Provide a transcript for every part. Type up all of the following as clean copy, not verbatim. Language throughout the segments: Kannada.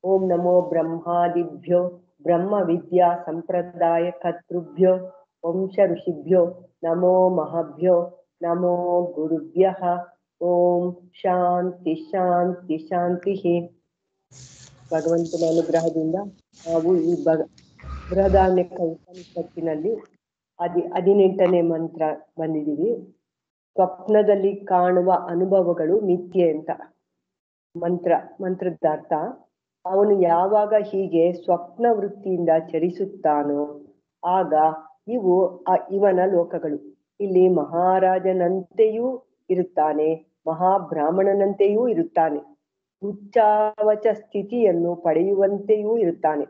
ಓಂ ನಮೋ ಬ್ರಹ್ಮಾದಿಭ್ಯೋ ಬ್ರಹ್ಮ ವಿದ್ಯಾ ಸಂಪ್ರದಾಯ ಕರ್ತೃಭ್ಯೋ ವಂಶ ಋಷಿಭ್ಯೋ ನಮೋ ಮಹಾಭ್ಯೋ ನಮೋ ಗುರುಭ್ಯಃ. ಓಂ ಶಾಂತಿ ಶಾಂತಿ ಶಾಂತಿ. ಭಗವಂತನ ಅನುಗ್ರಹದಿಂದ ನಾವು ಈ ಬೃಹದಾರಣ್ಯಕ ಉಪನಿಷತ್ತಿನಲ್ಲಿ 18ನೇ ಮಂತ್ರ ಬಂದಿದ್ದೀವಿ. ಸ್ವಪ್ನದಲ್ಲಿ ಕಾಣುವ ಅನುಭವಗಳು ಮಿಥ್ಯೆ ಅಂತ ಮಂತ್ರದ ಅರ್ಥ. ಅವನು ಯಾವಾಗ ಹೀಗೆ ಸ್ವಪ್ನ ವೃತ್ತಿಯಿಂದ ಚರಿಸುತ್ತಾನೋ ಆಗ ಇವು ಇವನ ಲೋಕಗಳು. ಇಲ್ಲಿ ಮಹಾರಾಜನಂತೆಯೂ ಇರುತ್ತಾನೆ, ಮಹಾಬ್ರಾಹ್ಮಣನಂತೆಯೂ ಇರುತ್ತಾನೆ, ಉಚ್ಚಾವಚ ಸ್ಥಿತಿಯನ್ನು ಪಡೆಯುವಂತೆಯೂ ಇರುತ್ತಾನೆ.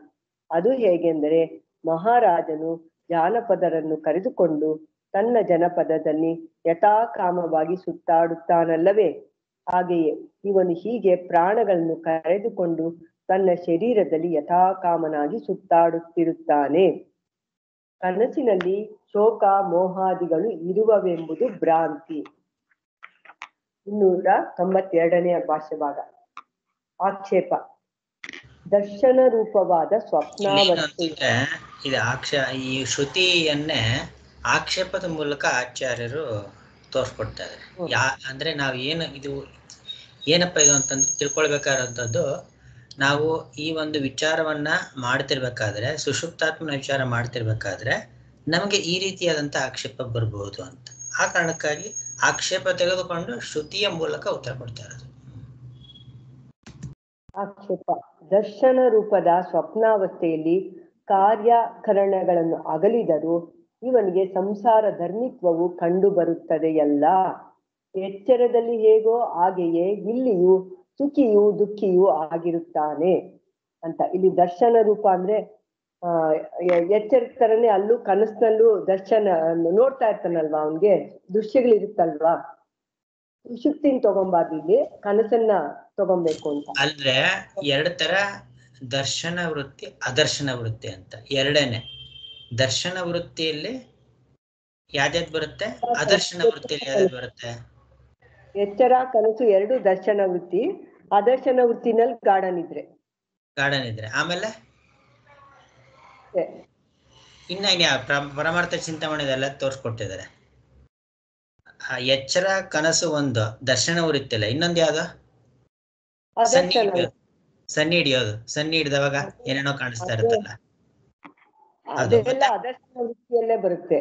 ಅದು ಹೇಗೆಂದರೆ, ಮಹಾರಾಜನು ಜಾನಪದರನ್ನು ಕರೆದುಕೊಂಡು ತನ್ನ ಜನಪದದಲ್ಲಿ ಯಥಾಕಾಮವಾಗಿ ಸುತ್ತಾಡುತ್ತಾನಲ್ಲವೇ, ಹಾಗೆಯೇ ಇವನು ಹೀಗೆ ಪ್ರಾಣಗಳನ್ನು ಕರೆದುಕೊಂಡು ತನ್ನ ಶರೀರದಲ್ಲಿ ಯಥಾಕಾಮನಾಗಿ ಸುತ್ತಾಡುತ್ತಿರುತ್ತಾನೆ. ಕನಸಿನಲ್ಲಿ ಶೋಕ ಮೋಹಾದಿಗಳು ಇರುವವೆಂಬುದು ಭ್ರಾಂತಿ. 292ನೇ ಭಾಷ್ಯ ಭಾಗ. ಆಕ್ಷೇಪ: ದರ್ಶನ ರೂಪವಾದ ಸ್ವಪ್ನಾವಸ್ಥೆ. ಈ ಶ್ರುತಿಯನ್ನೇ ಆಕ್ಷೇಪದ ಮೂಲಕ ಆಚಾರ್ಯರು ತೋರ್ಸ್ಕೊಡ್ತಾ ಇದ್ದಾರೆ. ಅಂದ್ರೆ ನಾವು ಇದು ಏನಪ್ಪ ಇದು ಅಂತಂದ್ರೆ ತಿಳ್ಕೊಳ್ಬೇಕಾದಂಥದ್ದು, ನಾವು ಈ ಒಂದು ವಿಚಾರವನ್ನ ಮಾಡ್ತಿರ್ಬೇಕಾದ್ರೆ, ಸುಷುಪ್ತಾತ್ಮನ ವಿಚಾರ ಮಾಡ್ತಿರ್ಬೇಕಾದ್ರೆ ನಮಗೆ ಈ ರೀತಿಯಾದಂಥ ಆಕ್ಷೇಪ ಬರ್ಬಹುದು ಅಂತ. ಆ ಕಾರಣಕ್ಕಾಗಿ ಆಕ್ಷೇಪ ತೆಗೆದುಕೊಂಡು ಶ್ರುತಿಯ ಮೂಲಕ ಉತ್ತರ ಕೊಡ್ತಾ ಇರೋದು. ಆಕ್ಷೇಪ: ದರ್ಶನ ರೂಪದ ಸ್ವಪ್ನಾವಸ್ಥೆಯಲ್ಲಿ ಕಾರ್ಯಕರಣಗಳನ್ನು ಅಗಲಿದರೂ ಇವನಿಗೆ ಸಂಸಾರ ಧರ್ಮಿತ್ವವು ಕಂಡು ಬರುತ್ತದೆಯಲ್ಲ. ಎಚ್ಚರದಲ್ಲಿ ಹೇಗೋ ಹಾಗೆಯೇ ಇಲ್ಲಿಯೂ ಸುಖಿಯೂ ದುಃಖಿಯೂ ಆಗಿರುತ್ತಾನೆ ಅಂತ. ಇಲ್ಲಿ ದರ್ಶನ ರೂಪ ಅಂದ್ರೆ ಎಚ್ಚರದ ತರನೇ ಅಲ್ಲೂ ಕನಸಿನಲ್ಲೂ ದರ್ಶನ ನೋಡ್ತಾ ಇರ್ತಾನಲ್ವಾ, ಅವನ್ಗೆ ದೃಶ್ಯಗಳಿರುತ್ತಲ್ವಾ. ಸುಷುಪ್ತಿನ ತಗೊಂಬಾರ್ದು, ಇಲ್ಲಿ ಕನಸನ್ನ ತಗೊಬೇಕು ಅಂತ. ಅಂದ್ರೆ ಎರಡು ತರ ದರ್ಶನ ವೃತ್ತಿ ಅದರ್ಶನ ವೃತ್ತಿ ಅಂತ ಎರಡೇನೆ. ದರ್ಶನ ವೃತ್ತಿಯಲ್ಲಿ ಯಾವ್ದು ಬರುತ್ತೆ, ಅದರ್ಶನ ವೃತ್ತಿಯಲ್ಲಿ ಯಾವ್ದು ಬರುತ್ತೆ? ಎಚ್ಚರ ಕನಸು ಎರಡು ದರ್ಶನ ವೃತ್ತಿ. ಅದರ್ಶನ ವೃತ್ತಿನಲ್ಲಿ ಗಾಢ ನಿದ್ರೆ. ಆಮೇಲೆ ಇನ್ನ ಪರಮಾರ್ಥ ಚಿಂತಾಮಣಿ ಇದೆಲ್ಲ ತೋರ್ಸ್ಕೊಟ್ಟಿದ್ದಾರೆ. ಎಚ್ಚರ ಕನಸು ಒಂದು ದರ್ಶನ ವೃತ್ತಿಲ್ಲ, ಇನ್ನೊಂದು ಯಾವ್ದು? ಸನ್ನಿ ಹಿಡಿಯೋದು. ಸನ್ನಿ ಹಿಡಿದವಾಗ ಏನೇನೋ ಕಾಣಿಸ್ತಾ ಇರುತ್ತಲ್ಲ, ಅದರ್ಶನ ವೃತ್ತಿಯಲ್ಲೇ ಬರುತ್ತೆ.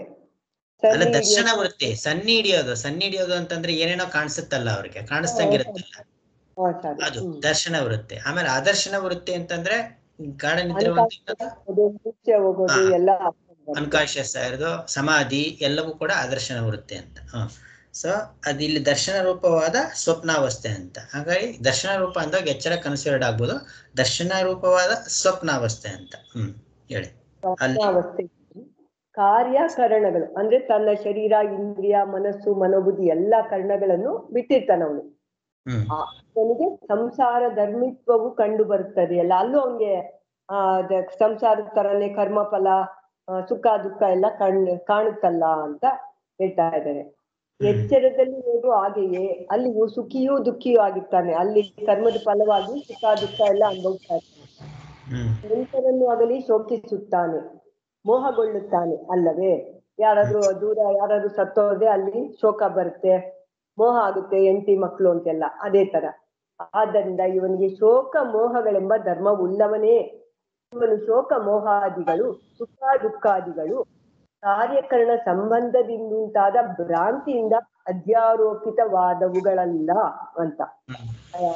ಅಲ್ಲ, ದರ್ಶನ ವೃತ್ತಿ. ಸನ್ನಿ ಹಿಡಿಯೋದು ಅಂತಂದ್ರೆ ಏನೇನೋ ಕಾಣಿಸುತ್ತಲ್ಲ, ಅವ್ರಿಗೆ ಕಾಣಿಸ್ತಂಗಿರುತ್ತಲ್ಲ, ಅದು ದರ್ಶನ ವೃತ್ತಿ. ಆಮೇಲೆ ಅದರ್ಶನ ವೃತ್ತಿ ಅಂತಂದ್ರೆ ಗಾಢ ನಿದ್ರೆ, ಅನ್ಕಾನ್ಶಿಯಸ್ ಆಗಿರೋದು, ಸಮಾಧಿ ಎಲ್ಲವೂ ಕೂಡ ಅದರ್ಶನ ವೃತ್ತಿ ಅಂತ. ಸೊ ಅದಿಲ್ಲಿ ದರ್ಶನ ರೂಪವಾದ ಸ್ವಪ್ನಾವಸ್ಥೆ ಅಂತ. ಹಾಗಾಗಿ ದರ್ಶನ ರೂಪ ಅಂದಾಗ ಎಚ್ಚರ ಕನಸು ಎರಡು ಆಗ್ಬೋದು, ದರ್ಶನ ರೂಪವಾದ ಸ್ವಪ್ನಾವಸ್ಥೆ ಅಂತ. ಹೇಳಿ. ಕಾರ್ಯಕರಣಗಳು ಅಂದ್ರೆ ತನ್ನ ಶರೀರ, ಇಂದ್ರಿಯ, ಮನಸ್ಸು, ಮನೋಬುದ್ಧಿ ಎಲ್ಲಾ ಕರ್ಣಗಳನ್ನು ಬಿಟ್ಟಿರ್ತಾನ ಅವನು. ಅವನಿಗೆ ಸಂಸಾರ ಧರ್ಮಿತ್ವವು ಕಂಡು ಬರುತ್ತದೆ ಅಲ್ಲ, ಅಲ್ಲೂ ಅವನಿಗೆ ಸಂಸಾರದ ತರನೇ ಕರ್ಮಫಲ, ಸುಖ ದುಃಖ ಎಲ್ಲ ಕಾಣುತ್ತಲ್ಲ ಅಂತ ಹೇಳ್ತಾ ಇದ್ದಾರೆ. ಎಚ್ಚರದಲ್ಲಿ ಹೇಗೋ ಹಾಗೆಯೇ ಅಲ್ಲಿಯೂ ಸುಖಿಯೂ ದುಃಖಿಯೂ ಆಗಿರ್ತಾನೆ. ಅಲ್ಲಿ ಕರ್ಮದ ಫಲವಾಗಿ ಸುಖ ದುಃಖ ಎಲ್ಲ ಅನುಭವಿಸ್ತಾ ಇರ್ತಾನೆ. ನೆಂಟರನ್ನು ಆಗಲಿ ಶೋಕಿಸುತ್ತಾನೆ, ಮೋಹಗೊಳ್ಳುತ್ತಾನೆ ಅಲ್ಲವೇ. ಯಾರಾದ್ರೂ ಸತ್ತೋದೆ ಅಲ್ಲಿ ಶೋಕ ಬರುತ್ತೆ, ಮೋಹ ಆಗುತ್ತೆ, ಹೆಂಡತಿ ಮಕ್ಕಳು ಅಂತೆಲ್ಲ. ಅದೇ ತರ. ಆದ್ದರಿಂದ ಇವನಿಗೆ ಶೋಕ ಮೋಹಗಳೆಂಬ ಧರ್ಮ ಉಳ್ಳವನೇ. ಇವನು ಶೋಕ ಮೋಹಾದಿಗಳು, ಸುಖ ದುಃಖಾದಿಗಳು ಕಾರ್ಯಕರಣ ಸಂಬಂಧದಿಂದುಂಟಾದ ಭ್ರಾಂತಿಯಿಂದ ಅಧ್ಯಾರೋಪಿತವಾದವುಗಳಲ್ಲ ಅಂತ.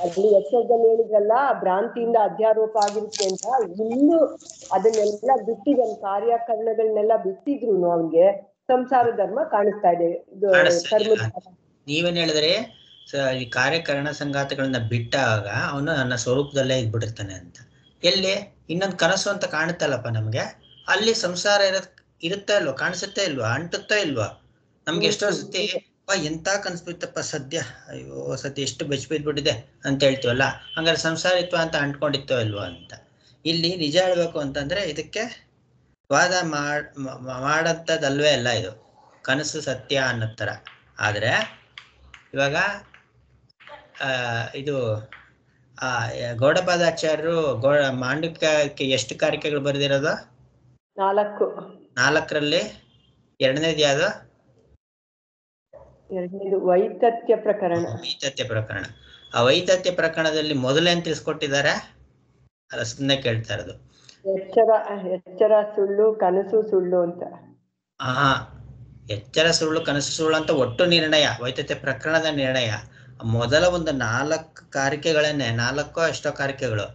ಅಲ್ಲಿ ಎಚ್ಚರದಲ್ಲಿ ಹೇಳಿದ್ರಲ್ಲ, ಭ್ರಾಂತಿಯಿಂದ ಅಧ್ಯಾರೋಪ ಆಗಿರುತ್ತೆ ಅಂತ. ಇನ್ನು ಅದನ್ನೆಲ್ಲ ಬಿಟ್ಟಿದ್ದಾನೆ, ಕಾರ್ಯಕರಣಗಳನ್ನೆಲ್ಲ ಬಿಟ್ಟಿದ್ರು ಅವನ್ಗೆ ಸಂಸಾರ ಧರ್ಮ ಕಾಣಿಸ್ತಾ ಇದೆ. ನೀವೇನ್ ಹೇಳಿದ್ರೆ, ಈ ಕಾರ್ಯಕರಣ ಸಂಗಾತಗಳನ್ನ ಬಿಟ್ಟಾಗ ಅವನು ನನ್ನ ಸ್ವರೂಪದಲ್ಲೇ ಇದ್ಬಿಟ್ಟಿರ್ತಾನೆ ಅಂತ. ಎಲ್ಲಿ ಇನ್ನೊಂದು ಕನಸು ಅಂತ ಕಾಣುತ್ತಲ್ಲಪ್ಪ ನಮ್ಗೆ, ಅಲ್ಲಿ ಸಂಸಾರ ಇರುತ್ತಾ ಇಲ್ವಾ, ಕಾಣಿಸುತ್ತಾ ಇಲ್ವಾ, ಅಂಟುತ್ತಾ ಇಲ್ವಾ ನಮ್ಗೆ? ಎಷ್ಟೋ ಸತಿ ಎಂತ ಕನ್ಸ್ಬಿತ್ತಪ್ಪ ಸದ್ಯ, ಅಯ್ಯೋ ಸದ್ಯ ಎಷ್ಟು ಬೆಚ್ಬಿದ್ಬಿಟ್ಟಿದೆ ಅಂತ ಹೇಳ್ತೀವಲ್ಲ, ಹಂಗಾರೆ ಸಂಸಾರಿತ್ವ ಅಂತ ಅಂಟ್ಕೊಂಡಿತ್ತೋ ಇಲ್ವಾ ಅಂತ. ಇಲ್ಲಿ ನಿಜ ಹೇಳ್ಬೇಕು ಅಂತಂದ್ರೆ ಇದಕ್ಕೆ ವಾದ ಮಾಡಂತದಲ್ವೇ ಅಲ್ಲ, ಇದು ಕನಸು ಸತ್ಯ ಅನ್ನೋ ಥರ. ಆದರೆ ಇವಾಗ ಇದು ಗೌಡಪಾದಾಚಾರ್ಯರು ಮಾಂಡವಿಕಕ್ಕೆ ಎಷ್ಟು ಕಾರಿಕೆಗಳು ಬರೆದಿರೋದು? 4. 4ರಲ್ಲಿ ಎರಡನೇದು ಯಾವುದು? ಎರಡನೇದು ವೈತಥ್ಯ ಪ್ರಕರಣ. ವೈತಥ್ಯ ಪ್ರಕರಣ. ಆ ವೈತಥ್ಯ ಪ್ರಕರಣದಲ್ಲಿ ಮೊದಲೇನ್ ತಿಳಿಸ್ಕೊಟ್ಟಿದ್ದಾರೆ? ಅಲ್ಲ, ಸುಮ್ಮನೆ ಕೇಳ್ತಾ ಇರೋದು. ಎಚ್ಚರ ಸುಳ್ಳು, ಕನಸು ಸುಳ್ಳು ಅಂತ. ಎಚ್ಚರ ಸುಳ್ಳು, ಕನಸು ಸುಳ್ಳು ಅಂತ ಒಟ್ಟು ನಿರ್ಣಯ, ವೈತಥ್ಯ ಪ್ರಕರಣದ ನಿರ್ಣಯ. ಮೊದಲ ಒಂದು 4 ಕಾರಿಕೆಗಳನ್ನೇ, 4 ಎಷ್ಟೋ ಕಾರಿಕೆಗಳು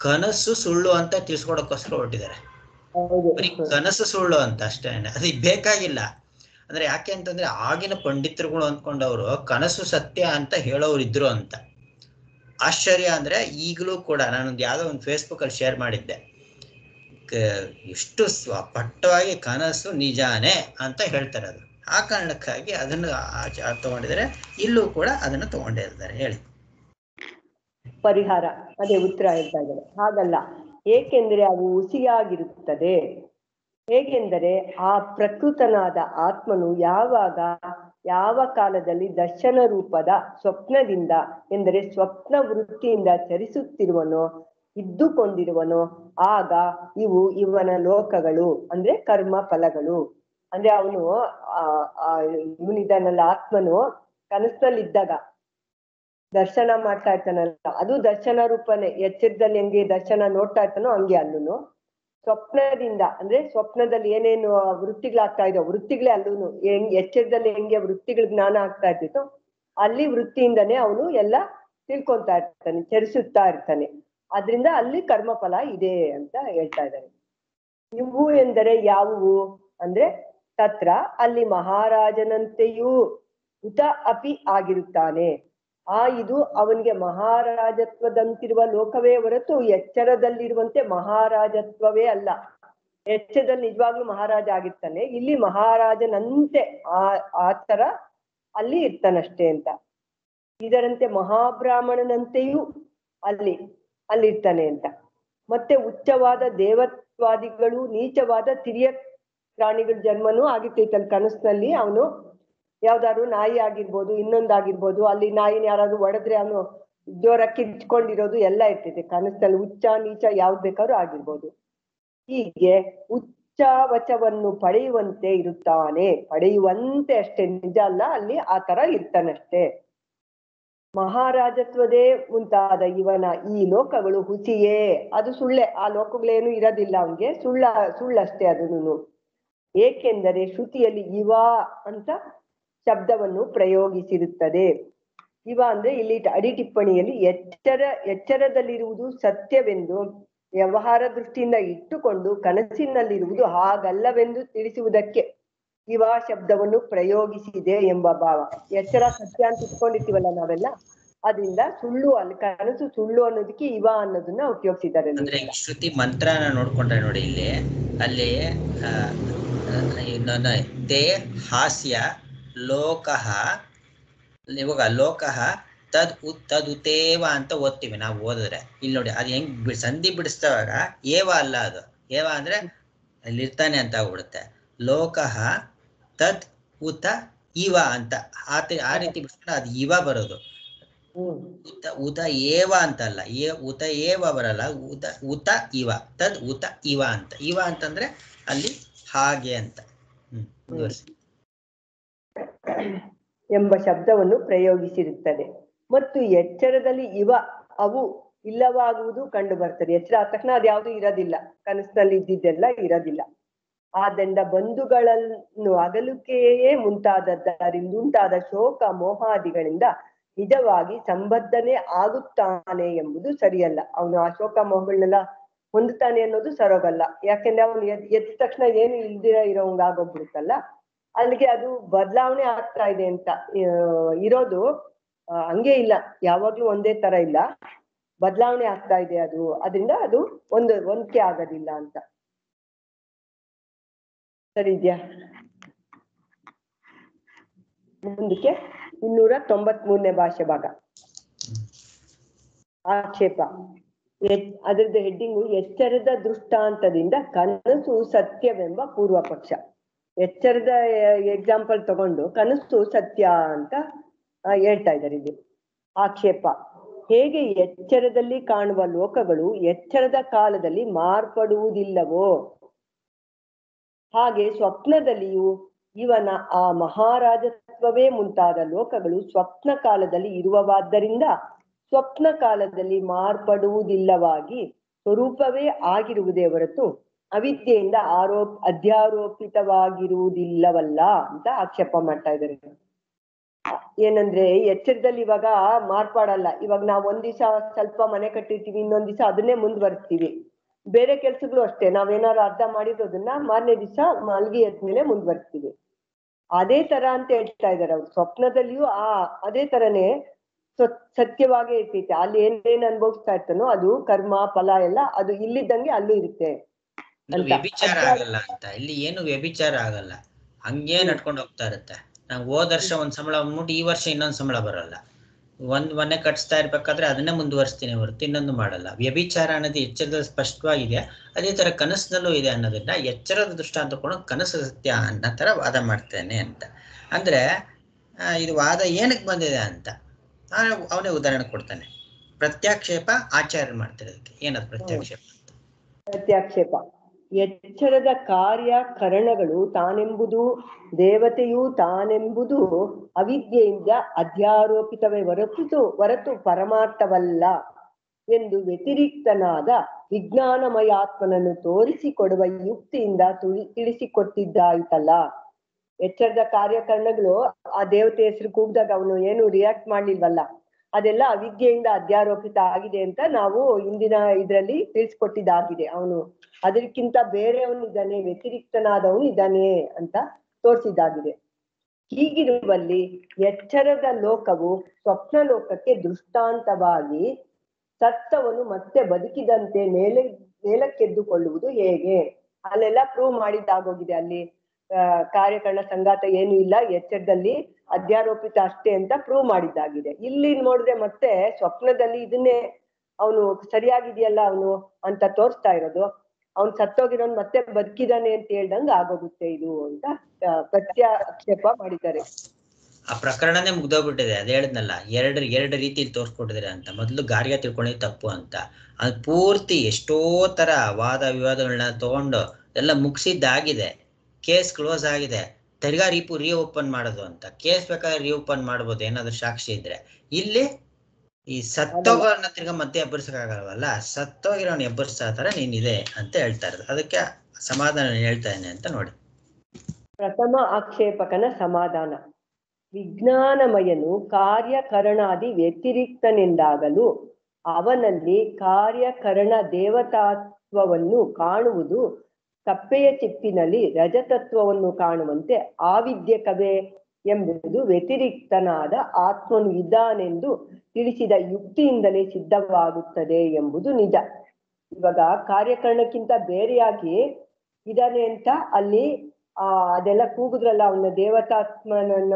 ಕನಸು ಸುಳ್ಳು ಅಂತ ತಿಳಿಸ್ಕೊಡಕ್ಕೋಸ್ಕರ ಹೊರಟಿದ್ದಾರೆ. ಬರೀ ಕನಸು ಸುಳ್ಳು ಅಂತ ಅಷ್ಟೇ, ಅದು ಬೇಕಾಗಿಲ್ಲ. ಅಂದ್ರೆ ಯಾಕೆ ಅಂತಂದ್ರೆ ಆಗಿನ ಪಂಡಿತರುಗಳು ಅಂದ್ಕೊಂಡವ್ರು ಕನಸು ಸತ್ಯ ಅಂತ ಹೇಳೋರು ಇದ್ರು ಅಂತ. ಆಶ್ಚರ್ಯ ಅಂದ್ರೆ ಈಗಲೂ ಕೂಡ ನಾನೊಂದು ಯಾವ್ದೋ ಒಂದು ಫೇಸ್ಬುಕ್ ಅಲ್ಲಿ ಶೇರ್ ಮಾಡಿದ್ದೆ, ಎಷ್ಟು ಸ್ವಪಟ್ಟವಾಗಿ ಕನಸು ನಿಜಾನೇ ಅಂತ ಹೇಳ್ತಾರೆ. ಅದು ಆ ಕಾರಣಕ್ಕಾಗಿ ಅದನ್ನು ತಗೊಂಡಿದ್ದಾರೆ. ಇಲ್ಲೂ ಕೂಡ ಅದನ್ನು ತಗೊಂಡಿರ್ತಾರೆ. ಹೇಳಿ. ಪರಿಹಾರ ಅದೇ ಉತ್ತರ ಹೇಳ್ತಾ ಇದ್ದಾರೆ. ಹಾಗಲ್ಲ, ಏಕೆಂದರೆ ಅವು ಹುಸಿಯಾಗಿರುತ್ತದೆ. ಹೇಗೆಂದರೆ ಆ ಪ್ರಕೃತನಾದ ಆತ್ಮನು ಯಾವಾಗ ಯಾವ ಕಾಲದಲ್ಲಿ ದರ್ಶನ ರೂಪದ ಸ್ವಪ್ನದಿಂದ, ಎಂದರೆ ಸ್ವಪ್ನ ವೃತ್ತಿಯಿಂದ ಚರಿಸುತ್ತಿರುವನೋ, ಇದ್ದುಕೊಂಡಿರುವನೋ, ಆಗ ಇವು ಇವನ ಲೋಕಗಳು, ಅಂದ್ರೆ ಕರ್ಮ ಫಲಗಳು. ಅಂದ್ರೆ ಅವನು ಇವನಿದ್ದಾನಲ್ಲ, ಆತ್ಮನು ಕನಸಲ್ಲಿದ್ದಾಗ ದರ್ಶನ ಮಾಡ್ತಾ ಇರ್ತಾನಲ್ಲ, ಅದು ದರ್ಶನ ರೂಪನೇ. ಎಚ್ಚರದಲ್ಲಿ ಹೆಂಗೆ ದರ್ಶನ ನೋಡ್ತಾ ಇರ್ತಾನೋ ಹಂಗೆ ಅಲ್ಲೂನು ಸ್ವಪ್ನದಿಂದ, ಅಂದ್ರೆ ಸ್ವಪ್ನದಲ್ಲಿ ಏನೇನು ವೃತ್ತಿಗಳಾಗ್ತಾ ಇದೋ ವೃತ್ತಿಗಳೇ ಅಲ್ಲೂನು ಎಚ್ಚರದಲ್ಲಿ ಹೆಂಗೆ ವೃತ್ತಿಗಳ ಜ್ಞಾನ ಆಗ್ತಾ ಇರ್ತಿತ್ತು, ಅಲ್ಲಿ ವೃತ್ತಿಯಿಂದನೇ ಅವನು ಎಲ್ಲ ತಿಳ್ಕೊಂತಾ ಇರ್ತಾನೆ, ಚರಿಸುತ್ತಾ ಇರ್ತಾನೆ. ಅದ್ರಿಂದ ಅಲ್ಲಿ ಕರ್ಮಫಲ ಇದೆ ಅಂತ ಹೇಳ್ತಾ ಇದ್ದಾರೆ. ಇವು ಎಂದರೆ ಯಾವುವು ಅಂದ್ರೆ ತತ್ರ, ಅಲ್ಲಿ ಮಹಾರಾಜನಂತೆಯೂ ಉತ ಅಪಿ ಆಗಿರುತ್ತಾನೆ. ಇದು ಅವನಿಗೆ ಮಹಾರಾಜತ್ವದಂತಿರುವ ಲೋಕವೇ ಹೊರತು ಎಚ್ಚರದಲ್ಲಿರುವಂತೆ ಮಹಾರಾಜತ್ವವೇ ಅಲ್ಲ. ಎಚ್ಚರದಲ್ಲಿ ನಿಜವಾಗ್ಲೂ ಮಹಾರಾಜ ಆಗಿರ್ತಾನೆ, ಇಲ್ಲಿ ಮಹಾರಾಜನಂತೆ ಆ ತರ ಅಲ್ಲಿ ಇರ್ತಾನಷ್ಟೇ ಅಂತ. ಇದರಂತೆ ಮಹಾಬ್ರಾಹ್ಮಣನಂತೆಯೂ ಅಲ್ಲಿರ್ತಾನೆ ಅಂತ. ಮತ್ತೆ ಉಚ್ಚವಾದ ದೇವತ್ವಾದಿಗಳು, ನೀಚವಾದ ತಿರಿಯ ಪ್ರಾಣಿಗಳ ಜನ್ಮನೂ ಆಗಿರ್ತೈತಲ್ಲಿ ಕನಸಿನಲ್ಲಿ. ಅವನು ಯಾವ್ದಾದ್ರು ನಾಯಿ ಆಗಿರ್ಬೋದು, ಇನ್ನೊಂದಾಗಿರ್ಬೋದು, ಅಲ್ಲಿ ನಾಯಿನ ಯಾರಾದ್ರು ಹೊಡೆದ್ರೆ ಅವನು ಜೋರ ಕಿರ್ಚ್ಕೊಂಡಿರೋದು ಎಲ್ಲ ಇರ್ತೈತೆ ಕನಸಿನಲ್ಲಿ. ಉಚ್ಚ ನೀಚ ಯಾವ್ದು ಬೇಕಾದ್ರೂ ಆಗಿರ್ಬೋದು. ಹೀಗೆ ಉಚ್ಚಾವಚವನ್ನು ಪಡೆಯುವಂತೆ ಇರುತ್ತಾನೆ, ಪಡೆಯುವಂತೆ ಅಷ್ಟೇ, ನಿಜ ಅಲ್ಲ, ಅಲ್ಲಿ ಆ ತರ ಇರ್ತಾನಷ್ಟೇ. ಮಹಾರಾಜತ್ವದೇ ಮುಂತಾದ ಇವನ ಈ ಲೋಕಗಳು ಹುಸಿಯೇ, ಅದು ಸುಳ್ಳೆ, ಆ ಲೋಕಗಳೇನು ಇರೋದಿಲ್ಲ ಅವನ್ಗೆ, ಸುಳ್ಳಷ್ಟೇ ಅದನ್ನು. ಏಕೆಂದರೆ ಶ್ರುತಿಯಲ್ಲಿ ಇವ ಅಂತ ಶಬ್ದವನ್ನು ಪ್ರಯೋಗಿಸಿರುತ್ತದೆ. ಇವ ಅಂದ್ರೆ ಇಲ್ಲಿ ಅಡಿ ಟಿಪ್ಪಣಿಯಲ್ಲಿ ಎಚ್ಚರದಲ್ಲಿರುವುದು ಸತ್ಯವೆಂದು ವ್ಯವಹಾರ ದೃಷ್ಟಿಯಿಂದ ಇಟ್ಟುಕೊಂಡು ಕನಸಿನಲ್ಲಿರುವುದು ಹಾಗಲ್ಲವೆಂದು ತಿಳಿಸುವುದಕ್ಕೆ ಇವ ಶಬ್ದವನ್ನು ಪ್ರಯೋಗಿಸಿದೆ ಎಂಬ ಭಾವ. ಎಚ್ಚರ ಸತ್ಯ ಅಂತ ಇಟ್ಕೊಂಡಿರ್ತೀವಲ್ಲ ನಾವೆಲ್ಲ, ಅದರಿಂದ ಸುಳ್ಳು, ಅಲ್ಲಿ ಕನಸು ಸುಳ್ಳು ಅನ್ನೋದಕ್ಕೆ ಇವ ಅನ್ನೋದನ್ನ ಉಪಯೋಗಿಸಿದ್ದಾರೆ. ಅಂದ್ರೆ ಶ್ರುತಿ ಮಂತ್ರನ ನೋಡ್ಕೊಂಡ್ರೆ ನೋಡಿ, ಇಲ್ಲಿ ಅಲ್ಲಿ ದೇ ಹಾಸ್ಯ ಲೋಕಃ, ಇವಾಗ ಲೋಕಃ ತದುತೇವ ಅಂತ ಓದ್ತೀವಿ ನಾವು ಓದಿದ್ರೆ. ಇಲ್ಲಿ ನೋಡಿ ಅದು ಹೆಂಗ್ ಸಂಧಿ ಬಿಡಿಸ್ತವಾಗ ಏವ ಅಲ್ಲ, ಅದು ಏವ ಅಂದ್ರೆ ಅಲ್ಲಿರ್ತಾನೆ ಅಂತ ಆಗ್ಬಿಡುತ್ತೆ. ಲೋಕಃ ತದ್ ಉತ ಇವ ಅಂತ ಆ ರೀತಿ ಬಿಡಿಸ್ಕೊಂಡ್ರೆ ಅದು ಇವ ಬರೋದು. ಉತ ಏವ ಅಂತಲ್ಲ, ಉತ ಏವ ಬರಲ್ಲ, ಉತ ಇವ, ತದ್ ಉತ ಇವ ಅಂತ. ಇವ ಅಂತಂದ್ರೆ ಅಲ್ಲಿ ಹಾಗೆ ಅಂತ ಎಂಬ ಶಬ್ದವನ್ನು ಪ್ರಯೋಗಿಸಿರುತ್ತದೆ. ಮತ್ತು ಎಚ್ಚರದಲ್ಲಿ ಅವು ಇಲ್ಲವಾಗುವುದು ಕಂಡು ಬರ್ತದೆ. ಎಚ್ಚರ ಆದ ತಕ್ಷಣ ಅದು ಯಾವುದು ಇರೋದಿಲ್ಲ, ಕನಸಿನಲ್ಲಿ ಇದ್ದಿದ್ದೆಲ್ಲ ಇರೋದಿಲ್ಲ. ಆದ್ದರಿಂದ ಬಂಧುಗಳನ್ನು ಅಗಲುಕೆಯೇ ಮುಂತಾದ ಶೋಕ ಮೋಹಾದಿಗಳಿಂದ ನಿಜವಾಗಿ ಸಂಬದ್ಧನೆ ಆಗುತ್ತಾನೆ ಎಂಬುದು ಸರಿಯಲ್ಲ. ಅವನು ಆ ಶೋಕ ಮೋಹಗಳನ್ನೆಲ್ಲ ಹೊಂದುತ್ತಾನೆ ಅನ್ನೋದು ಸರೋಗಲ್ಲ. ಯಾಕೆಂದ್ರೆ ಅವನು ಎದ್ದ ತಕ್ಷಣ ಏನು ಇಲ್ದಿರ ಇರೋಂಗ ಆಗೋಗ್ಬಿಡುತ್ತಲ್ಲ, ಅಲ್ಲಿಗೆ ಅದು ಬದಲಾವಣೆ ಆಗ್ತಾ ಇದೆ ಅಂತ ಇರೋದು ಹಂಗೆ ಇಲ್ಲ, ಯಾವಾಗ್ಲೂ ಒಂದೇ ತರ ಇಲ್ಲ, ಬದಲಾವಣೆ ಆಗ್ತಾ ಇದೆ ಅದು. ಅದರಿಂದ ಅದು ಒಂದಕ್ಕೆ ಆಗೋದಿಲ್ಲ ಅಂತ. ಸರಿ ಇದ್ಯಾ? ಮುಂದಕ್ಕೆ 293ನೇ ಭಾಷೆ ಭಾಗ ಆಕ್ಷೇಪ. ಅದರದ್ದು ಹೆಡ್ಡಿಂಗು ಎಚ್ಚರದ ದೃಷ್ಟಾಂತದಿಂದ ಕನಸು ಸತ್ಯವೆಂಬ ಪೂರ್ವ ಪಕ್ಷ. ಎಚ್ಚರದ ಎಕ್ಸಾಂಪಲ್ ತಗೊಂಡು ಕನಸು ಸತ್ಯ ಅಂತ ಹೇಳ್ತಾ ಇದ್ದಾರೆ. ಇಲ್ಲಿ ಆಕ್ಷೇಪ. ಹೇಗೆ ಎಚ್ಚರದಲ್ಲಿ ಕಾಣುವ ಲೋಕಗಳು ಎಚ್ಚರದ ಕಾಲದಲ್ಲಿ ಮಾರ್ಪಡುವುದಿಲ್ಲವೋ ಹಾಗೆ ಸ್ವಪ್ನದಲ್ಲಿಯೂ ಇವನ ಆ ಮಹಾರಾಜತ್ವವೇ ಮುಂತಾದ ಲೋಕಗಳು ಸ್ವಪ್ನ ಕಾಲದಲ್ಲಿ ಇರುವವಾದ್ದರಿಂದ ಸ್ವಪ್ನ ಕಾಲದಲ್ಲಿ ಮಾರ್ಪಡುವುದಿಲ್ಲವಾಗಿ ಸ್ವರೂಪವೇ ಆಗಿರುವುದೇ ಹೊರತು ಅವಿದ್ಯೆಯಿಂದ ಅಧ್ಯಾರೋಪಿತವಾಗಿರುವುದಿಲ್ಲವಲ್ಲ ಅಂತ ಆಕ್ಷೇಪ ಮಾಡ್ತಾ ಇದ್ದಾರೆ. ಏನಂದ್ರೆ ಎಚ್ಚರದಲ್ಲಿ ಇವಾಗ ಮಾರ್ಪಾಡಲ್ಲ. ಇವಾಗ ನಾವ್ ಒಂದ್ ದಿವಸ ಸ್ವಲ್ಪ ಮನೆ ಕಟ್ಟಿರ್ತೀವಿ, ಇನ್ನೊಂದ್ ದಿವಸ ಅದನ್ನೇ ಮುಂದುವರಿಸ್ತೀವಿ. ಬೇರೆ ಕೆಲ್ಸಗಳು ಅಷ್ಟೇ, ನಾವೇನಾದ್ರು ಅರ್ಧ ಮಾಡಿರೋದನ್ನ ಮಾರನೇ ದಿವಸ ಮಲ್ಗಿ ಎದ್ಮೇಲೆ ಮುಂದುವರಿಸ್ತೀವಿ. ಅದೇ ತರ ಅಂತ ಹೇಳ್ತಾ ಇದಾರೆ ಅವ್ರು. ಸ್ವಪ್ನದಲ್ಲಿಯೂ ಅದೇ ತರನೇ ಸತ್ಯವಾಗೇ ಇರ್ತೈತೆ. ಅಲ್ಲಿ ಏನೇನ್ ಅನುಭವಿಸ್ತಾ ಇರ್ತಾನೋ ಅದು ಕರ್ಮ ಫಲ ಎಲ್ಲ ಅದು ಇಲ್ಲಿದ್ದಂಗೆ ಅಲ್ಲೂ ಇರುತ್ತೆ. ವ್ಯಭಿಚಾರ ಆಗಲ್ಲ ಅಂತ. ಇಲ್ಲಿ ಏನು ವ್ಯಭಿಚಾರ ಆಗಲ್ಲ, ಹಂಗೇ ನಡ್ಕೊಂಡು ಹೋಗ್ತಾ ಇರುತ್ತೆ. ನಾವು ಹೋದ ವರ್ಷ ಒಂದ್ ಸಂಬಳ ಬಂದ್ಬಿಟ್ಟು ಈ ವರ್ಷ ಇನ್ನೊಂದ್ ಸಂಬಳ ಬರಲ್ಲ. ಒಂದ್ ಮನೆ ಕಟ್ಸ್ತಾ ಇರ್ಬೇಕಾದ್ರೆ ಅದನ್ನೇ ಮುಂದುವರಿಸ್ತೀನಿ ಹೊರತು ಇನ್ನೊಂದು ಮಾಡಲ್ಲ. ವ್ಯಭಿಚಾರ ಅನ್ನೋದು ಎಚ್ಚರದ ಸ್ಪಷ್ಟವಾಗಿದೆ. ಅದೇ ತರ ಕನಸಿನಲ್ಲೂ ಇದೆ ಅನ್ನೋದನ್ನ ಎಚ್ಚರದ ದೃಷ್ಟಾಂತ ತಗೊಂಡು ಕನಸು ಸತ್ಯ ಅನ್ನೋ ತರ ವಾದ ಮಾಡ್ತೇನೆ ಅಂತ. ಅಂದ್ರೆ ಇದು ವಾದ ಏನಕ್ಕೆ ಬಂದಿದೆ ಅಂತ ಅವನೇ ಉದಾಹರಣೆ ಕೊಡ್ತಾನೆ. ಪ್ರತ್ಯಾಕ್ಷೇಪ ಆಚಾರ್ಯ ಮಾಡ್ತಿರೋದಕ್ಕೆ. ಏನದು ಪ್ರತ್ಯಾಕ್ಷೇಪ? ಪ್ರತ್ಯಾಕ್ಷೇಪ ಎಚ್ಚರದ ಕಾರ್ಯ ಕರಣಗಳು ತಾನೆಂಬುದು ದೇವತೆಯು ತಾನೆಂಬುದು ಅವಿದ್ಯೆಯಿಂದ ಅಧ್ಯಾರೋಪಿತವೇ ಹೊರತು ಪರಮಾರ್ಥವಲ್ಲ ಎಂದು ವ್ಯತಿರಿಕ್ತನಾದ ವಿಜ್ಞಾನಮಯಾತ್ಮನನ್ನು ತೋರಿಸಿಕೊಡುವ ಯುಕ್ತಿಯಿಂದ ತಿಳಿಸಿಕೊಟ್ಟಿದ್ದಾಯ್ತಲ್ಲ. ಎಚ್ಚರದ ಕಾರ್ಯಕರಣಗಳು ಆ ದೇವತೆ ಹೆಸರು ಕೂಗಿದಾಗ ಅವನು ಏನು ರಿಯಾಕ್ಟ್ ಮಾಡ್ಲಿಲ್ವಲ್ಲ, ಅದೆಲ್ಲ ಅವಿದ್ಯೆಯಿಂದ ಅಧ್ಯಾರೋಪಿತ ಆಗಿದೆ ಅಂತ ನಾವು ಇಂದಿನ ಇದ್ರಲ್ಲಿ ತಿಳಿಸ್ಕೊಟ್ಟಿದ್ದಾಗಿದೆ. ಅವನು ಅದಕ್ಕಿಂತ ಬೇರೆಯವನಿದ್ದಾನೆ, ವ್ಯತಿರಿಕ್ತನಾದವನು ಇದ್ದಾನೆ ಅಂತ ತೋರಿಸಿದ್ದಾಗಿದೆ. ಹೀಗಿರುವಲ್ಲಿ ಎಚ್ಚರದ ಲೋಕವು ಸ್ವಪ್ನ ಲೋಕಕ್ಕೆ ದೃಷ್ಟಾಂತವಾಗಿ ಸತ್ತವನು ಮತ್ತೆ ಬದುಕಿದಂತೆ ಮೇಲಕ್ಕೆದ್ದುಕೊಳ್ಳುವುದು ಹೇಗೆ? ಅಲ್ಲೆಲ್ಲ ಪ್ರೂವ್ ಮಾಡಿದ್ದಾಗೋಗಿದೆ. ಅಲ್ಲಿ ಕಾರ್ಯಕರಣ ಸಂಗಾತ ಏನು ಇಲ್ಲ, ಎಚ್ಚರದಲ್ಲಿ ಅಧ್ಯಾರೋಪಿತ ಅಷ್ಟೇ ಅಂತ ಪ್ರೂವ್ ಮಾಡಿದ್ದಾಗಿದೆ. ಇಲ್ಲಿ ನೋಡಿದ್ರೆ ಮತ್ತೆ ಸ್ವಪ್ನದಲ್ಲಿ ಇದನ್ನೇ ಅವನು ಸರಿಯಾಗಿದೆಯಲ್ಲ ಅವನು ಅಂತ ತೋರಿಸ್ತಾ ಇರೋದು. ಅವ್ನು ಸತ್ತೋಗಿರೋನ್ ಮತ್ತೆ ಬದುಕಿದಾನೆ ಅಂತ ಹೇಳ್ದಂಗ ಆಗೋಗುತ್ತೆ ಇದು ಅಂತ ಪ್ರತ್ಯಾಕ್ಷೇಪ ಮಾಡಿದ್ದಾರೆ. ಆ ಪ್ರಕರಣನೇ ಮುಗ್ದೋಗ್ಬಿಟ್ಟಿದೆ. ಅದ್ ಹೇಳಿದ್ನಲ್ಲ, ಎರಡು ರೀತಿಯಲ್ಲಿ ತೋರ್ಸ್ಕೊಟ್ಟಿದ್ರೆ ಅಂತ. ಮೊದ್ಲು ಗಾರ್ಗ ತಿಳ್ಕೊಂಡಿದ್ ತಪ್ಪು ಅಂತ. ಅದು ಪೂರ್ತಿ ಎಷ್ಟೋ ತರ ವಾದ ವಿವಾದಗಳನ್ನ ತಗೊಂಡು ಎಲ್ಲ ಮುಗಿಸಿದ್ದಾಗಿದೆ. ಕೇಸ್ ಕ್ಲೋಸ್ ಆಗಿದೆ. ತಿರ್ಗಾ ರೀಓಪನ್ ಮಾಡೋದು ಅಂತ. ಕೇಸ್ ಬೇಕಾದ್ರೆ ರೀಓಪನ್ ಮಾಡ್ಬೋದು ಏನಾದ್ರು ಸಾಕ್ಷಿ ಇದ್ರೆ. ಇಲ್ಲಿ ಈ ಸತ್ತೋಗೋರ್ನ ತಿರ್ಗಾ ಮತ್ತೆ ಎಬ್ಬರ್ಸಕ್ಕಾಗಲ್ವಲ್ಲ, ಸತ್ತೋಗಿರೋನ್ ಎಬ್ಬರ್ಸ್ತಾ ತರ ನೀನಿದೆ ಅಂತ ಹೇಳ್ತಾ ಇರೋದು. ಅದಕ್ಕೆ ಸಮಾಧಾನ ಹೇಳ್ತಾ ಇದ್ದೇನೆ ಅಂತ ನೋಡಿ. ಪ್ರಥಮ ಆಕ್ಷೇಪಕನ ಸಮಾಧಾನ: ವಿಜ್ಞಾನಮಯನು ಕಾರ್ಯಕರಣಾದಿ ವ್ಯತಿರಿಕ್ತನೆಂದಾಗಲು ಅವನಲ್ಲಿ ಕಾರ್ಯಕರಣ ದೇವತಾತ್ವವನ್ನು ಕಾಣುವುದು ಕಪ್ಪೆಯ ಚಿಪ್ಪಿನಲ್ಲಿ ರಜತತ್ವವನ್ನು ಕಾಣುವಂತೆ ಆವಿದ್ಯಕವೇ ಎಂಬುದು ವ್ಯತಿರಿಕ್ತನಾದ ಆತ್ಮನು ಇದ್ದಾನೆಂದು ತಿಳಿಸಿದ ಯುಕ್ತಿಯಿಂದಲೇ ಸಿದ್ಧವಾಗುತ್ತದೆ ಎಂಬುದು ನಿಜ. ಇವಾಗ ಕಾರ್ಯಕರಣಕ್ಕಿಂತ ಬೇರೆಯಾಗಿ ಇದಾನೆ ಅಂತ ಅಲ್ಲಿ ಅದೆಲ್ಲ ಕೂಗುದ್ರಲ್ಲ, ಅವನ ದೇವತಾತ್ಮನನ್ನ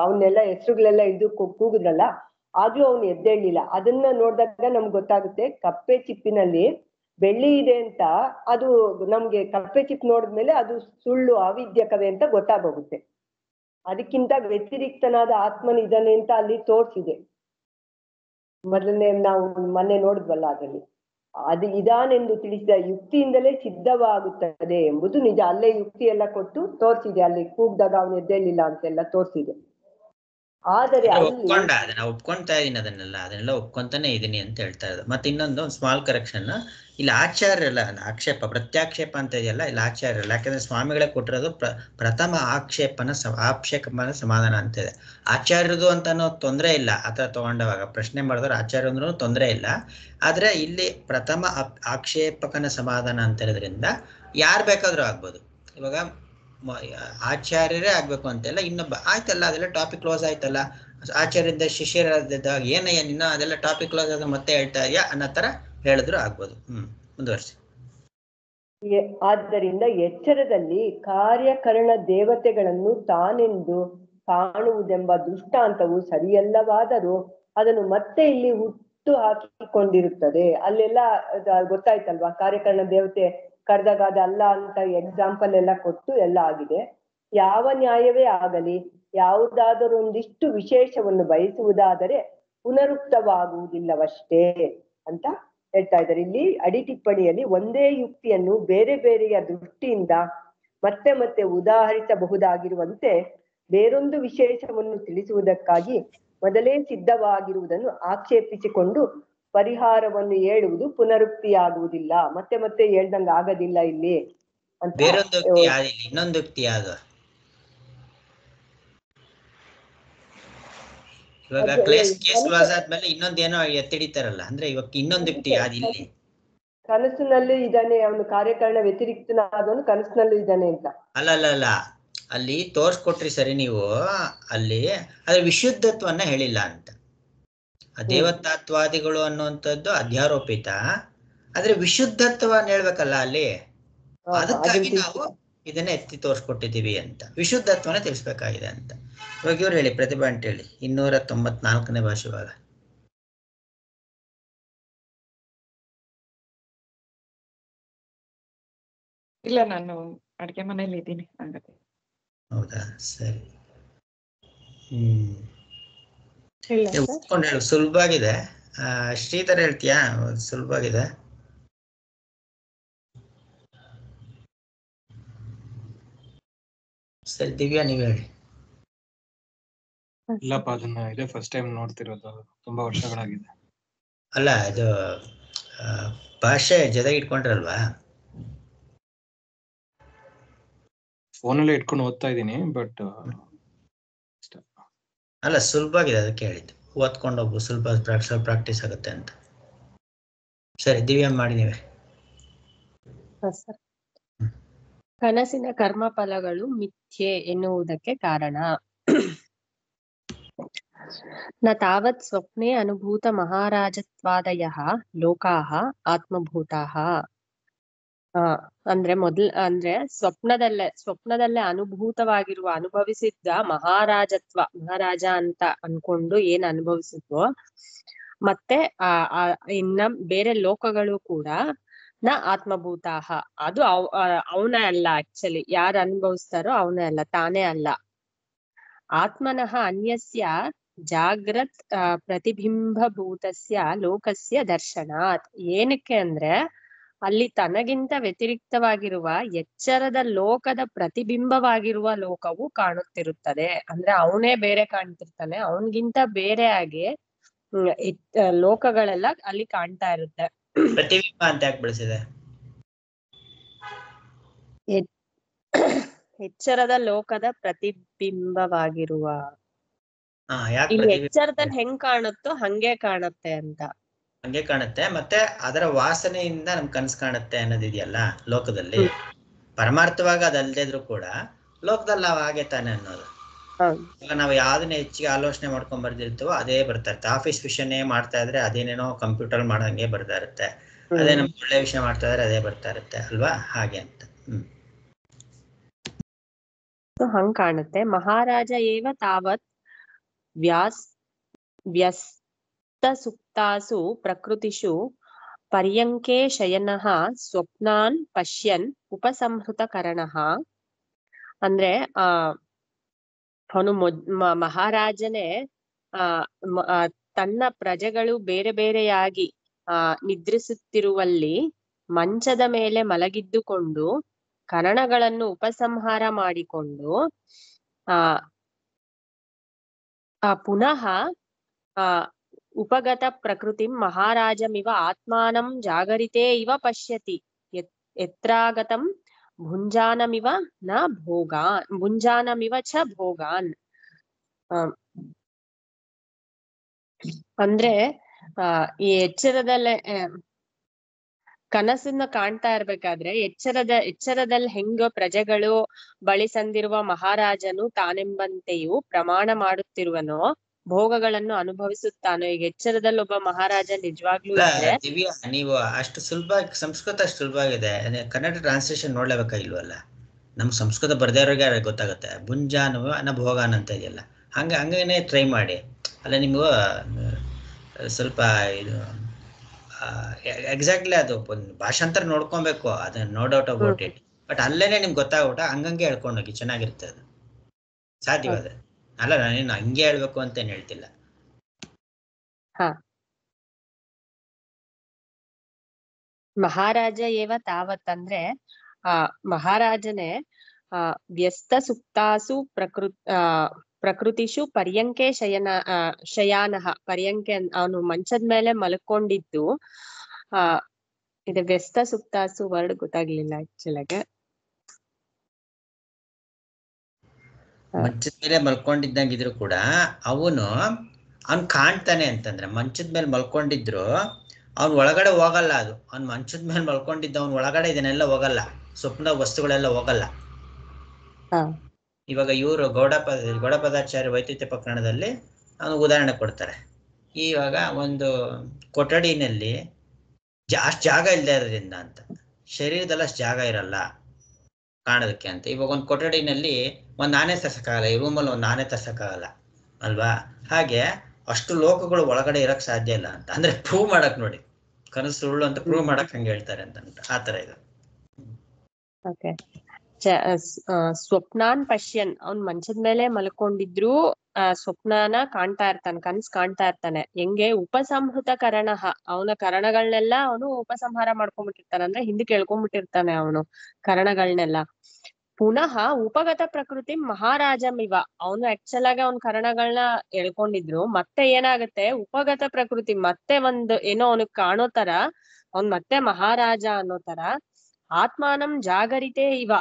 ಅವನ್ನೆಲ್ಲ ಹೆಸರುಗಳೆಲ್ಲ ಇದು ಕೂಗುದ್ರಲ್ಲ, ಆಗ್ಲೂ ಅವನು ಎದ್ದೇಳಿಲ್ಲ. ಅದನ್ನ ನೋಡಿದಾಗ ನಮ್ಗೆ ಗೊತ್ತಾಗುತ್ತೆ ಕಪ್ಪೆ ಚಿಪ್ಪಿನಲ್ಲಿ ಬೆಳ್ಳಿ ಇದೆ ಅಂತ. ಅದು ನಮ್ಗೆ ಕಪ್ಪೆ ಚಿಪ್ ನೋಡಿದ್ಮೇಲೆ ಅದು ಸುಳ್ಳು ಅವಿದ್ಯಕವೇ ಅಂತ ಗೊತ್ತಾಗೋಗುತ್ತೆ. ಅದಕ್ಕಿಂತ ವ್ಯತಿರಿಕ್ತನಾದ ಆತ್ಮನ ಇದ್ದಾನೆ ಅಂತ ಅಲ್ಲಿ ತೋರ್ಸಿದೆ. ಮೊದಲನೇ ನಾವು ಮೊನ್ನೆ ನೋಡಿದ್ವಲ್ಲ, ಅದರಲ್ಲಿ ಅದು ಇದಾನೆಂದು ತಿಳಿಸಿದ ಯುಕ್ತಿಯಿಂದಲೇ ಸಿದ್ಧವಾಗುತ್ತದೆ ಎಂಬುದು ನಿಜ. ಅಲ್ಲೇ ಯುಕ್ತಿ ಎಲ್ಲ ಕೊಟ್ಟು ತೋರ್ಸಿದೆ. ಅಲ್ಲಿ ಕೂಗ್ದಾಗ ಅವನು ಎದ್ದೇಳಿಲ್ಲ ಅಂತೆಲ್ಲ ತೋರ್ಸಿದೆ. ಆದರೆ ಅದನ್ನ ಒಪ್ಕೊಂತಾ ಇದೀನಿ, ಅದನ್ನೆಲ್ಲ ಒಪ್ಕೊಂತಾನೆ ಇದೀನಿ ಅಂತ ಹೇಳ್ತಾ ಇರೋದು. ಮತ್ತೆ ಇನ್ನೊಂದು ಸ್ಮಾಲ್ ಕರೆಕ್ಷನ್, ಇಲ್ಲಿ ಆಚಾರ್ಯಲ್ಲ ಆಕ್ಷೇಪ ಪ್ರತ್ಯಾಕ್ಷೇಪ ಅಂತ ಇದೆಯಲ್ಲ, ಇಲ್ಲಿ ಆಚಾರ್ಯಲ್ಲ. ಯಾಕಂದ್ರೆ ಸ್ವಾಮಿಗಳೇ ಕೊಟ್ಟಿರೋದು ಪ್ರಥಮ ಆಕ್ಷೇಪನ ಸಮಾಧಾನ ಅಂತ ಇದೆ. ಆಚಾರ್ಯದು ಅಂತಾನೋ ತೊಂದರೆ ಇಲ್ಲ ಆತರ ತಗೊಂಡವಾಗ. ಪ್ರಶ್ನೆ ಮಾಡಿದ್ರೆ ಆಚಾರ್ಯ ಅಂದ್ರೂ ತೊಂದರೆ ಇಲ್ಲ. ಆದ್ರೆ ಇಲ್ಲಿ ಪ್ರಥಮ ಆಕ್ಷೇಪಕನ ಸಮಾಧಾನ ಅಂತ ಇರೋದ್ರಿಂದ ಯಾರು ಬೇಕಾದ್ರೂ ಆಗ್ಬೋದು. ಇವಾಗ ಆಚಾರ್ಯರೇ ಆಗ್ಬೇಕು ಅಂತೆಲ್ಲ ಇನ್ನೊಬ್ಬ ಆಯ್ತಲ್ಲ, ಅದೆಲ್ಲ ಟಾಪಿಕ್ ಕ್ಲೋಸ್ ಆಯ್ತಲ್ಲ. ಆಚಾರ್ಯದ ಶಿಷ್ಯರಾದ ಏನಯ್ಯ ನಿನ್ನ ಅದೆಲ್ಲ ಟಾಪಿಕ್ ಕ್ಲೋಸ್ ಆದ ಮತ್ತೆ ಹೇಳ್ತಾ ಇದೆಯಾ ಅನ್ನೋ ತರ ಹೇಳಿದ್ರು ಆಗ್ಬೋದು. ಮುಂದುವರ್ಸಿ. ಆದ್ದರಿಂದ ಎಚ್ಚರದಲ್ಲಿ ಕಾರ್ಯಕರಣ ದೇವತೆಗಳನ್ನು ತಾನೆಂದು ಕಾಣುವುದೆಂಬ ದೃಷ್ಟಾಂತವು ಸರಿಯಲ್ಲವಾದರೂ ಅದನ್ನು ಮತ್ತೆ ಇಲ್ಲಿ ಹುಟ್ಟು ಹಾಕಿಕೊಂಡಿರುತ್ತದೆ. ಅಲ್ಲೆಲ್ಲ ಗೊತ್ತಾಯ್ತಲ್ವಾ, ಕಾರ್ಯಕರಣ ದೇವತೆ ಕರೆದಾಗ ಅದಲ್ಲ ಅಂತ ಎಕ್ಸಾಂಪಲ್ ಎಲ್ಲ ಕೊಟ್ಟು ಎಲ್ಲ ಆಗಿದೆ. ಯಾವ ನ್ಯಾಯವೇ ಆಗಲಿ ಯಾವುದಾದರೂ ಒಂದಿಷ್ಟು ವಿಶೇಷವನ್ನು ಬಯಸುವುದಾದರೆ ಪುನರುಕ್ತವಾಗುವುದಿಲ್ಲವಷ್ಟೇ ಅಂತ ಹೇಳ್ತಾ ಇದ್ದಾರೆ. ಇಲ್ಲಿ ಅಡಿ ಟಿಪ್ಪಣಿಯಲ್ಲಿ ಒಂದೇ ಯುಕ್ತಿಯನ್ನು ಬೇರೆ ಬೇರೆಯ ದೃಷ್ಟಿಯಿಂದ ಮತ್ತೆ ಮತ್ತೆ ಉದಾಹರಿಸಬಹುದಾಗಿರುವಂತೆ ಬೇರೊಂದು ವಿಶೇಷವನ್ನು ತಿಳಿಸುವುದಕ್ಕಾಗಿ ಮೊದಲೇ ಸಿದ್ಧವಾಗಿರುವುದನ್ನು ಆಕ್ಷೇಪಿಸಿಕೊಂಡು ಪರಿಹಾರವನ್ನು ಹೇಳುವುದು ಪುನರುಕ್ತಿಯಾಗುವುದಿಲ್ಲ. ಮತ್ತೆ ಮತ್ತೆ ಹೇಳ್ದಂಗ ಆಗೋದಿಲ್ಲ ಇಲ್ಲಿ ಅಂತ. ಬೇರೊಂದು ಯುಕ್ತಿ ಯಾವ್ದಿಲ್ಲ, ಇನ್ನೊಂದು ಯುಕ್ತಿ ಯಾವುದು? ಇವಾಗ ಕೇಸ್ ಕ್ಲಾಸ್ ಆದ್ಮೇಲೆ ಇನ್ನೊಂದೇನೋ ಎತ್ತಿಡಿತಾರಲ್ಲ, ಅಂದ್ರೆ ಇವಾಗ ಇನ್ನೊಂದು ಯುಕ್ತಿ ಯಾವ್ದಿಲ್ಲಿ? ಕನಸಿನಲ್ಲಿ ಇದ್ದಾನೆ ಅವನು, ಕಾರ್ಯಕಾರಣ ವ್ಯತಿರಿಕ್ತನಾದವನು ಕನಸಿನಲ್ಲೂ ಇದ್ದಾನೆ ಅಂತ. ಅಲ್ಲ ಅಲ್ಲ ಅಲ್ಲ, ಅಲ್ಲಿ ತೋರ್ಸ್ಕೊಟ್ರಿ ಸರಿ ನೀವು, ಅಲ್ಲಿ ಅದ್ರ ವಿಶುದ್ಧತ್ವನ್ನ ಹೇಳಿಲ್ಲ ಅಂತ. ದೇವತಾತ್ವಾದಿಗಳು ಅನ್ನುವಂಥದ್ದು ಅಧ್ಯಾರೋಪಿತ, ಆದ್ರೆ ವಿಶುದ್ಧತ್ವನ್ನ ಹೇಳ್ಬೇಕಲ್ಲ ಅಲ್ಲಿ. ಅದಕ್ಕಾಗಿ ನಾವು ಇದನ್ನ ಎತ್ತಿ ತೋರ್ಸ್ಕೊಟ್ಟಿದ್ದೀವಿ ಅಂತ, ವಿಶುದ್ಧತ್ವನ ತಿಳಿಸ್ಬೇಕಾಗಿದೆ ಅಂತ. ಇವಾಗ ಇವ್ರು ಹೇಳಿ, ಪ್ರತಿಭಾ ಅಂತ ಹೇಳಿ 294ನೇ ಭಾಷೆವಾಗ. ಇಲ್ಲ, ನಾನು ಅಡ್ಗೆ ಮನೇಲಿ ಇದ್ದೀನಿ. ಹಾಗಾದ್ರೆ ಹೌದಾ, ಸರಿ. ಹೇಳು, ಸುಲಭ ಆಗಿದೆ. ಶ್ರೀಧರ್ ಹೇಳ್ತೀಯಾ? ಸುಲಭ ಆಗಿದೆ. ಸರಿ, ದಿವ್ಯಾ ನೀವ್ ಹೇಳಿ. ಇಲ್ಲಪ್ಪ, ಅದನ್ನ ಇದೇ ಫಸ್ಟ್ ಟೈಮ್ ನೋಡ್ತಿರೋದು, ತುಂಬಾ ವರ್ಷಗಳಾಗಿದೆ. ಅಲ್ಲ, ಇದು ಭಾಷೆ ಜೊತೆಗೆ ಇಟ್ಕೊಂಡ್ರಲ್ವಾ? ಫೋನಲ್ಲೇ ಇಟ್ಕೊಂಡು ಓದ್ತಾ ಇದ್ದೀನಿ, ಬಟ್ ಅಲ್ಲ ಸುಲಭ ಆಗಿದೆ, ಅದಕ್ಕೆ ಹೇಳಿದ್ದು. ಓದ್ಕೊಂಡು ಹೋಗು, ಸ್ವಲ್ಪ ಪ್ರಾಕ್ಟೀಸ್ ಆಗುತ್ತೆ ಅಂತ. ಸರಿ, ದಿವ್ಯಾ ಮಾಡಿ ನೀವೇ. ಕನಸಿನ ಕರ್ಮಫಲಗಳು ಮಿಥ್ಯೆ ಎನ್ನುವುದಕ್ಕೆ ಕಾರಣ. ನ ತಾವತ್ ಸ್ವಪ್ನೆ ಅನುಭೂತ ಮಹಾರಾಜತ್ವಾದಯಃ ಲೋಕಾಃ ಆತ್ಮಭೂತಾಃ. ಅಂದ್ರೆ ಸ್ವಪ್ನದಲ್ಲೇ ಅನುಭೂತವಾಗಿರುವ, ಅನುಭವಿಸಿದ್ದ ಮಹಾರಾಜ ಅಂತ ಅನ್ಕೊಂಡು ಏನ್ ಅನುಭವಿಸಿದ್ವೋ, ಮತ್ತೆ ಇನ್ನ ಬೇರೆ ಲೋಕಗಳು ಕೂಡ ನ ಆತ್ಮಭೂತಾಹ, ಅದು ಅವನೇ ಅಲ್ಲ. ಆಕ್ಚುಲಿ ಯಾರು ಅನುಭವಿಸ್ತಾರೋ ಅವನೇ ಅಲ್ಲ, ತಾನೇ ಅಲ್ಲ. ಆತ್ಮನಃ ಅನ್ಯಸ್ಯ ಜಾಗ್ರತ್ ಪ್ರತಿಬಿಂಬಭೂತಸ್ಯ ಲೋಕಸ್ಯ ದರ್ಶನಾತ್. ಏನಕ್ಕೆ ಅಂದ್ರೆ ಅಲ್ಲಿ ತನಗಿಂತ ವ್ಯತಿರಿಕ್ತವಾಗಿರುವ ಎಚ್ಚರದ ಲೋಕದ ಪ್ರತಿಬಿಂಬವಾಗಿರುವ ಲೋಕವು ಕಾಣುತ್ತಿರುತ್ತದೆ. ಅಂದ್ರೆ ಅವನೇ ಬೇರೆ ಕಾಣ್ತಿರ್ತಾನೆ, ಅವನಿಗಿಂತ ಬೇರೆ ಆಗಿ ಲೋಕಗಳೆಲ್ಲ ಅಲ್ಲಿ ಕಾಣ್ತಾ ಇರುತ್ತೆ. ಪ್ರತಿಬಿಂಬ ಅಂತ ಯಾಕೆ ಬಳಸಿದೆ? ಎಚ್ಚರದ ಲೋಕದ ಪ್ರತಿಬಿಂಬವಾಗಿರುವ, ಇಲ್ಲಿ ಎಚ್ಚರದಲ್ಲಿ ಹೆಂಗ್ ಕಾಣುತ್ತೋ ಹಂಗೆ ಕಾಣುತ್ತೆ ಅಂತ. ಹಂಗೆ ಕಾಣುತ್ತೆ, ಮತ್ತೆ ಅದರ ವಾಸನೆಯಿಂದ ನಮ್ ಕನ್ಸು ಕಾಣುತ್ತೆ ಅನ್ನೋದಿದೆಯಲ್ಲ ಲೋಕದಲ್ಲಿ. ಪರಮಾರ್ಥವಾಗಿ ಅದಲ್ದೇ ಇದ್ರು ಕೂಡ ಲೋಕದಲ್ಲಿ ನಾವು ಹಾಗೆ ತಾನೆ ಅನ್ನೋದು. ಈಗ ನಾವು ಯಾವ್ದನ್ನ ಹೆಚ್ಚಿಗೆ ಆಲೋಚನೆ ಮಾಡ್ಕೊಂಡ್ ಬರ್ದಿರ್ತೀವೋ ಅದೇ ಬರ್ತಾ ಇರುತ್ತೆ. ಆಫೀಸ್ ವಿಷಯನೇ ಮಾಡ್ತಾ ಇದ್ರೆ ಅದೇನೇನೋ ಕಂಪ್ಯೂಟರ್ ಮಾಡೋಂಗೆ ಬರ್ತಾ ಇರುತ್ತೆ, ಅದೇ ನಮ್ಗೆ ಒಳ್ಳೆ ವಿಷಯ ಮಾಡ್ತಾ ಇದ್ರೆ ಅದೇ ಬರ್ತಾ ಇರುತ್ತೆ ಅಲ್ವಾ? ಹಾಗೆ ಅಂತ. ಹಂಗ್ ಕಾಣುತ್ತೆ. ಮಹಾರಾಜ ಏವ ತಾವತ್ ವ್ಯಸ್ತ ಸುಪ್ತಾಸು ಪ್ರಕೃತಿಷು ಪರ್ಯಂಕೆ ಶಯನಃ ಸ್ವಪ್ನಾನ್ ಪಶ್ಯನ್ ಉಪಸಂಹೃತಕರಣಃ. ಅಂದ್ರೆ ಅವನು ಮಹಾರಾಜನೇ ತನ್ನ ಪ್ರಜೆಗಳು ಬೇರೆ ಬೇರೆಯಾಗಿ ನಿದ್ರಿಸುತ್ತಿರುವಲ್ಲಿ ಮಂಚದ ಮೇಲೆ ಮಲಗಿದ್ದುಕೊಂಡು ಕರಣಗಳನ್ನು ಉಪಸಂಹಾರ ಮಾಡಿಕೊಂಡು ಪುನಃ ಉಪಗತ ಪ್ರಕೃತಿ ಮಹಾರಾಜಮಿವ ಆತ್ಮಾನಂ ಜಾಗರಿತೇ ಇವ ಪಶ್ಯತಿ ಯತ್ರಾಗತಂ ಭುಂಜಾನಮಿವ ಚ ಭೋಗಾನ್. ಅಂದ್ರೆ ಈ ಎಚ್ಚರದಲ್ಲೇ ಕನಸನ್ನ ಕಾಣ್ತಾ ಇರ್ಬೇಕಾದ್ರೆ ಎಚ್ಚರದಲ್ಲಿ ಹೆಂಗ ಪ್ರಜೆಗಳು ಬಳಿ ಸಂದಿರುವ ಮಹಾರಾಜನು ತಾನೆಂಬಂತೆಯೂ ಪ್ರಮಾಣ ಮಾಡುತ್ತಿರುವನೋ, ಭೋಗಗಳನ್ನು ಅನುಭವಿಸುತ್ತಾನೋ. ಈಗ ಎಚ್ಚರದಲ್ಲಿ ಒಬ್ಬ ಮಹಾರಾಜ ನಿಜವಾಗ್ಲೂ ಇದ್ರೆ. ದಿವ್ಯಾ, ನೀವು ಅಷ್ಟು ಸುಲಭ, ಸಂಸ್ಕೃತ ಅಷ್ಟು ಸುಲಭ ಆಗಿದೆ, ಕನ್ನಡ ಟ್ರಾನ್ಸ್ಲೇಷನ್ ನೋಡ್ಲೇಬೇಕಾಗಿಲ್ವಲ್ಲ? ನಮ್ ಸಂಸ್ಕೃತ ಬರ್ದೇವ್ರಿಗೆ ಗೊತ್ತಾಗುತ್ತೆ. ಭುಂಜಾನು ಭೋಗಾನ್ ಅಂತ ಇದೆಯಲ್ಲ, ಹಂಗೇನೆ ಟ್ರೈ ಮಾಡಿ. ಅಲ್ಲ ನಿಮ್ಗೂ ಸ್ವಲ್ಪ ಇದು ಎಕ್ಸಾಕ್ಟ್ಲಿ ಅದು ಭಾಷಾಂತರ ನೋಡ್ಕೊಬೇಕು, ಅದನ್ನ no doubt about it. But ಅಲ್ಲೇನೆ ನಿಮ್ಗೆ ಗೊತ್ತಾಗ್ಬಿಟ್ಟ, ಹಂಗಂಗೆ ಹೇಳ್ಕೊಂಡೋಗಿ ಚೆನ್ನಾಗಿರುತ್ತೆ, ಅದು ಸಾಧ್ಯವಾದ. ಅಲ್ಲ, ನಾನೇನು ಹಂಗೆ ಹೇಳ್ಬೇಕು ಅಂತ ಏನ್ ಹೇಳ್ತಿಲ್ಲ. ಮಹಾರಾಜ ಏವ ತಾವತ್ ಅಂದ್ರೆ ಮಹಾರಾಜನೇ ವ್ಯಸ್ತ ಸುಪ್ತಾಸು ಪ್ರಕೃತಿಷು ಪರ್ಯಂಕೆ ಶಯಾನಃ ಪರ್ಯಂಕೆ ಅವನು ಮಂಚದ ಮೇಲೆ ಮಲ್ಕೊಂಡಿದ್ದು ಇದು ವ್ಯಸ್ತ ಸುಪ್ತಾಸು ವರ್ಡ್ ಗೊತ್ತಾಗ್ಲಿಲ್ಲ ಆಕ್ಚುಲಾಗೆ. ಮಂಚದ ಮೇಲೆ ಮಲ್ಕೊಂಡಿದ್ದಂಗಿದ್ರು ಕೂಡ ಅವನು ಕಾಣ್ತಾನೆ ಅಂತಂದ್ರೆ ಮಂಚದ ಮೇಲೆ ಮಲ್ಕೊಂಡಿದ್ರು ಅವ್ನ ಒಳಗಡೆ ಹೋಗಲ್ಲ. ಅದು ಅವ್ನ್ ಮಂಚದ ಮೇಲೆ ಮಲ್ಕೊಂಡಿದ್ದ ಅವ್ನ ಒಳಗಡೆ ಇದನ್ನೆಲ್ಲ ಹೋಗಲ್ಲ, ಸ್ವಪ್ನ ವಸ್ತುಗಳೆಲ್ಲ ಹೋಗಲ್ಲ. ಇವಾಗ ಇವರು ಗೌಡಪದಾಚಾರ್ಯ ವೈದ್ಯುತ್ಯ ಪ್ರಕರಣದಲ್ಲಿ ಅವನು ಉದಾಹರಣೆ ಕೊಡ್ತಾರೆ. ಇವಾಗ ಒಂದು ಕೊಠಡಿನಲ್ಲಿ ಅಷ್ಟು ಜಾಗ ಇಲ್ಲದೆ ಇರೋದ್ರಿಂದ ಅಂತ, ಶರೀರದಲ್ಲಿ ಅಷ್ಟು ಜಾಗ ಇರಲ್ಲ ಕಾಣೋದಕ್ಕೆ ಅಂತ. ಇವಾಗ ಒಂದು ಕೊಠಡಿನಲ್ಲಿ ಒಂದು ಆನೆ ತರ್ಸಕ್ಕಾಗಲ್ಲ, ಈ ರೂಮಲ್ಲಿ ಒಂದು ಆನೆ ತರ್ಸಕ್ಕಾಗಲ್ಲ ಅಲ್ವಾ? ಹಾಗೆ ಅಷ್ಟು ಲೋಕಗಳು ಒಳಗಡೆ ಇರಕ್ ಸಾಧ್ಯ ಇಲ್ಲ ಅಂತ, ಅಂದ್ರೆ ಪ್ರೂವ್ ಮಾಡಕ್ ನೋಡಿ, ಕನಸು ಸುಳ್ಳು ಅಂತ ಪ್ರೂವ್ ಮಾಡಕ್ ಹಂಗೆ ಹೇಳ್ತಾರೆ ಅಂತ ಆತರ ಇದು. ಸ್ವಪ್ನಾನ್ ಪಶ್ಯನ್, ಅವ್ನ್ ಮಂಚದ ಮೇಲೆ ಮಲ್ಕೊಂಡಿದ್ರು ಸ್ವಪ್ನಾನ ಕಾಣ್ತಾ ಇರ್ತಾನೆ, ಕನ್ಸ್ ಕಾಣ್ತಾ ಇರ್ತಾನೆ. ಹೆಂಗೆ ಉಪಸಂಹೃತ ಕರಣಃ, ಅವನ ಕರಣಗಳನ್ನೆಲ್ಲ ಅವನು ಉಪಸಂಹಾರ ಮಾಡ್ಕೊಂಡ್ಬಿಟ್ಟಿರ್ತಾನೆ, ಅಂದ್ರೆ ಹಿಂದೆ ಕೇಳ್ಕೊಂಡ್ಬಿಟ್ಟಿರ್ತಾನೆ ಅವನು ಕರಣಗಳನ್ನೆಲ್ಲ. ಪುನಃ ಉಪಗತ ಪ್ರಕೃತಿ ಮಹಾರಾಜಂ ಇವ, ಅವನು ಆಕ್ಚುಲ್ ಆಗಿ ಅವ್ನ ಕರಣಗಳನ್ನ ಎಳ್ಕೊಂಡಿದ್ರು, ಮತ್ತೆ ಏನಾಗುತ್ತೆ ಉಪಗತ ಪ್ರಕೃತಿ, ಮತ್ತೆ ಒಂದು ಏನೋ ಅವನಿಗೆ ಕಾಣೋ ತರ ಅವ್ನ್ ಮತ್ತೆ ಮಹಾರಾಜ ಅನ್ನೋ ತರ. ಆತ್ಮಾನಂ ಜಾಗರಿತೆ ಇವ,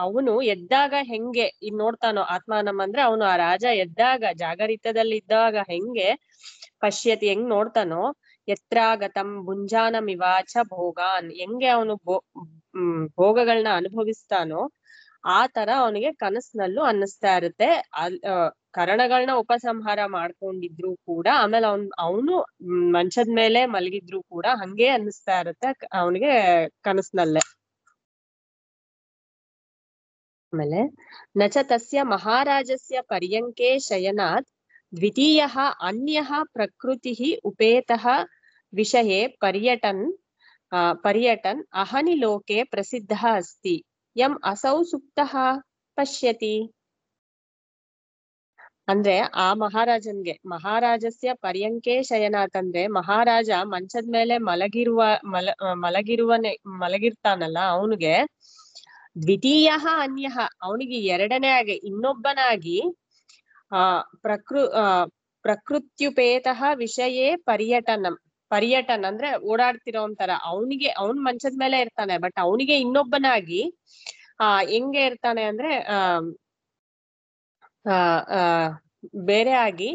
ಅವನು ಎದ್ದಾಗ ಹೆಂಗೆ ಇನ್ ನೋಡ್ತಾನೋ, ಆತ್ಮಾನಂ ಅಂದ್ರೆ ಅವನು ಆ ರಾಜ ಎದ್ದಾಗ ಜಾಗರಿತದಲ್ಲಿದ್ದಾಗ ಹೆಂಗೆ ಪಶ್ಯತಿ ಹೆಂಗ್ ನೋಡ್ತಾನೋ, ಯತ್ರಾಗತಂ ಭುಂಜಾನಂ ಇವ ಚ ಭೋಗಾನ್, ಹೆಂಗೆ ಅವನು ಭೋಗಗಳನ್ನ ಅನುಭವಿಸ್ತಾನೋ ಆ ತರ ಅವನಿಗೆ ಕನಸಿನಲ್ಲೂ ಅನ್ನಿಸ್ತಾ ಇರುತ್ತೆ. ಕರಣಗಳನ್ನ ಉಪಸಂಹಾರ ಮಾಡ್ಕೊಂಡಿದ್ರು ಕೂಡ, ಆಮೇಲೆ ಅವನು ಮಂಚದ ಮೇಲೆ ಮಲಗಿದ್ರು ಕೂಡ ಹಂಗೆ ಅನ್ನಿಸ್ತಾ ಇರುತ್ತೆ ಅವನಿಗೆ ಕನಸಿನಲ್ಲೇ. ಆಮೇಲೆ ನಚ ತಸ್ಯ ಮಹಾರಾಜಸ್ಯ ಪರ್ಯಂಕೆ ಶಯನಾತ್ ದ್ವಿತೀಯ ಅನ್ಯ ಪ್ರಕೃತಿ ಉಪೇತಃ ವಿಷಯೇ ಪರ್ಯಟನ್ ಅಹನಿ ಲೋಕೆ ಪ್ರಸಿದ್ಧ ಅಸ್ತಿ ಯಂ ಅಸೌ ಸುಪ್ತಃ ಪಶ್ಯತಿ. ಅಂದ್ರೆ ಆ ಮಹಾರಾಜಸ್ಯ ಪರ್ಯಂಕೆ ಶಯನಾಥ್ ಅಂದ್ರೆ ಮಹಾರಾಜ ಮಂಚದ ಮೇಲೆ ಮಲಗಿರ್ತಾನಲ್ಲ, ಅವನಿಗೆ ದ್ವಿತೀಯ ಅನ್ಯ, ಅವನಿಗೆ ಎರಡನೇ ಆಗಿ ಇನ್ನೊಬ್ಬನಾಗಿ ಪ್ರಕೃತ್ಯುಪೇತಃ ವಿಷಯೇ ಪರ್ಯಟನ್ ಅಂದ್ರೆ ಓಡಾಡ್ತಿರೋ ಒಂಥರ, ಅವನ್ ಮಂಚದ ಮೇಲೆ ಇರ್ತಾನೆ, ಬಟ್ ಅವನಿಗೆ ಇನ್ನೊಬ್ಬನಾಗಿ ಹೆಂಗೆ ಇರ್ತಾನೆ ಅಂದ್ರೆ ಬೇರೆ ಆಗಿ